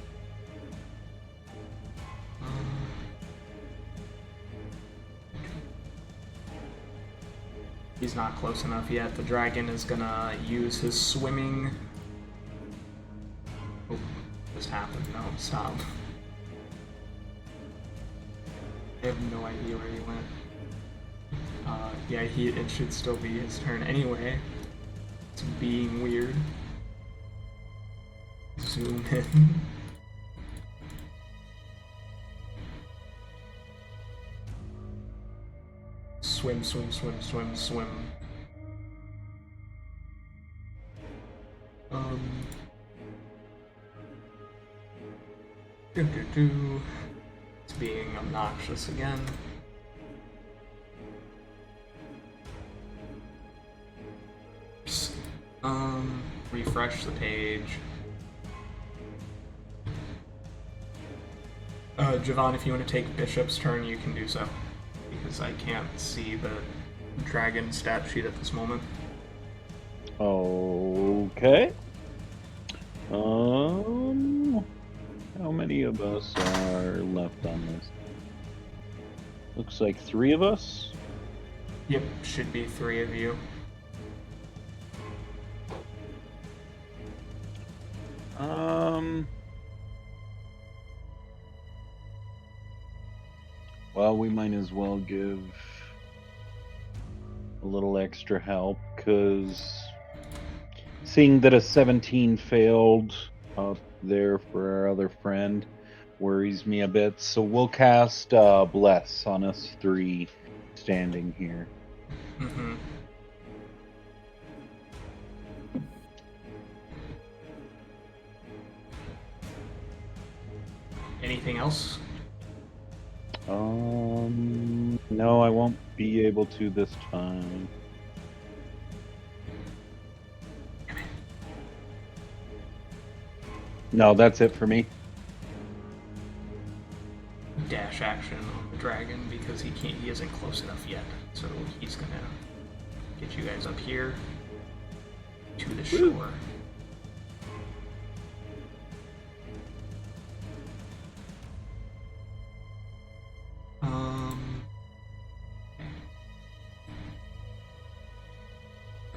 He's not close enough yet. The dragon is gonna use his swimming... Oh, this happened. No, stop. I have no idea where he went. Yeah, it should still be his turn anyway. It's being weird. Zoom in. Swim, swim, swim, swim, swim. It's being obnoxious again. Refresh the page. Jevan, if you want to take Bishop's turn, you can do so. Because I can't see the dragon stat sheet at this moment. Okay. How many of us are left on this? Looks like 3 of us. Yep, should be 3 of you. Well, we might as well give a little extra help, because seeing that a 17 failed up there for our other friend worries me a bit. So we'll cast Bless on us 3 standing here. Mm-hmm. Anything else? No, I won't be able to this time. No, that's it for me. Dash action on the dragon because he isn't close enough yet. So he's gonna get you guys up here to the shore. Here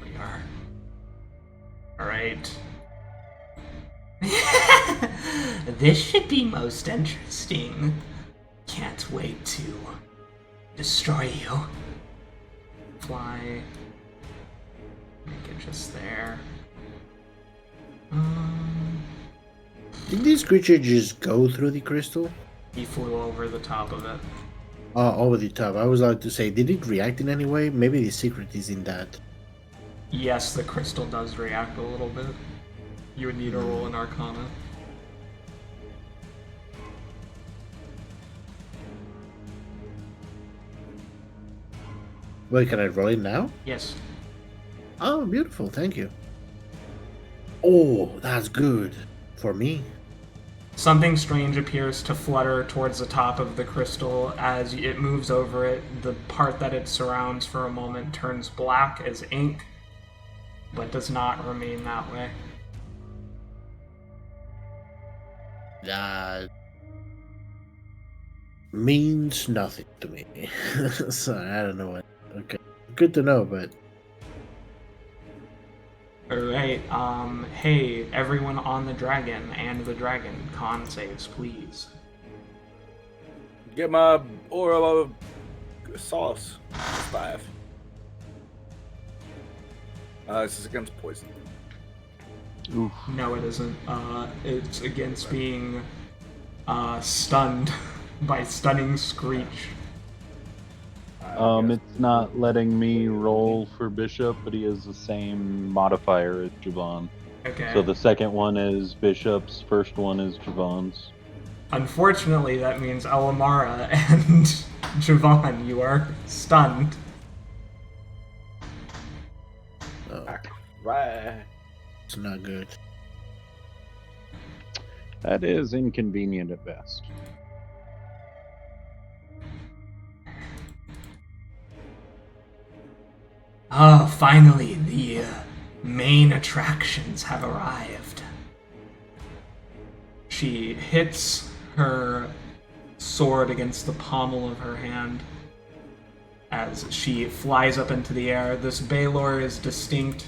we are. Alright. This should be most interesting. Can't wait to destroy you. Fly. Make it just there. Did this creature just go through the crystal? He flew over the top of it. Over the top. I was about to say, did it react in any way? Maybe the secret is in that. Yes, the crystal does react a little bit. You would need a roll in Arcana. Wait, can I roll it now? Yes. Oh, beautiful. Thank you. Oh, that's good. For me. Something strange appears to flutter towards the top of the crystal. As it moves over it, the part that it surrounds for a moment turns black as ink, but does not remain that way. That means nothing to me. So I don't know what. Okay. Good to know, but Alright, hey, everyone on the dragon and the dragon, con saves, please. Get my oil sauce. 5. This is against poison. Oof. No, it isn't. It's against being stunned by stunning screech. It's not letting me roll for Bishop, but he has the same modifier as Jevan. Okay. So the second one is Bishop's, first one is Jevan's. Unfortunately, that means Alamara and Jevan, you are stunned. Oh, Right. it's not good. That is inconvenient at best. Ah, finally, the main attractions have arrived. She hits her sword against the pommel of her hand as she flies up into the air. This Baylor is distinct,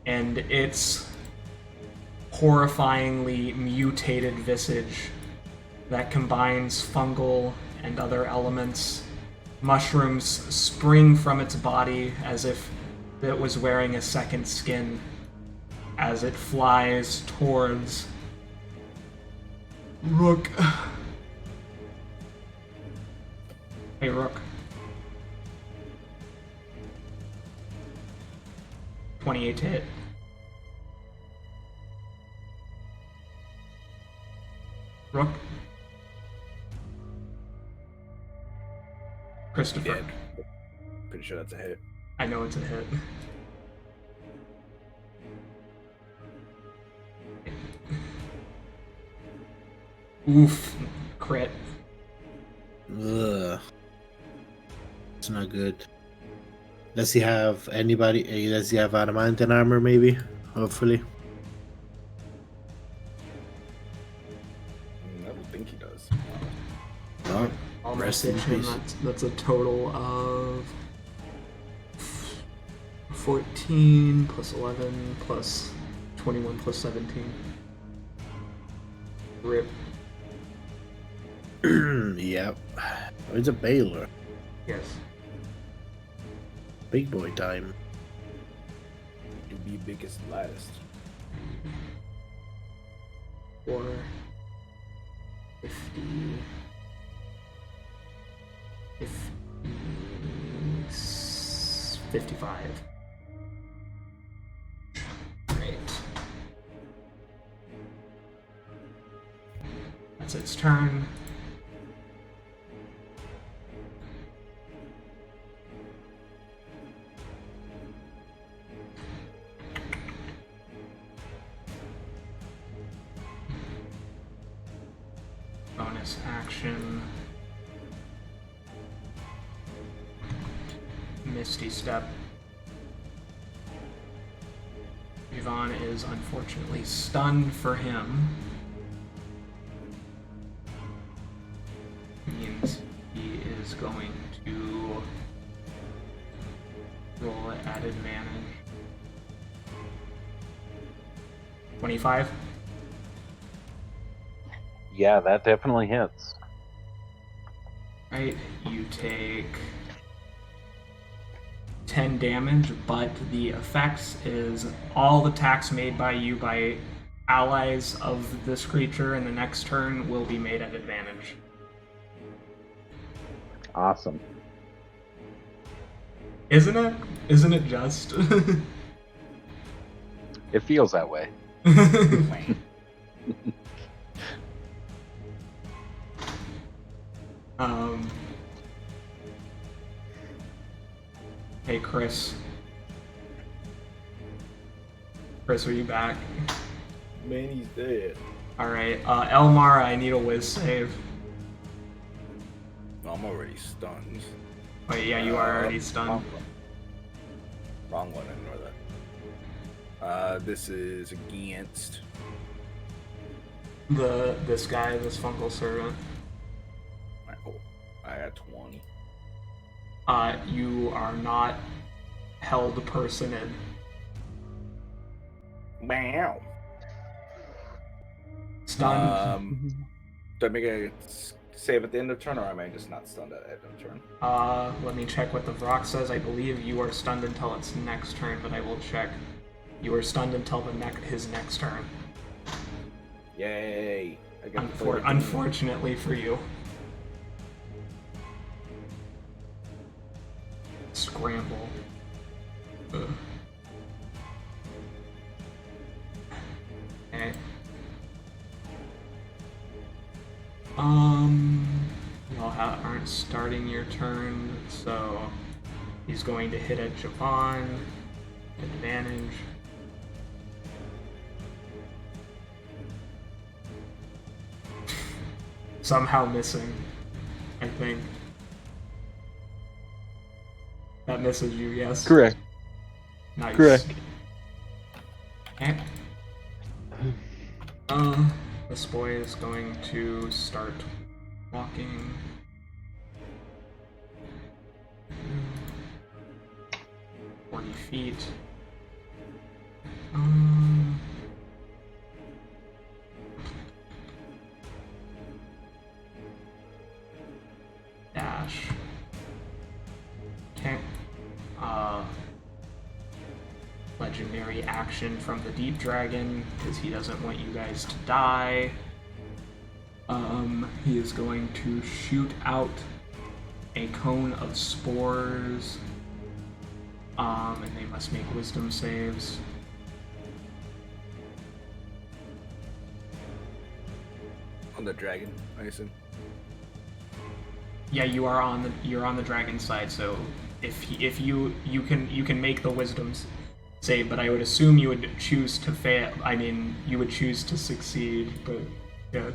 and its horrifyingly mutated visage that combines fungal and other elements. Mushrooms spring from its body as if it was wearing a second skin as it flies towards Rook. Hey, Rook. 28 to hit. Rook. Christopher. Dead. Pretty sure that's a hit. I know it's a hit. Oof. Crit. Ugh. It's not good. Does he have anybody? Does he have adamantine armor? Maybe. Hopefully. I don't think he does. No. Almost Rest in hit him. peace. That's a total of 14 plus 11 plus 21 plus 17. Rip. Yep. It's a Baylor. Yes. Big boy time. You be biggest last. 4, 50, 55. Great. That's its turn. Bonus action. Misty Step. Jevan is unfortunately stunned for him. Means he is going to roll it at advantage. 25. Yeah, that definitely hits. Right, you take 10 damage, but the effects is all attacks made by you by allies of this creature in the next turn will be made at advantage. Awesome. Isn't it? Isn't it just? It feels that way. Hey, Chris. Chris, are you back? Man, he's dead. Alright, Elmara, I need a whiz save. I'm already stunned. Wait, yeah, you are already stunned. Wrong one, ignore that. This is against. This guy, this fungal servant. Alright, cool. I got 20. You are not held person in. Wow. Stunned. Do I make a save at the end of turn, or am I just not stunned at the end of turn? Let me check what the Vrock says. I believe you are stunned until its next turn, but I will check. You are stunned until his next turn. Yay! I get to play the game. Unfortunately for you. Scramble. Ugh. Okay. Y'all aren't starting your turn, so he's going to hit at Jevan. Advantage. Somehow missing, I think. That misses you, yes? Correct. Nice. Correct. Okay. This boy is going to start walking. 40 feet. Dash. Okay. Legendary action from the Deep Dragon, because he doesn't want you guys to die. He is going to shoot out a cone of spores. And they must make wisdom saves. On the dragon, I assume. Yeah, you're on the dragon side, so if you can make the wisdoms save, but I would assume you would choose to fail. I mean, you would choose to succeed, but yeah.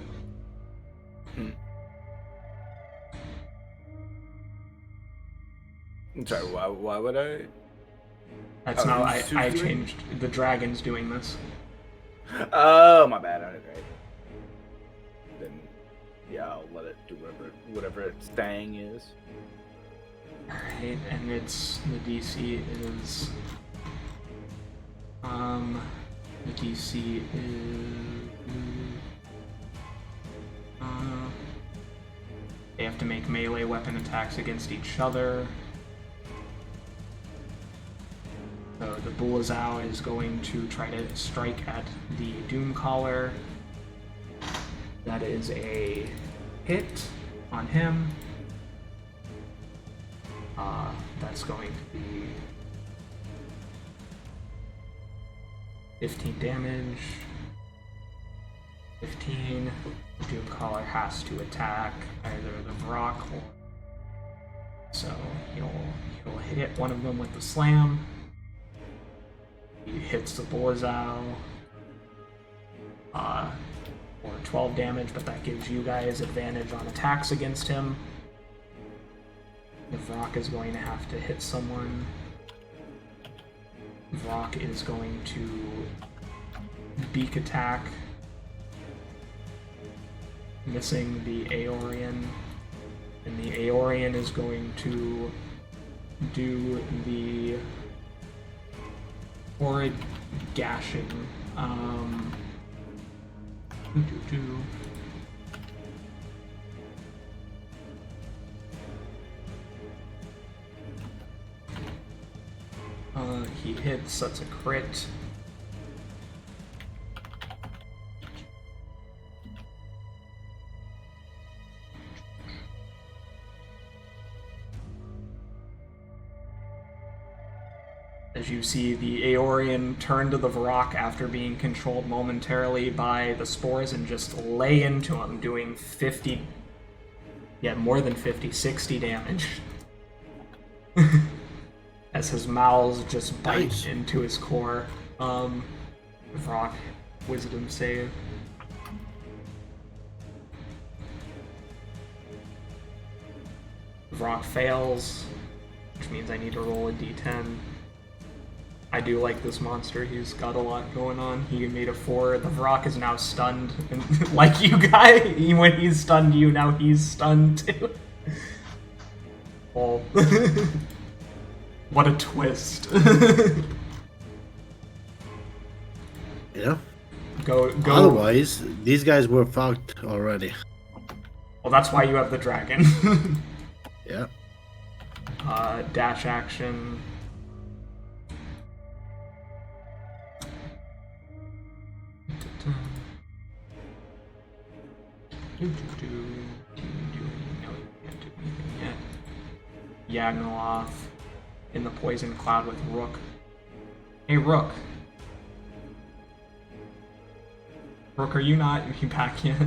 I'm sorry, why would I? That's not. I changed. The dragon's doing this. Oh, my bad. Alright. Then, yeah, I'll let it do whatever its thing is. Alright, and the DC is the DC is they have to make melee weapon attacks against each other. So the Bullazao is going to try to strike at the Doomcaller. That is a hit on him. That's going to be 15 damage. 15. The Doomcaller has to attack either the Vrock or... So he'll hit one of them with the slam. He hits the Bullazao for 12 damage, but that gives you guys advantage on attacks against him. The Vrock is going to have to hit someone. Vrock is going to beak attack, missing the Aeorian, and the Aeorian is going to do the horrid gashing. He hits, that's a crit. As you see the Aeorian turn to the Vrock after being controlled momentarily by the spores and just lay into him, doing 50, more than 50, 60 damage. As his mouths just bite into his core. Vrock, wisdom save. Vrock fails, which means I need to roll a d10. I do like this monster, he's got a lot going on. He made a 4. The Vrock is now stunned. And like you guys, when he's stunned you, now he's stunned too. Oh. What a twist. You know? Go. Otherwise, these guys were fucked already. Well, that's why you have the dragon. Yeah. Dash action. Yagnoloth in the poison cloud with Rook. Hey, Rook. Rook, are you not back yet?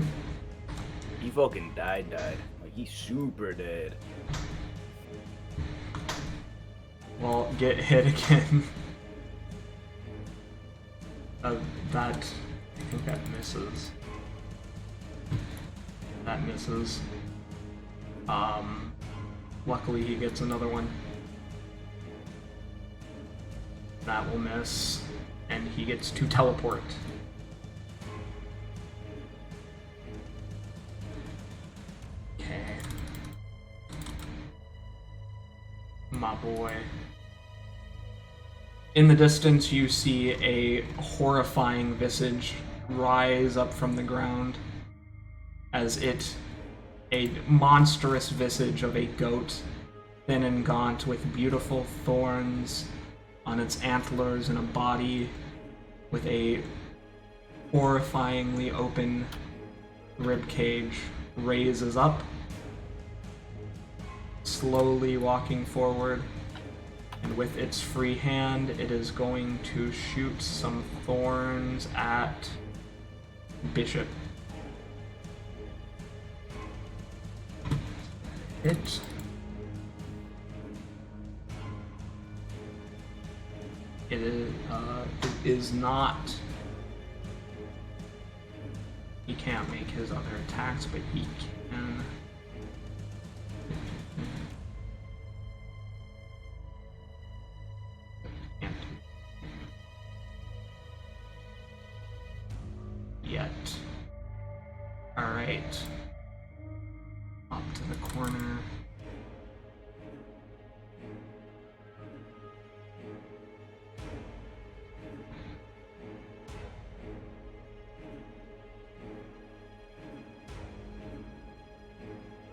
He fucking died. Like, he's super dead. Well, get hit again. I think that misses. That misses. Luckily he gets another one. That will miss. And he gets to teleport. Okay. My boy. In the distance, you see a horrifying visage rise up from the ground as a monstrous visage of a goat, thin and gaunt, with beautiful thorns on its antlers and a body with a horrifyingly open rib cage, raises up, slowly walking forward. And with its free hand, it is going to shoot some thorns at Bishop. It is not. He can't make his other attacks, but he can. Yet. Alright. Up to the corner.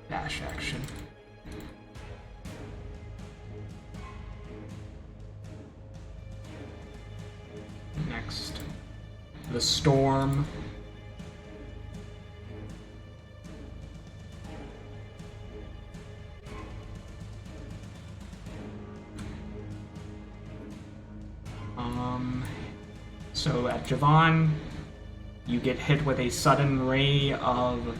Dash action. Next. The storm. So at Jevan, you get hit with a sudden ray of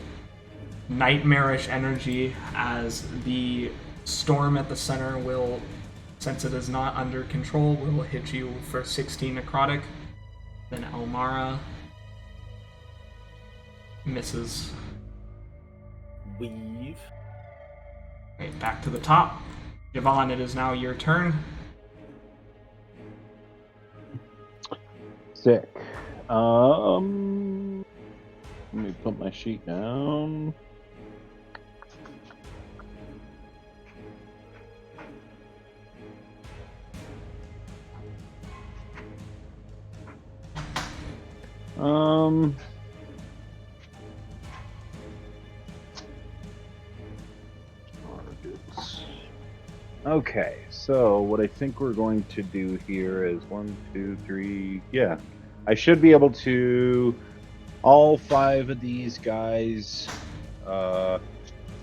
nightmarish energy as the storm at the center will, since it is not under control, will hit you for 16 necrotic. Then Elmara misses. Weave. Right, back to the top. Jevan, it is now your turn. Sick. Let me put my sheet down. Okay, so what I think we're going to do here is 1, 2, 3. Yeah, I should be able to all 5 of these guys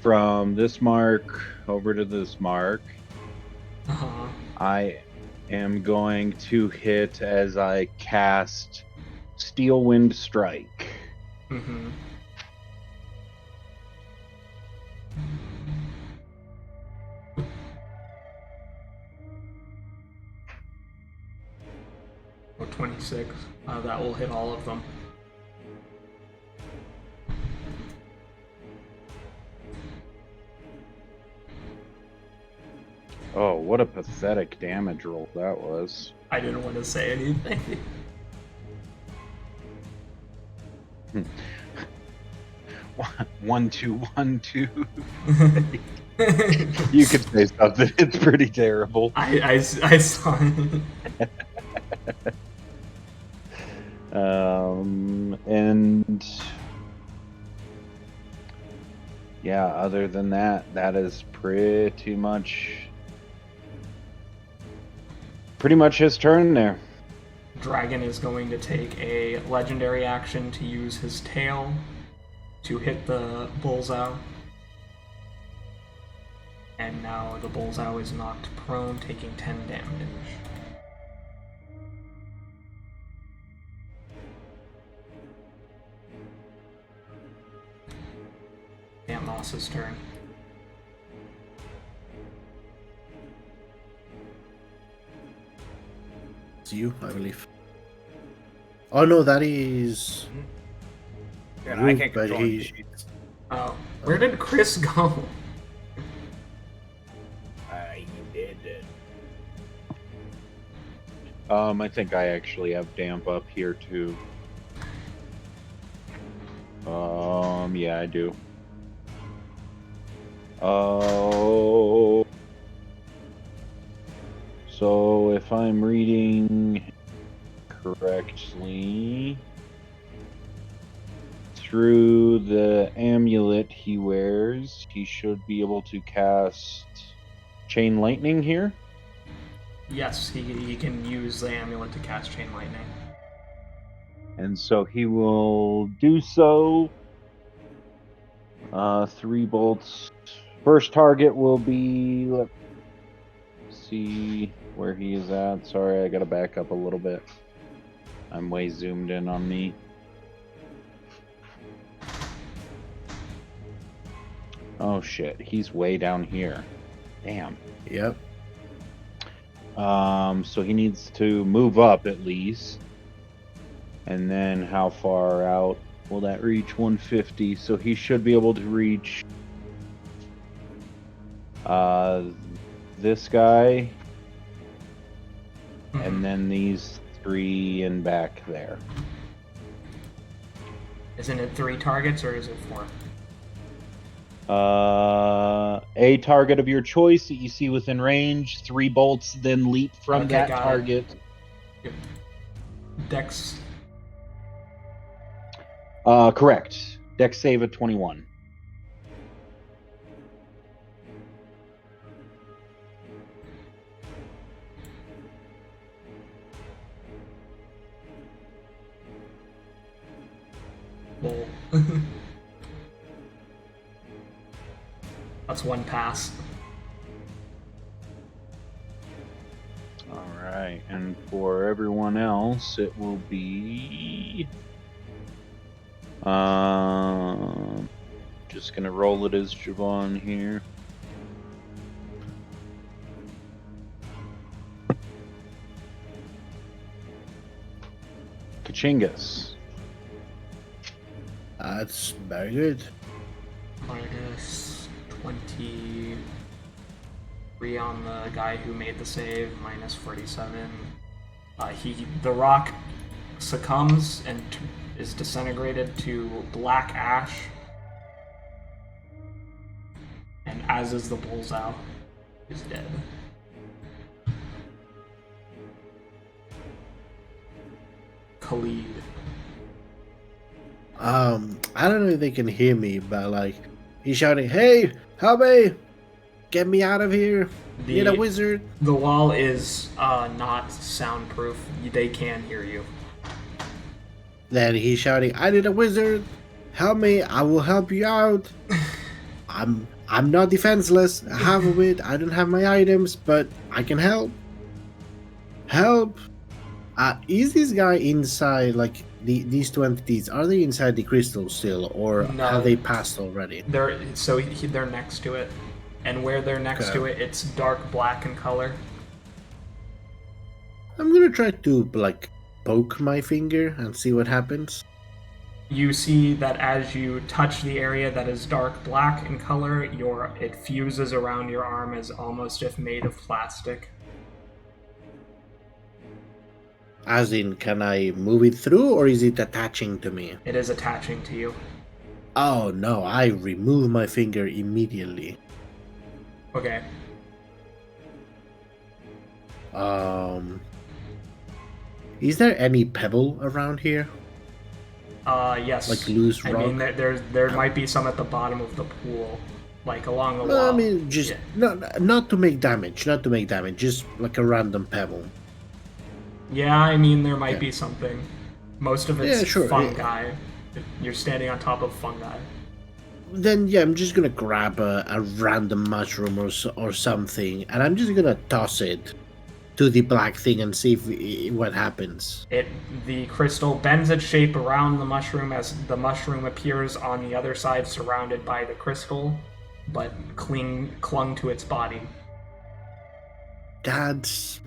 from this mark over to this mark. Uh-huh. I am going to hit as I cast Steel Wind Strike. Mm-hmm. Or 26. That will hit all of them. Oh, what a pathetic damage roll that was. I didn't want to say anything. 1, 2, 1, 2. You could say something. It's pretty terrible. I saw it. And yeah, other than that, that is pretty much his turn there. Dragon is going to take a legendary action to use his tail to hit the bullseye. And now the bullseye is knocked prone, taking 10 damage. Aunt Moss's turn. It's you, I believe. Oh no, that is. And I Root, can't but control he- any sheets. Oh, where did Chris go? I did it. I think I actually have damp up here too. Yeah, I do. Oh. So if I'm reading correctly, through the amulet he wears, he should be able to cast Chain Lightning here. Yes, he can use the amulet to cast Chain Lightning. And so he will do so. 3 bolts. First target will be, let's see where he is at. Sorry, I gotta back up a little bit. I'm way zoomed in on me. Oh shit, he's way down here. Damn. Yep. So he needs to move up at least. And then how far out will that reach? 150. So he should be able to reach this guy. And then these 3 and back there. Isn't it 3 targets or is it 4? A target of your choice that you see within range, 3 bolts, then leap from Okay, that got it. target. Dex. Correct. Dex save at 21. Bull. That's 1 pass. Alright, and for everyone else, it will be... just gonna roll it as Jevan here. Kachingas. That's very good. Minus 23 on the guy who made the save, minus 47. The rock succumbs and is disintegrated to black ash, and as is the bullseye, is dead. Khalid. I don't know if they can hear me, but like, he's shouting, "Hey, help me! Get me out of here! Need a wizard!" The wall is not soundproof. They can hear you. Then he's shouting, "I need a wizard! Help me! I will help you out! I'm not defenseless. I have a wit. I don't have my items, but I can help. Help!" Is this guy inside, like, these 2 entities, are they inside the crystal still, or No. have they passed already? They're next to it, and where they're next Okay. to it, it's dark black in color. I'm gonna try to, like, poke my finger and see what happens. You see that as you touch the area that is dark black in color, it fuses around your arm as almost if made of plastic. As in, can I move it through, or is it attaching to me? It is attaching to you. Oh no, I remove my finger immediately. Okay. Is there any pebble around here? Yes. Like loose I rock? mean, there might be some at the bottom of the pool, like along the No, wall. I mean, just Yeah. not to make damage, not to make damage, just like a random pebble. Yeah, I mean, there might Okay. be something. Most of it's Yeah, sure. fungi. You're standing on top of fungi. Then yeah, I'm just gonna grab a random mushroom or something, and I'm just gonna toss it to the black thing and see what happens. The crystal bends its shape around the mushroom as the mushroom appears on the other side, surrounded by the crystal, but clung to its body. That's.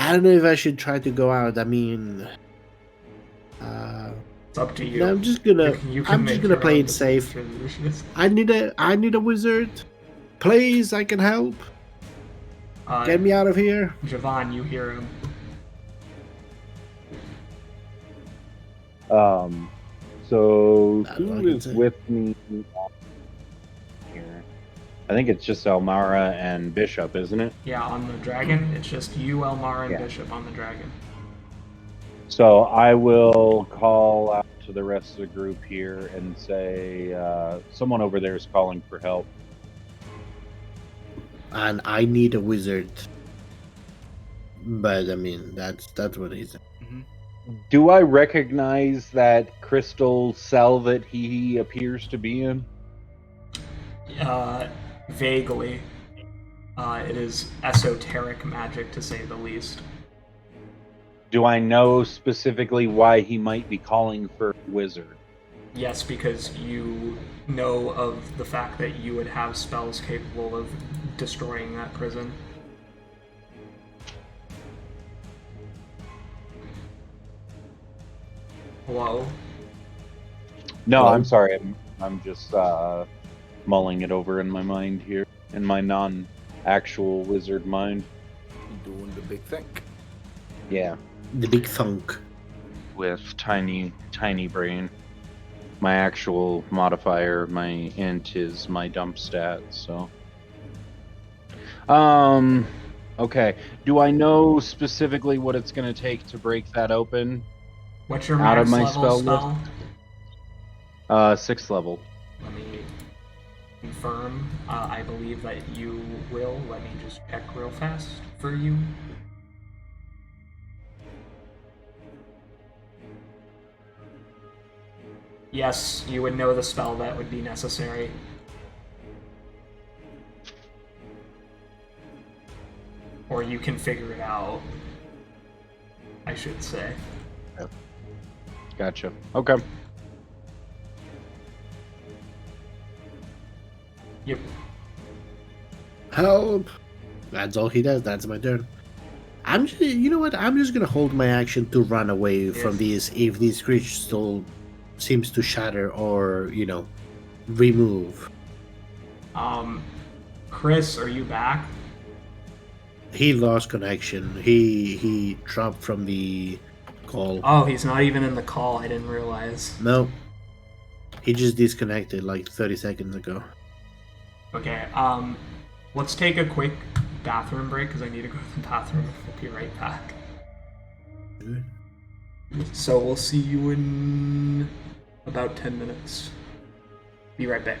I don't know if I should try to go out. I mean, It's up to you. no, I'm just gonna. You can I'm just make gonna your play own it safe. decisions. I need a wizard. Please, I can help. Get me out of here. Jevan, you hear him. So That's all I who can is say. with me here? I think it's just Elmara and Bishop, isn't it? Yeah, on the dragon, it's just you, Elmar, and Yeah. Bishop on the dragon. So I will call out to the rest of the group here and say, someone over there is calling for help. And I need a wizard. But I mean, that's what he said. Do I recognize that crystal cell that he appears to be in? Vaguely. It is esoteric magic, to say the least. Do I know specifically why he might be calling for a wizard? Yes, because you know of the fact that you would have spells capable of destroying that prison. Hello? No, Hello? I'm sorry. I'm just mulling it over in my mind here, in my non-actual wizard mind. Doing the big thing. Yeah, The big thunk. with tiny brain. My actual modifier, my int, is my dump stat. So, okay. Do I know specifically what it's going to take to break that open? What's your Out of max my level spell spell? list? 6th level. Let me confirm. I believe that you will. Let me just check real fast for you. Yes, you would know the spell that would be necessary. Or you can figure it out, I should say. Gotcha. Okay. Yep. Help! That's all he does. That's my turn. I'm just, you know what? I'm just gonna hold my action to run away from these if this crystal seems to shatter or remove. Chris, are you back? He lost connection. He dropped from the call. Oh, he's not even in the call. I didn't realize. No, he just disconnected like 30 seconds ago. Okay, let's take a quick bathroom break because I need to go to the bathroom. We'll be right back. Good. So we'll see you in about 10 minutes. Be right back.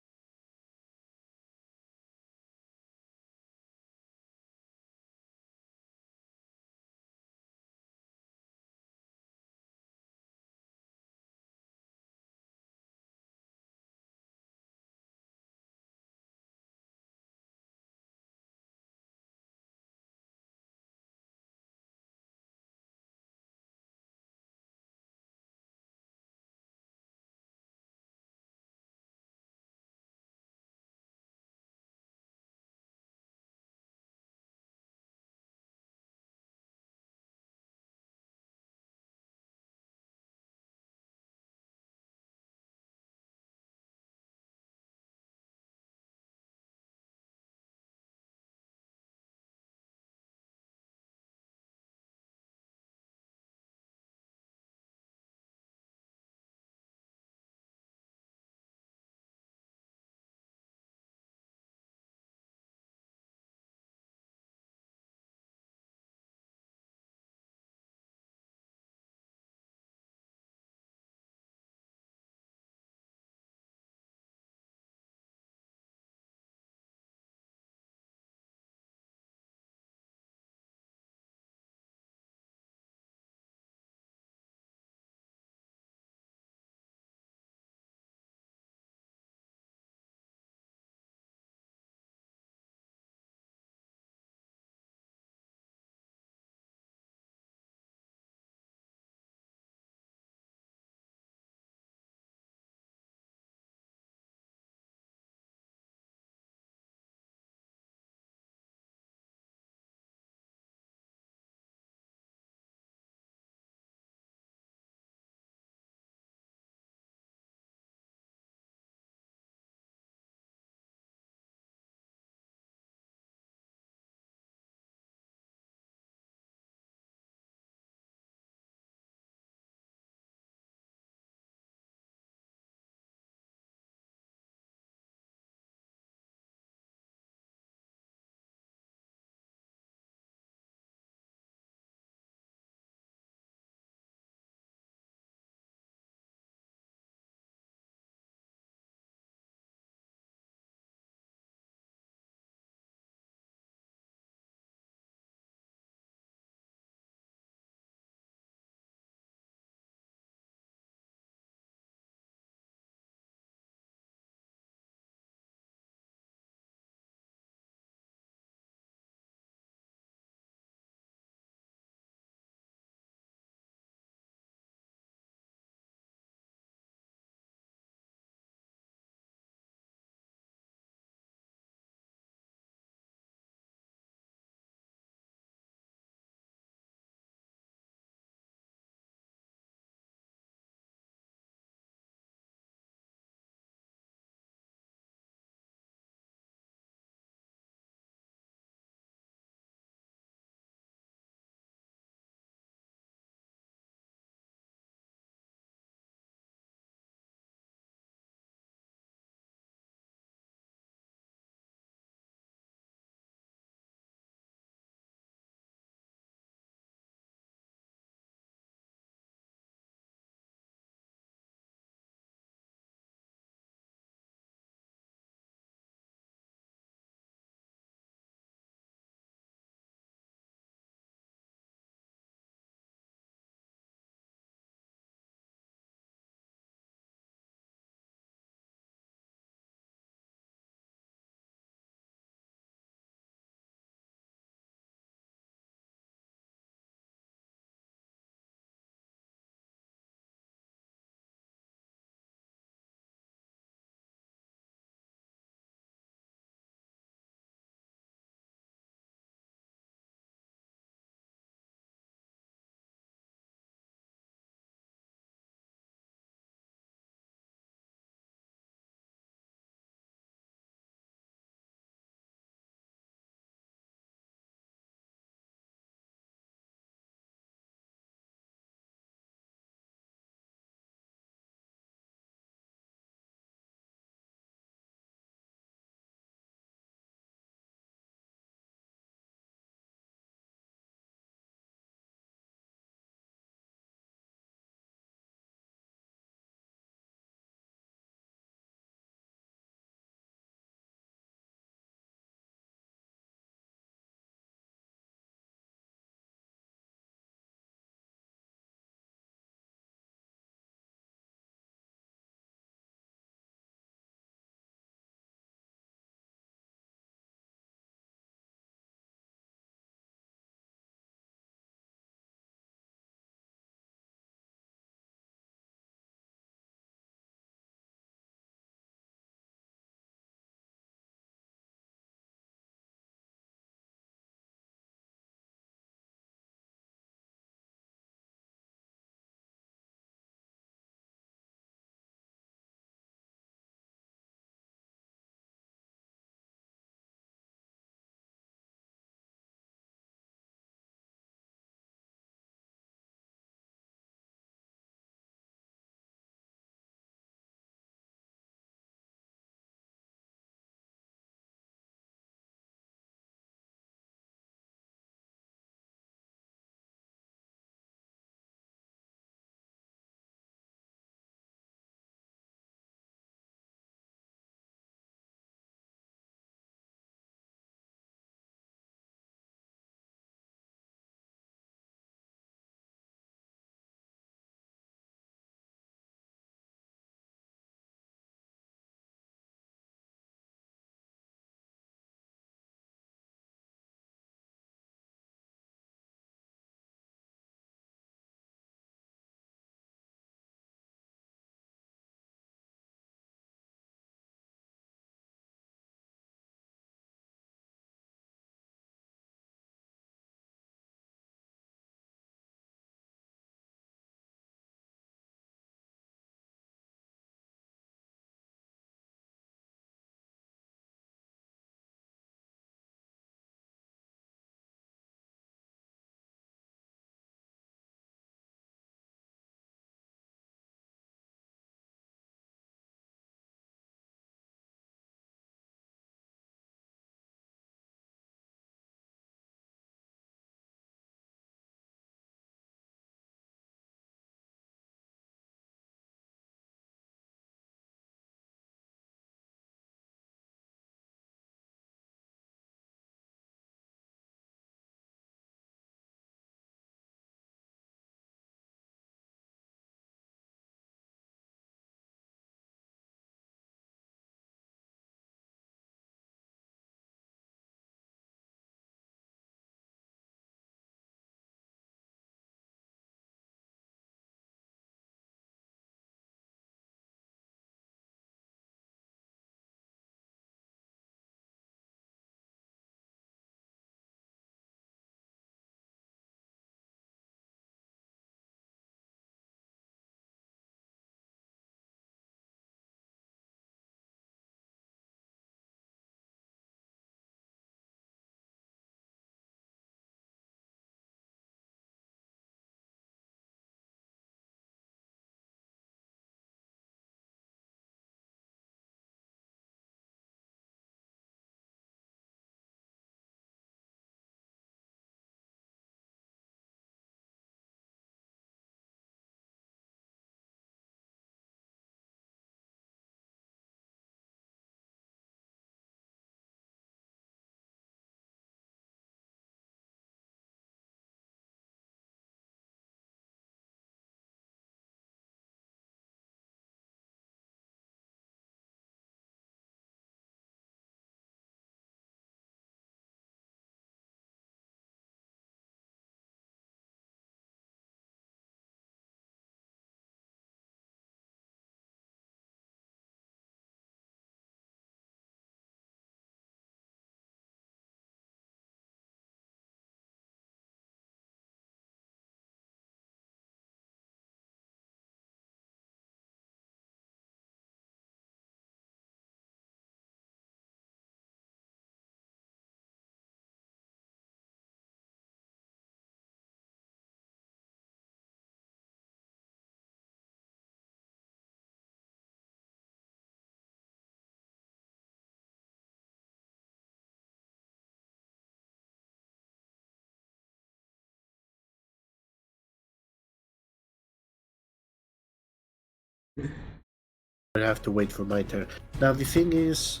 I have to wait for my turn. Now the thing is,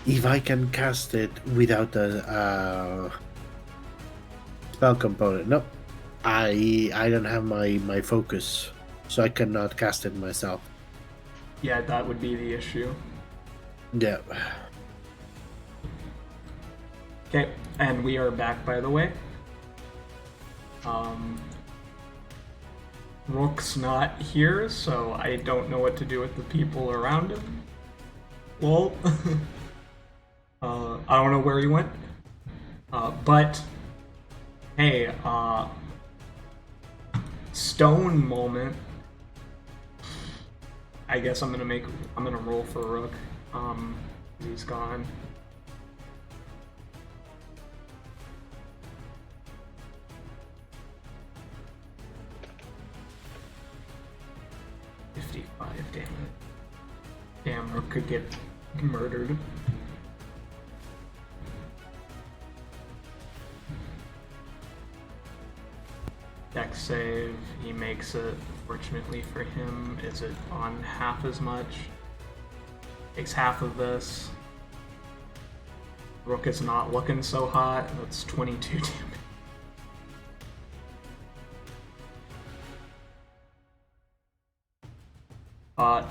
if I can cast it without a spell component, no, I don't have my focus, so I cannot cast it myself. Yeah, that would be the issue. Yeah. Okay, and we are back, by the way. Rook's not here, so I don't know what to do with the people around him. Well, I don't know where he went. But, hey, stone moment. I guess I'm gonna roll for Rook. He's gone. Damn it. Damn, Rook could get murdered. Dex save, he makes it. Fortunately for him, is it on half as much? Takes half of this. Rook is not looking so hot. That's 22 damage.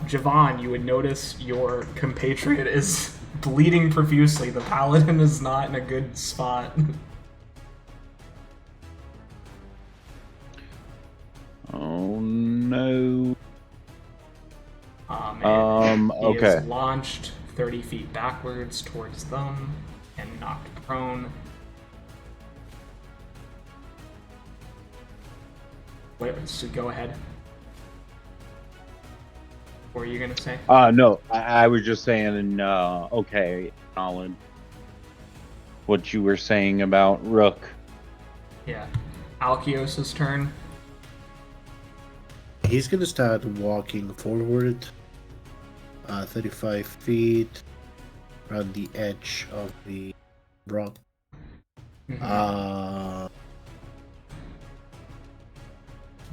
Jevan, you would notice your compatriot is bleeding profusely. The paladin is not in a good spot. Oh no. He okay. is launched 30 feet backwards towards them and knocked prone. Wait, so go ahead. What were you gonna say? No, I was just saying, okay, Colin, what you were saying about Rook. Yeah. Alkios's turn. He's gonna start walking forward, 35 feet around the edge of the rock.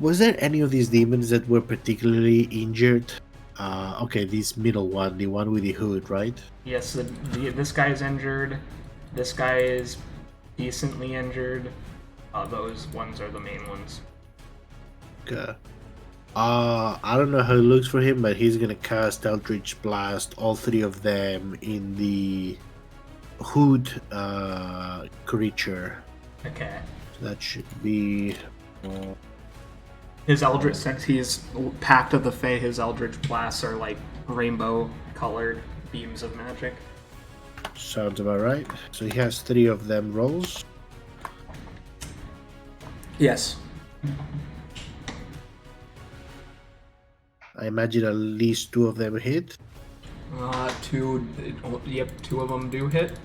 Was there any of these demons that were particularly injured? Okay, this middle one, the one with the hood, right? Yes, this guy is injured. This guy is decently injured. Those ones are the main ones. Okay. I don't know how it looks for him, but he's gonna cast Eldritch Blast, all three of them in the hood creature. Okay. So that should be. His Eldritch, since he's Pact of the Fae, his Eldritch Blasts are like rainbow-colored beams of magic. Sounds about right. So he has three of them rolls. Yes. I imagine at least two of them hit. Two. Yep, two of them do hit.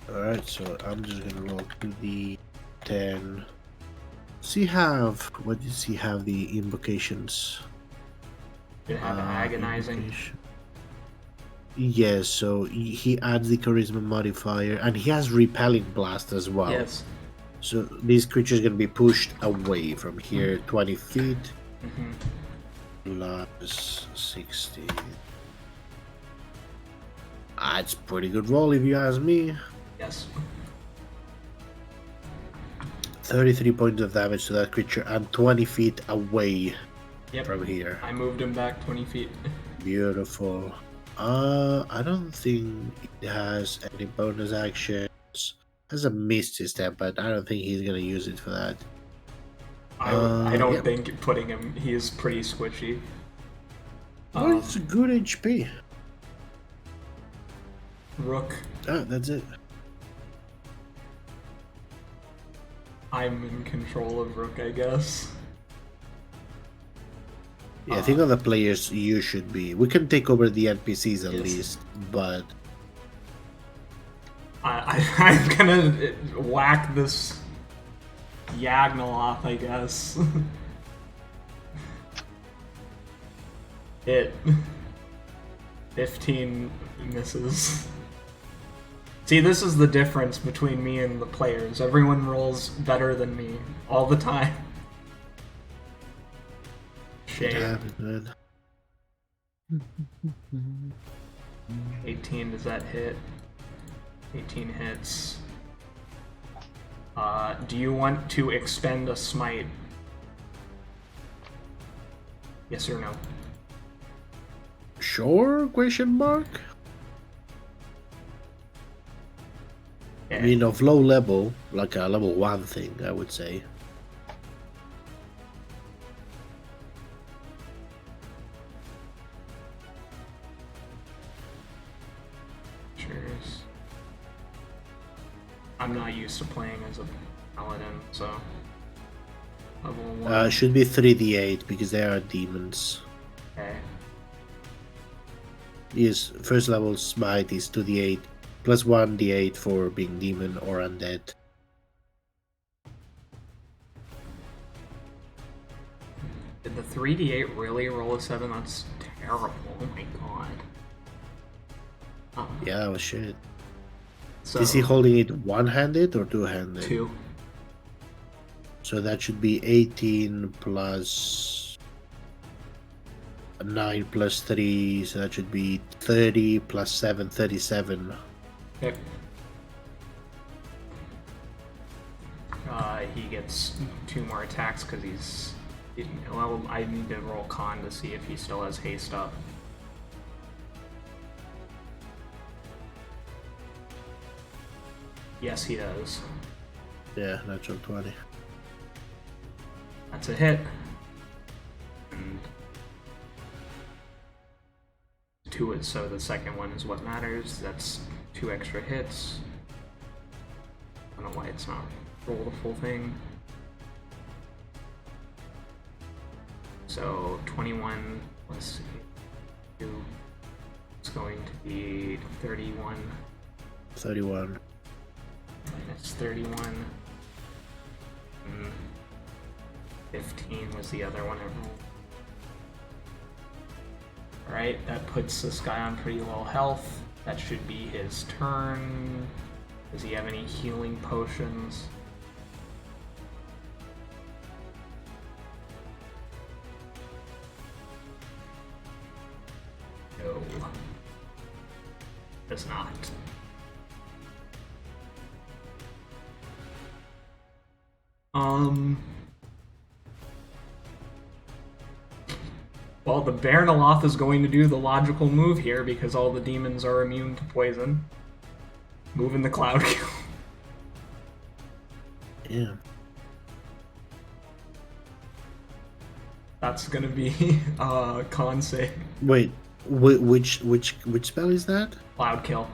Alright, so I'm just gonna roll 2d10. What does he have? The invocations. Did it have agonizing? Invocation. Yes, so he adds the charisma modifier, and he has repelling blast as well. Yes. So this creature is going to be pushed away from here 20 feet. Plus 60. It's pretty good roll if you ask me. Yes. 33 points of damage to that creature and 20 feet away from here. I moved him back 20 feet. Beautiful. I don't think it has any bonus actions. It has a misty step, but I don't think he's gonna use it for that. I don't think putting him. He is pretty squishy. Well, it's a good HP. Rook. That's it. I'm in control of Rook, I guess. Yeah, I think other players you should be. We can take over the NPCs at least, but I'm gonna whack this Yagnal off, I guess. Hit. 15 misses. See, this is the difference between me and the players. Everyone rolls better than me all the time. Shame. damn it, man. 18, does that hit? 18 hits. Do you want to expend a smite? Yes or no? Sure? Question mark. I Okay. mean, of low level, like a level 1 thing, I would say. Cheers. I'm not used to playing as a paladin, so level 1. Should be 3d8 because they are demons. Okay. Yes, first level smite is 2d8 plus 1d8 for being demon or undead. Did the 3d8 really roll a 7? That's terrible. Oh my god. Yeah, that was shit. So, Is he holding it one-handed or two-handed? 2. So that should be 18 plus 9 plus 3, so that should be 30 plus 7, 37. Okay. He gets 2 more attacks because he's... Well, I need to roll con to see if he still has haste up. Yes, he does. Yeah, natural 20. That's a hit. And 2 is, so the second one is what matters. That's 2 extra hits. I don't know why it's not roll the full thing. So 21 plus 2 is going to be 31. 31. Minus 31. 15 was the other one I rolled. Alright, that puts this guy on pretty low health. That should be his turn. Does he have any healing potions? No. Does not. Well, the Baronoloth is going to do the logical move here because all the demons are immune to poison. Moving the cloud kill. Yeah. That's gonna be con save. Wait, which spell is that? Cloud kill.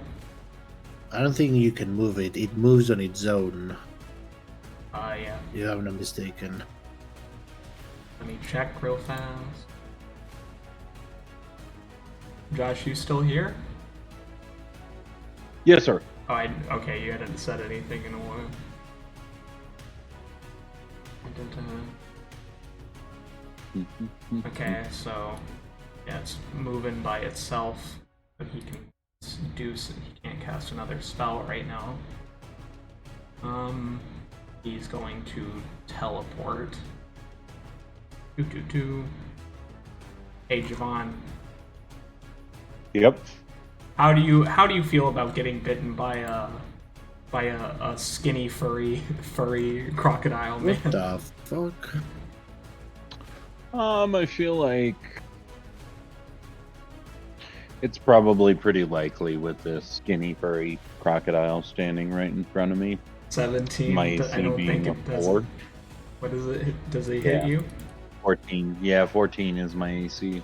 I don't think you can move it. It moves on its own. Yeah. You have not mistaken. Let me check real fast. Josh, you still here? Yes, sir. Oh, okay, you hadn't said anything in a while. Okay, so yeah, it's moving by itself, but he can he can't cast another spell right now. He's going to teleport. Hey, Jevan. Yep. How do you feel about getting bitten by a skinny furry crocodile man? What the fuck? I feel like it's probably pretty likely with this skinny furry crocodile standing right in front of me. 17. My I AC don't think being a it does. 4. What is it? Does it hit you? 14. Yeah, 14 is my AC.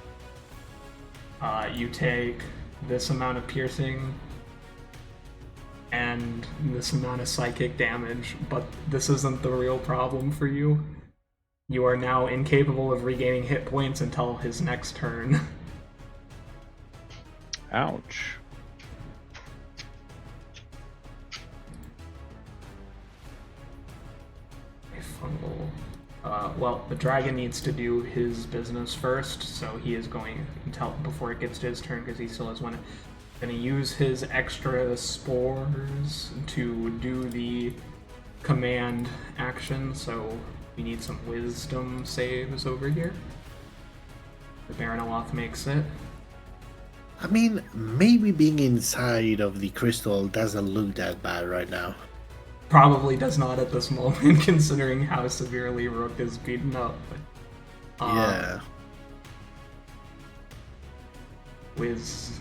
You take this amount of piercing and this amount of psychic damage, but this isn't the real problem for you. You are now incapable of regaining hit points until his next turn. Ouch. Fungal. Well, the dragon needs to do his business first, so he is going until before it gets to his turn because he still has one. Going to use his extra spores to do the command action. So we need some wisdom saves over here. The Baronoloth makes it. I mean, maybe being inside of the crystal doesn't look that bad right now. Probably does not at this moment, considering how severely Rook is beaten up. Yeah. Wiz.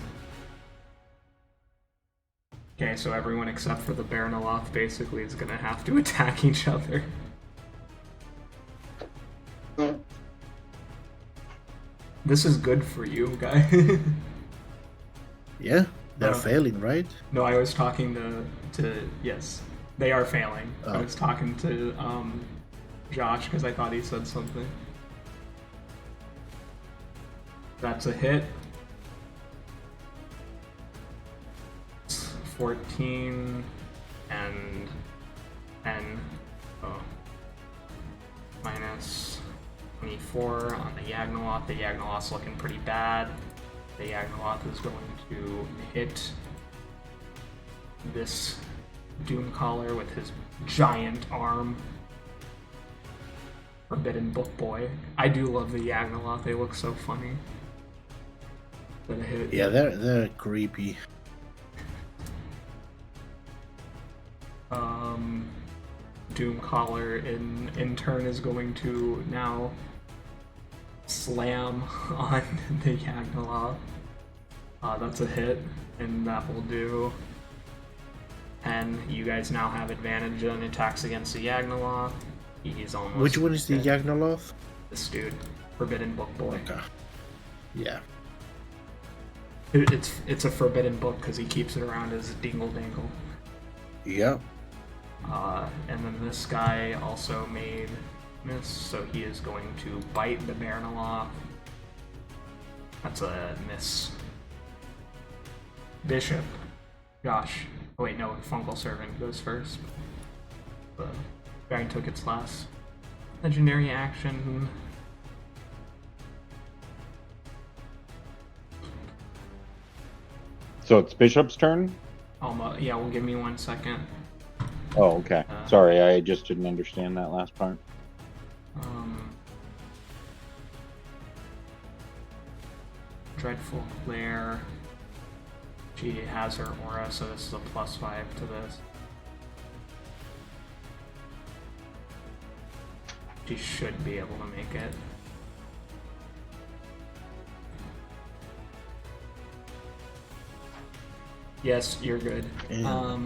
Okay, so everyone except for the Baronoloth basically is gonna have to attack each other. This is good for you, guys. Yeah, they're Oh. failing, right? No, I was talking to yes, they are failing. I Oh. was talking to Josh because I thought he said something. That's a hit. 14 and 10. Oh. Minus 24 on the Yagnoloth. The Yagnoloth's looking pretty bad. The Yagnoloth is going to hit this Doomcaller with his giant arm. Forbidden Book Boy. I do love the Yagnoloth, they look so funny. But a hit. Yeah, they're creepy. Doomcaller in turn is going to now slam on the Yagnoloth. That's a hit, and that will do. And you guys now have advantage on attacks against the Yagnoloth. He's almost. Which one is the dead. Yagnoloth? This dude, Forbidden Book Boy. Okay. Yeah. It's a forbidden book because he keeps it around as a dingle dangle. Yep. And then this guy also made miss, so he is going to bite the Baronoloth. That's a miss. Bishop. Josh. Oh wait, no, Fungal Servant goes first. The dragon took its last legendary action. So it's Bishop's turn? Almost, yeah, well, give me 1 second. Oh, okay. Sorry, I just didn't understand that last part. Dreadful Glare. She has her aura, so this is a +5 to this. She should be able to make it. Yes, you're good. Yeah.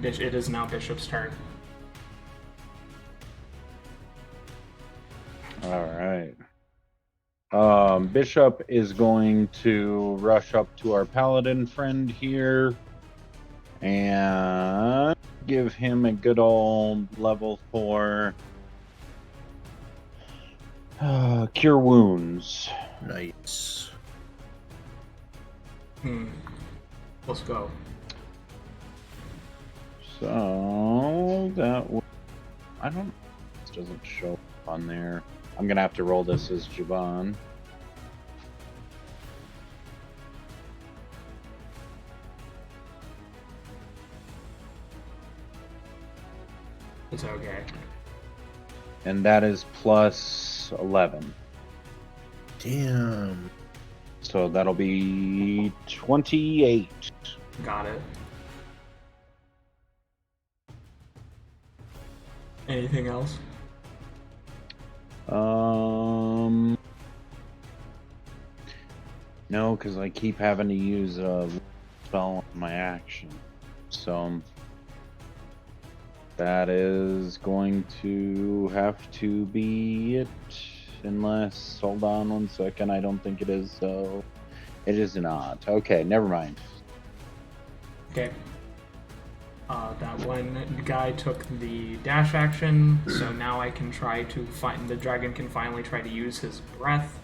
It is now Bishop's turn. All right. Bishop is going to rush up to our paladin friend here and give him a good old level 4 cure wounds. Nice. Let's go. So that I don't. This doesn't show up on there. I'm gonna have to roll this as Jevan. It's okay. And that is plus 11. Damn. So that'll be 28. Got it. Anything else? No, because I keep having to use a spell on my action. So that is going to have to be it. Unless, hold on 1 second, I don't think it is, so it is not. Okay, never mind. Okay. That one guy took the dash action, so now I can try to find. The dragon can finally try to use his breath.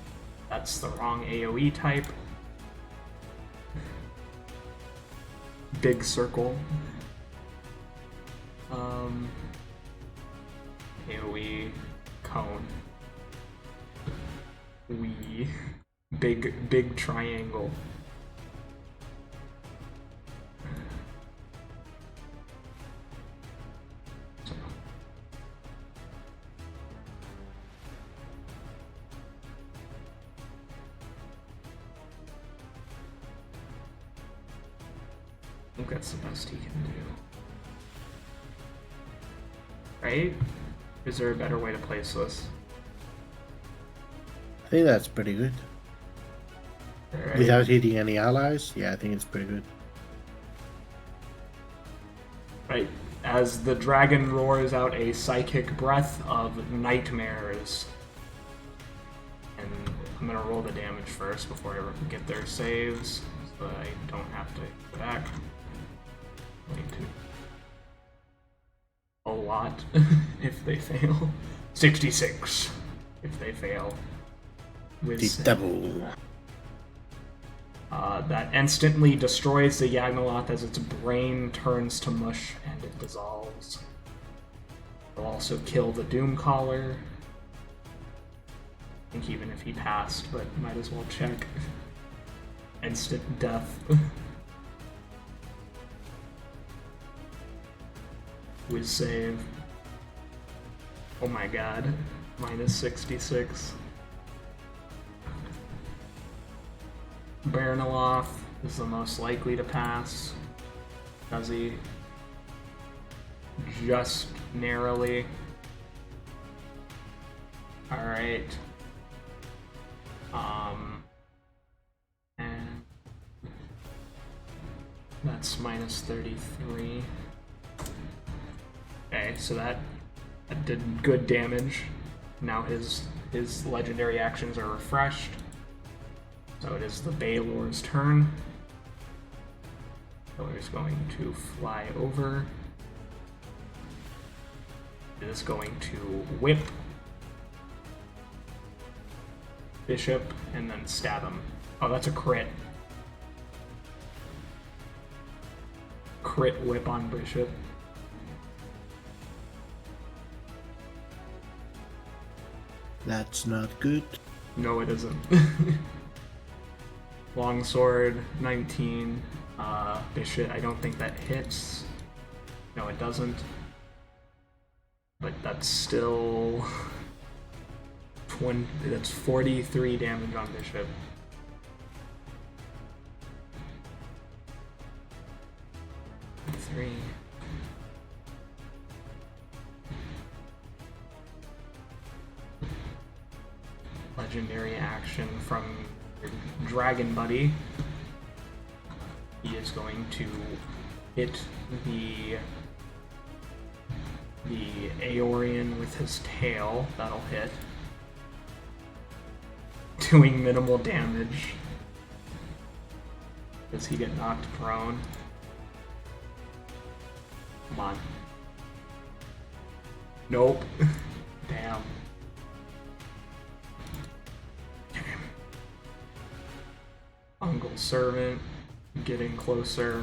That's the wrong AoE type. Big circle. AoE cone. Big triangle. I think that's the best he can do. Right? Is there a better way to place this? I think that's pretty good. Alright. Without hitting any allies, yeah, I think it's pretty good. Right. As the dragon roars out a psychic breath of nightmares. And I'm gonna roll the damage first before I get their saves, so that I don't have to go back. A lot if they fail. 66 if they fail. With The devil. that instantly destroys the Yagnoloth as its brain turns to mush and it dissolves. It'll also kill the Doomcaller. I think even if he passed, but might as well check. Instant death. With save. Oh my god. Minus 66. Baranaloth is the most likely to pass. Does he? Just narrowly. Alright. And that's minus 33. Okay, so that did good damage. Now his legendary actions are refreshed. So it is the Baylor's turn. Baylor's going to fly over. It is going to whip Bishop and then stab him. Oh, that's a crit. Crit whip on Bishop. That's not good. No, it isn't. Longsword, 19. Bishop, I don't think that hits. No, it doesn't. But that's still 20. That's 43 damage on Bishop. Three. Legendary action from your dragon buddy. He is going to hit the Aeorian with his tail. That'll hit. Doing minimal damage. Does he get knocked prone? Come on. Nope. Damn. Uncle Servant getting closer.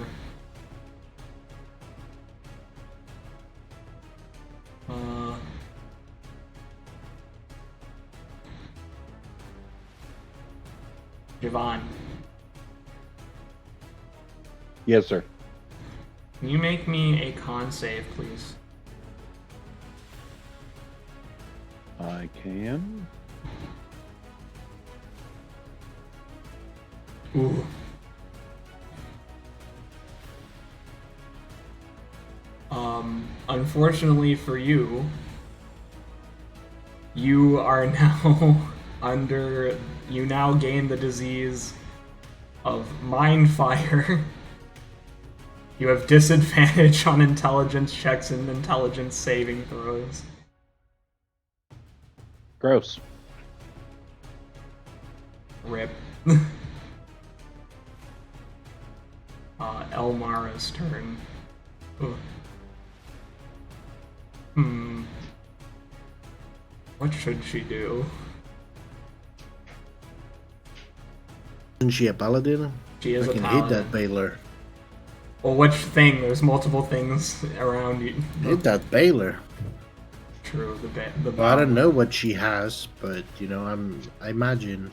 Jevan, Yes, sir. can you make me a con save, please? I can. Ooh. Unfortunately for you, you are now under. You now gain the disease of Mind Fire. You have disadvantage on intelligence checks and intelligence saving throws. Gross. Rip. Elmara's turn. Ugh. What should she do? Isn't she a paladin? She is I a can paladin. hit that Baylor. Well, which thing? There's multiple things around you. Hit that Baylor. True, the Well, I don't know what she has, but you know, I imagine.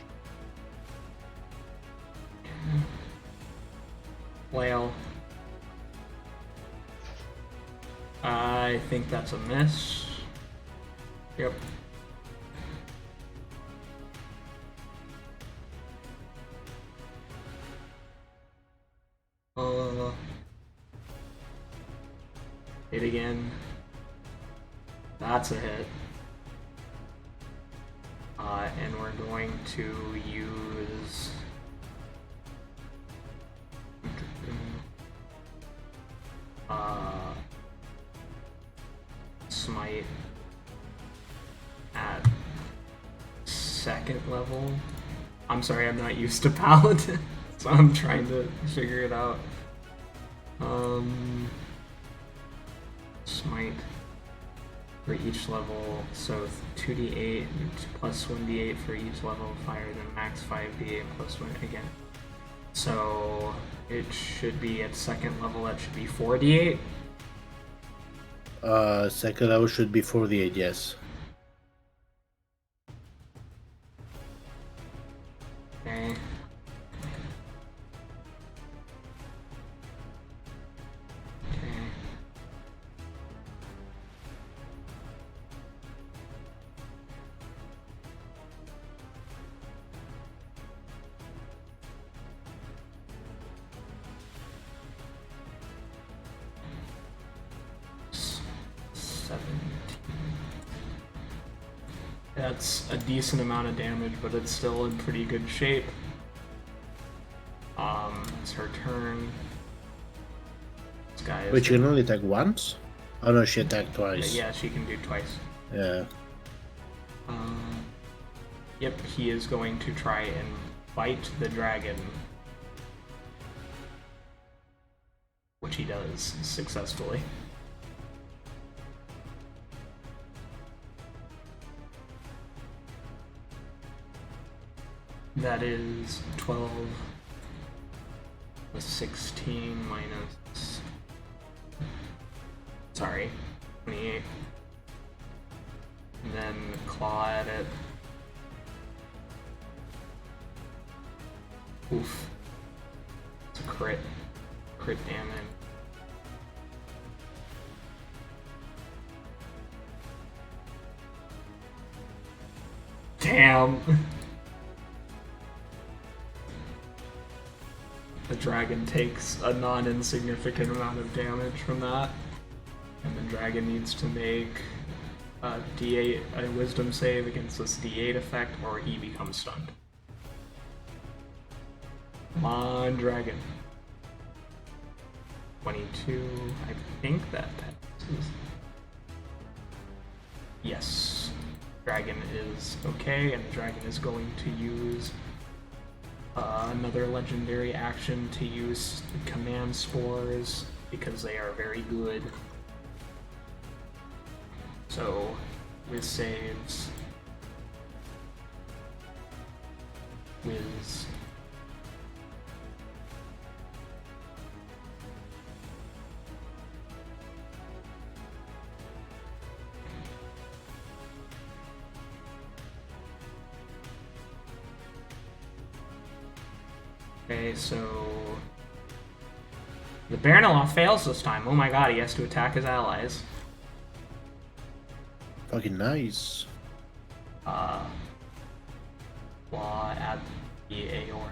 Well, I think that's a miss. Yep. Hit again. That's a hit. And we're going to use... Smite at second level. I'm sorry, I'm not used to Paladin, so I'm trying to figure it out. Smite for each level, so 2d8 plus 1d8 for each level of fire, then max 5d8 plus 1 again. So it should be at second level, that should be 4d8. Second level should be 48, yes. Okay. Okay. That's a decent amount of damage, but it's still in pretty good shape. It's her turn. This guy is... Wait, she can only attack once? Oh no, she attacked twice. Yeah, she can do twice. Yeah. Yep, he is going to try and bite the dragon. Which he does successfully. That is 12 plus 16 minus... Sorry, 28. And then claw at it. Oof. It's a crit. Crit damage. Damn! The dragon takes a non-insignificant amount of damage from that. And the dragon needs to make a D8, a wisdom save against this D8 effect, or he becomes stunned. Come on, dragon. 22, I think that passes. Yes. Dragon is okay, and the dragon is going to use another legendary action to use command spores, because they are very good. So, with saves, Wiz. Okay, so the Baronelov fails this time. Oh my god, he has to attack his allies. Fucking nice. Claw at the Aeorian.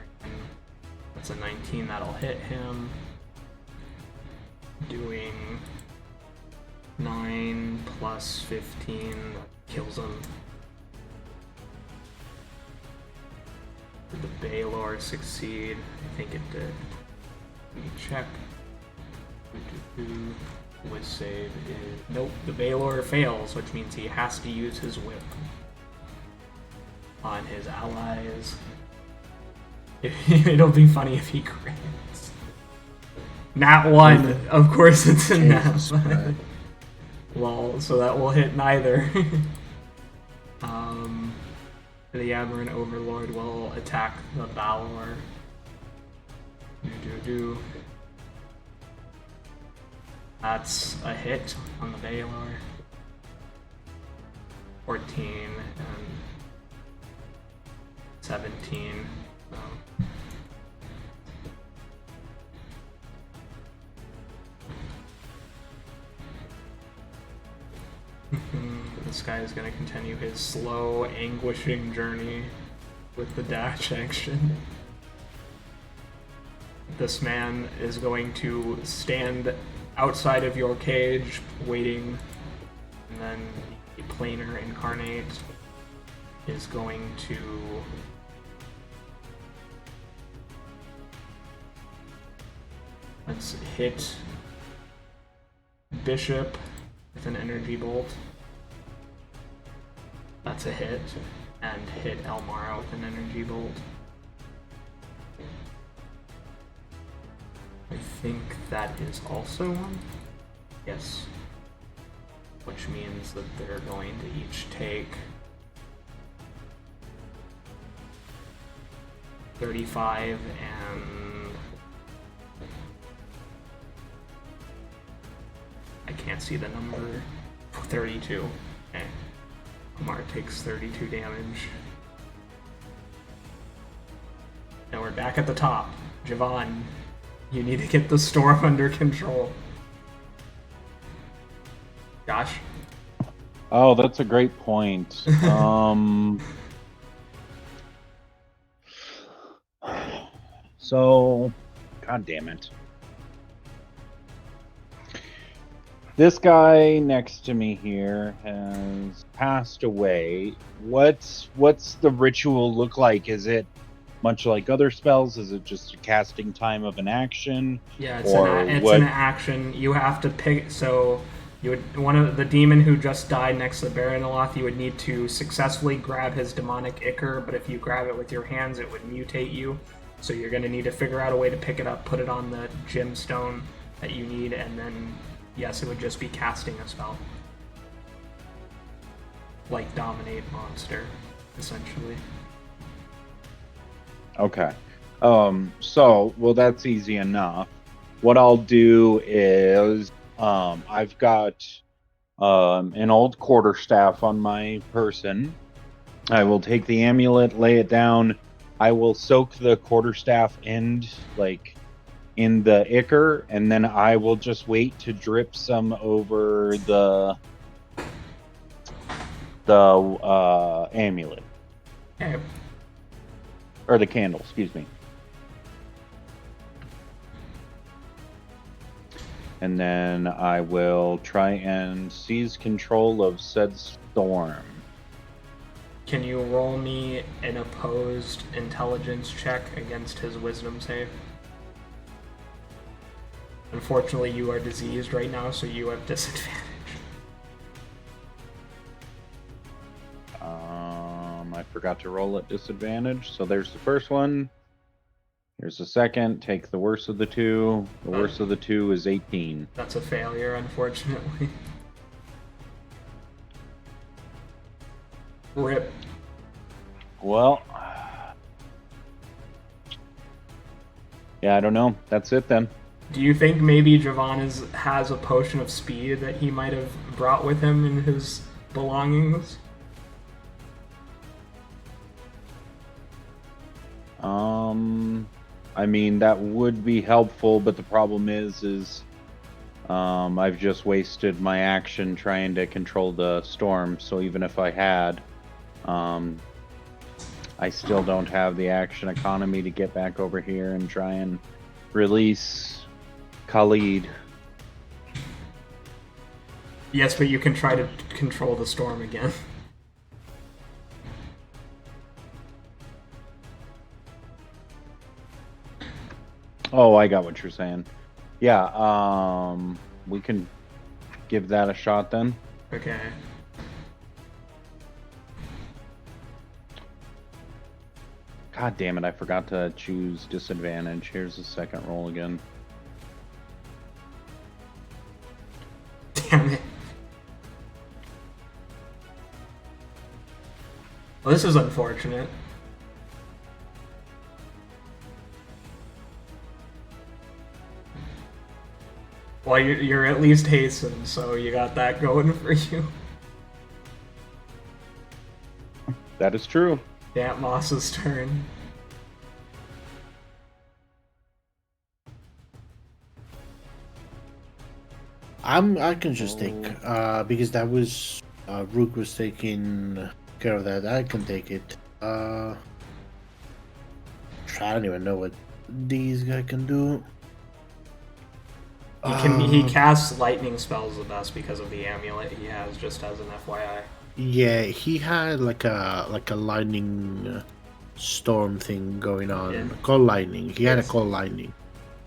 That's a 19, that'll hit him. Doing 9 plus 15, that kills him. Did the Baylor succeed? I think it did. Let me check. Whiz save is... Nope, the Baylor fails, which means he has to use his whip on his allies. It'll be funny if he crits. Nat 1! Of course it's a nat 1. Lol, so that will hit neither. The Aberrant Overlord will attack the Balor. That's a hit on the Baylor. 14 and 17. So. This guy is going to continue his slow, anguishing journey with the dash action. This man is going to stand outside of your cage, waiting, and then the planar Incarnate is going to let's hit Bishop with an energy bolt. That's a hit. And hit Elmara with an energy bolt. I think that is also one. Yes. Which means that they're going to each take 35 and I can't see the number. 32. Okay. Omar takes 32 damage. Now we're back at the top. Jevan, you need to get the storm under control. Josh? Oh, that's a great point. So, god damn it. This guy next to me here has passed away. What's the ritual look like? Is it much like other spells? Is it just a casting time of an action? Yeah, it's an action. You have to pick. So you would one of the demon who just died next to the Baronoloth. You would need to successfully grab his demonic ichor, but if you grab it with your hands, it would mutate you. So you're going to need to figure out a way to pick it up, put it on the gemstone that you need, and then yes, it would just be casting a spell. Like Dominate Monster, essentially. Okay. So, well, that's easy enough. What I'll do is, I've got an old quarterstaff on my person. I will take the amulet, lay it down. I will soak the quarterstaff end, in the ichor, and then I will just wait to drip some over the amulet. Okay. Or the candle, excuse me. And then I will try and seize control of said storm. Can you roll me an opposed intelligence check against his wisdom save? Unfortunately, you are diseased right now, so you have disadvantage. I forgot to roll at disadvantage, so there's the first one. Here's the second. Take the worst of the two. The worst of the two is 18. That's a failure, unfortunately. Rip. Well, yeah, I don't know. That's it then. Do you think maybe Jevan has a potion of speed that he might have brought with him in his belongings? I mean, that would be helpful, but the problem is I've just wasted my action trying to control the storm, so even if I had, I still don't have the action economy to get back over here and try and release Khalid. Yes, but you can try to control the storm again. Oh, I got what you're saying. Yeah, we can give that a shot then. Okay. God damn it, I forgot to choose disadvantage. Here's the second roll again. Damn it. Well, this is unfortunate. Well, you're at least hastened, so you got that going for you. That is true. Damn, Moss's turn. I can just take because that was Rook was taking care of that. I can take it. I don't even know what these guys can do. He casts lightning spells the best because of the amulet he has, just as an FYI. Yeah, he had like a lightning storm thing going on. Yeah. Call lightning. He had a Yes. call lightning.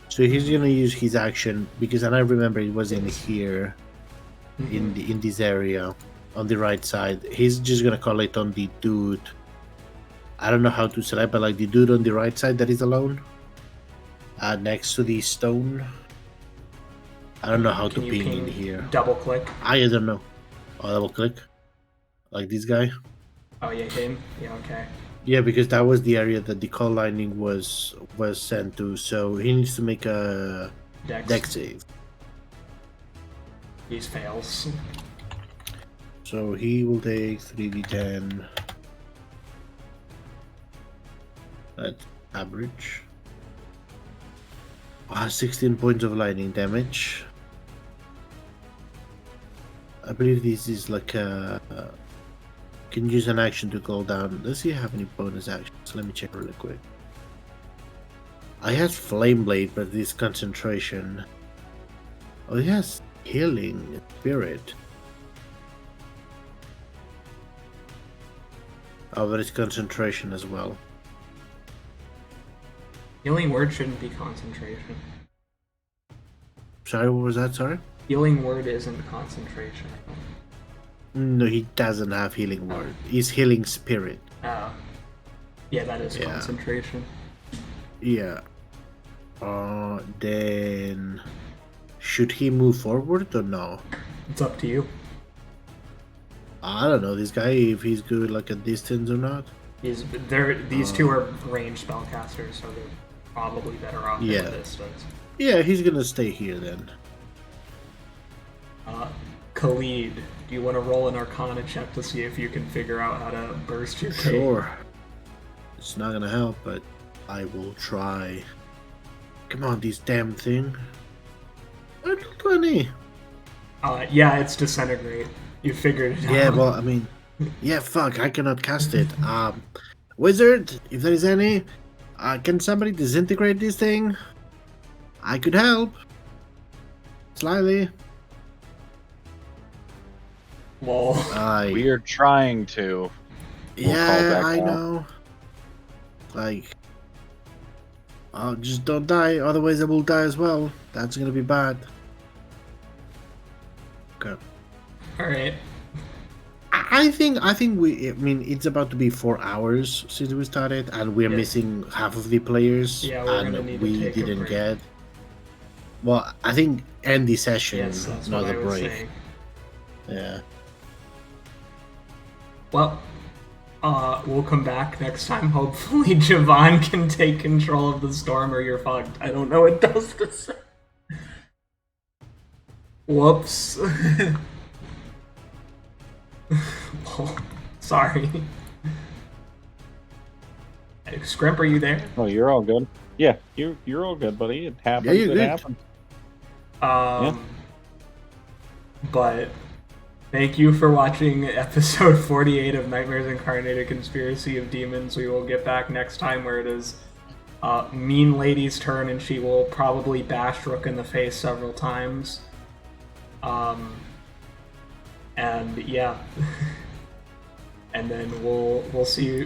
So he's gonna use his action because, and I remember it was in here, in this area, on the right side. He's just gonna call it on the dude. I don't know how to select, but like the dude on the right side that is alone, next to the stone. I don't know how to Can you ping in here. Double click. I don't know. Oh, double click, like this guy. Oh yeah, him. Yeah, okay. Yeah, because that was the area that the call lightning was sent to. So he needs to make a dex save. He fails. So he will take 3d10. That's average. 16 points of lightning damage. I believe this is like a... Can use an action to call down. Does he have any bonus actions? Let me check really quick. I have Flame Blade, but this concentration. Oh, he has Healing Spirit. Oh, but it's concentration as well. Healing word shouldn't be concentration. Sorry, what was that? Sorry? Healing word isn't concentration. No, he doesn't have Healing Word. He's Healing Spirit. Oh. Yeah, that is Yeah. concentration. Yeah. Then... Should he move forward or no? It's up to you. I don't know, this guy, if he's good like at distance or not. These two are ranged spellcasters, so they're probably better off Yeah. at a distance. Yeah, he's gonna stay here then. Khalid, do you want to roll an Arcana check to see if you can figure out how to burst your cave? Sure. It's not gonna help, but I will try. Come on, this damn thing. 20. Yeah, it's disintegrate. You figured it out. Yeah, well, I mean, yeah, fuck, I cannot cast it. Wizard, if there is any, can somebody disintegrate this thing? I could help. Slightly. Lol. We are trying to. We'll call Yeah, back I now. know. Like, just don't die, otherwise I will die as well. That's gonna be bad. Okay. Alright. I think I mean, it's about to be 4 hours since we started, and we're Yeah. missing half of the players, Yeah, we're gonna and need to we take a didn't break. get. Well, I think end the session, Yes, that's not what I a was break. saying. Yeah. Well, we'll come back next time. Hopefully Jevan can take control of the storm or you're fucked. I don't know what else to say. Whoops. Oh, sorry. Hey, Scrimp, are you there? Oh, you're all good. Yeah, you're all good, buddy. It happens. you're It good. happens. But thank you for watching episode 48 of Nightmares Incarnate, A Conspiracy of Demons. We will get back next time where it is Mean Lady's turn, and she will probably bash Rook in the face several times. And yeah. And then we'll see.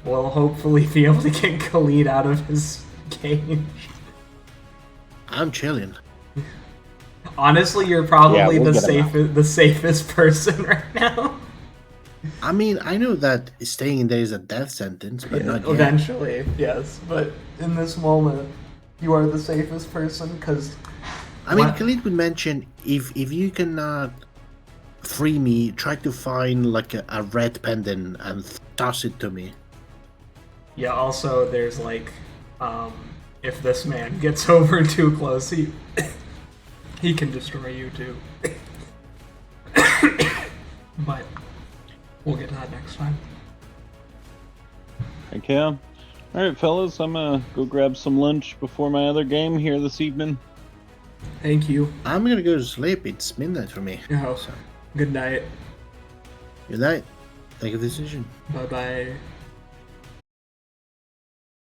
We'll hopefully be able to get Khalid out of his cage. I'm chilling. Honestly, you're probably we'll the get him out. safest person right now. I mean, I know that staying in there is a death sentence, but not yet. Eventually, yes. But in this moment, you are the safest person because. I mean, Khalid would mention if you cannot free me, try to find like a red pendant and toss it to me. Yeah. Also, there's like, if this man gets over too close, he can destroy you too. But we'll get to that next time. Okay. All right, fellas. I'm gonna go grab some lunch before my other game here this evening. Thank you. I'm gonna go to sleep. It's midnight for me. Oh, good night. Good night. Take a decision. Bye bye.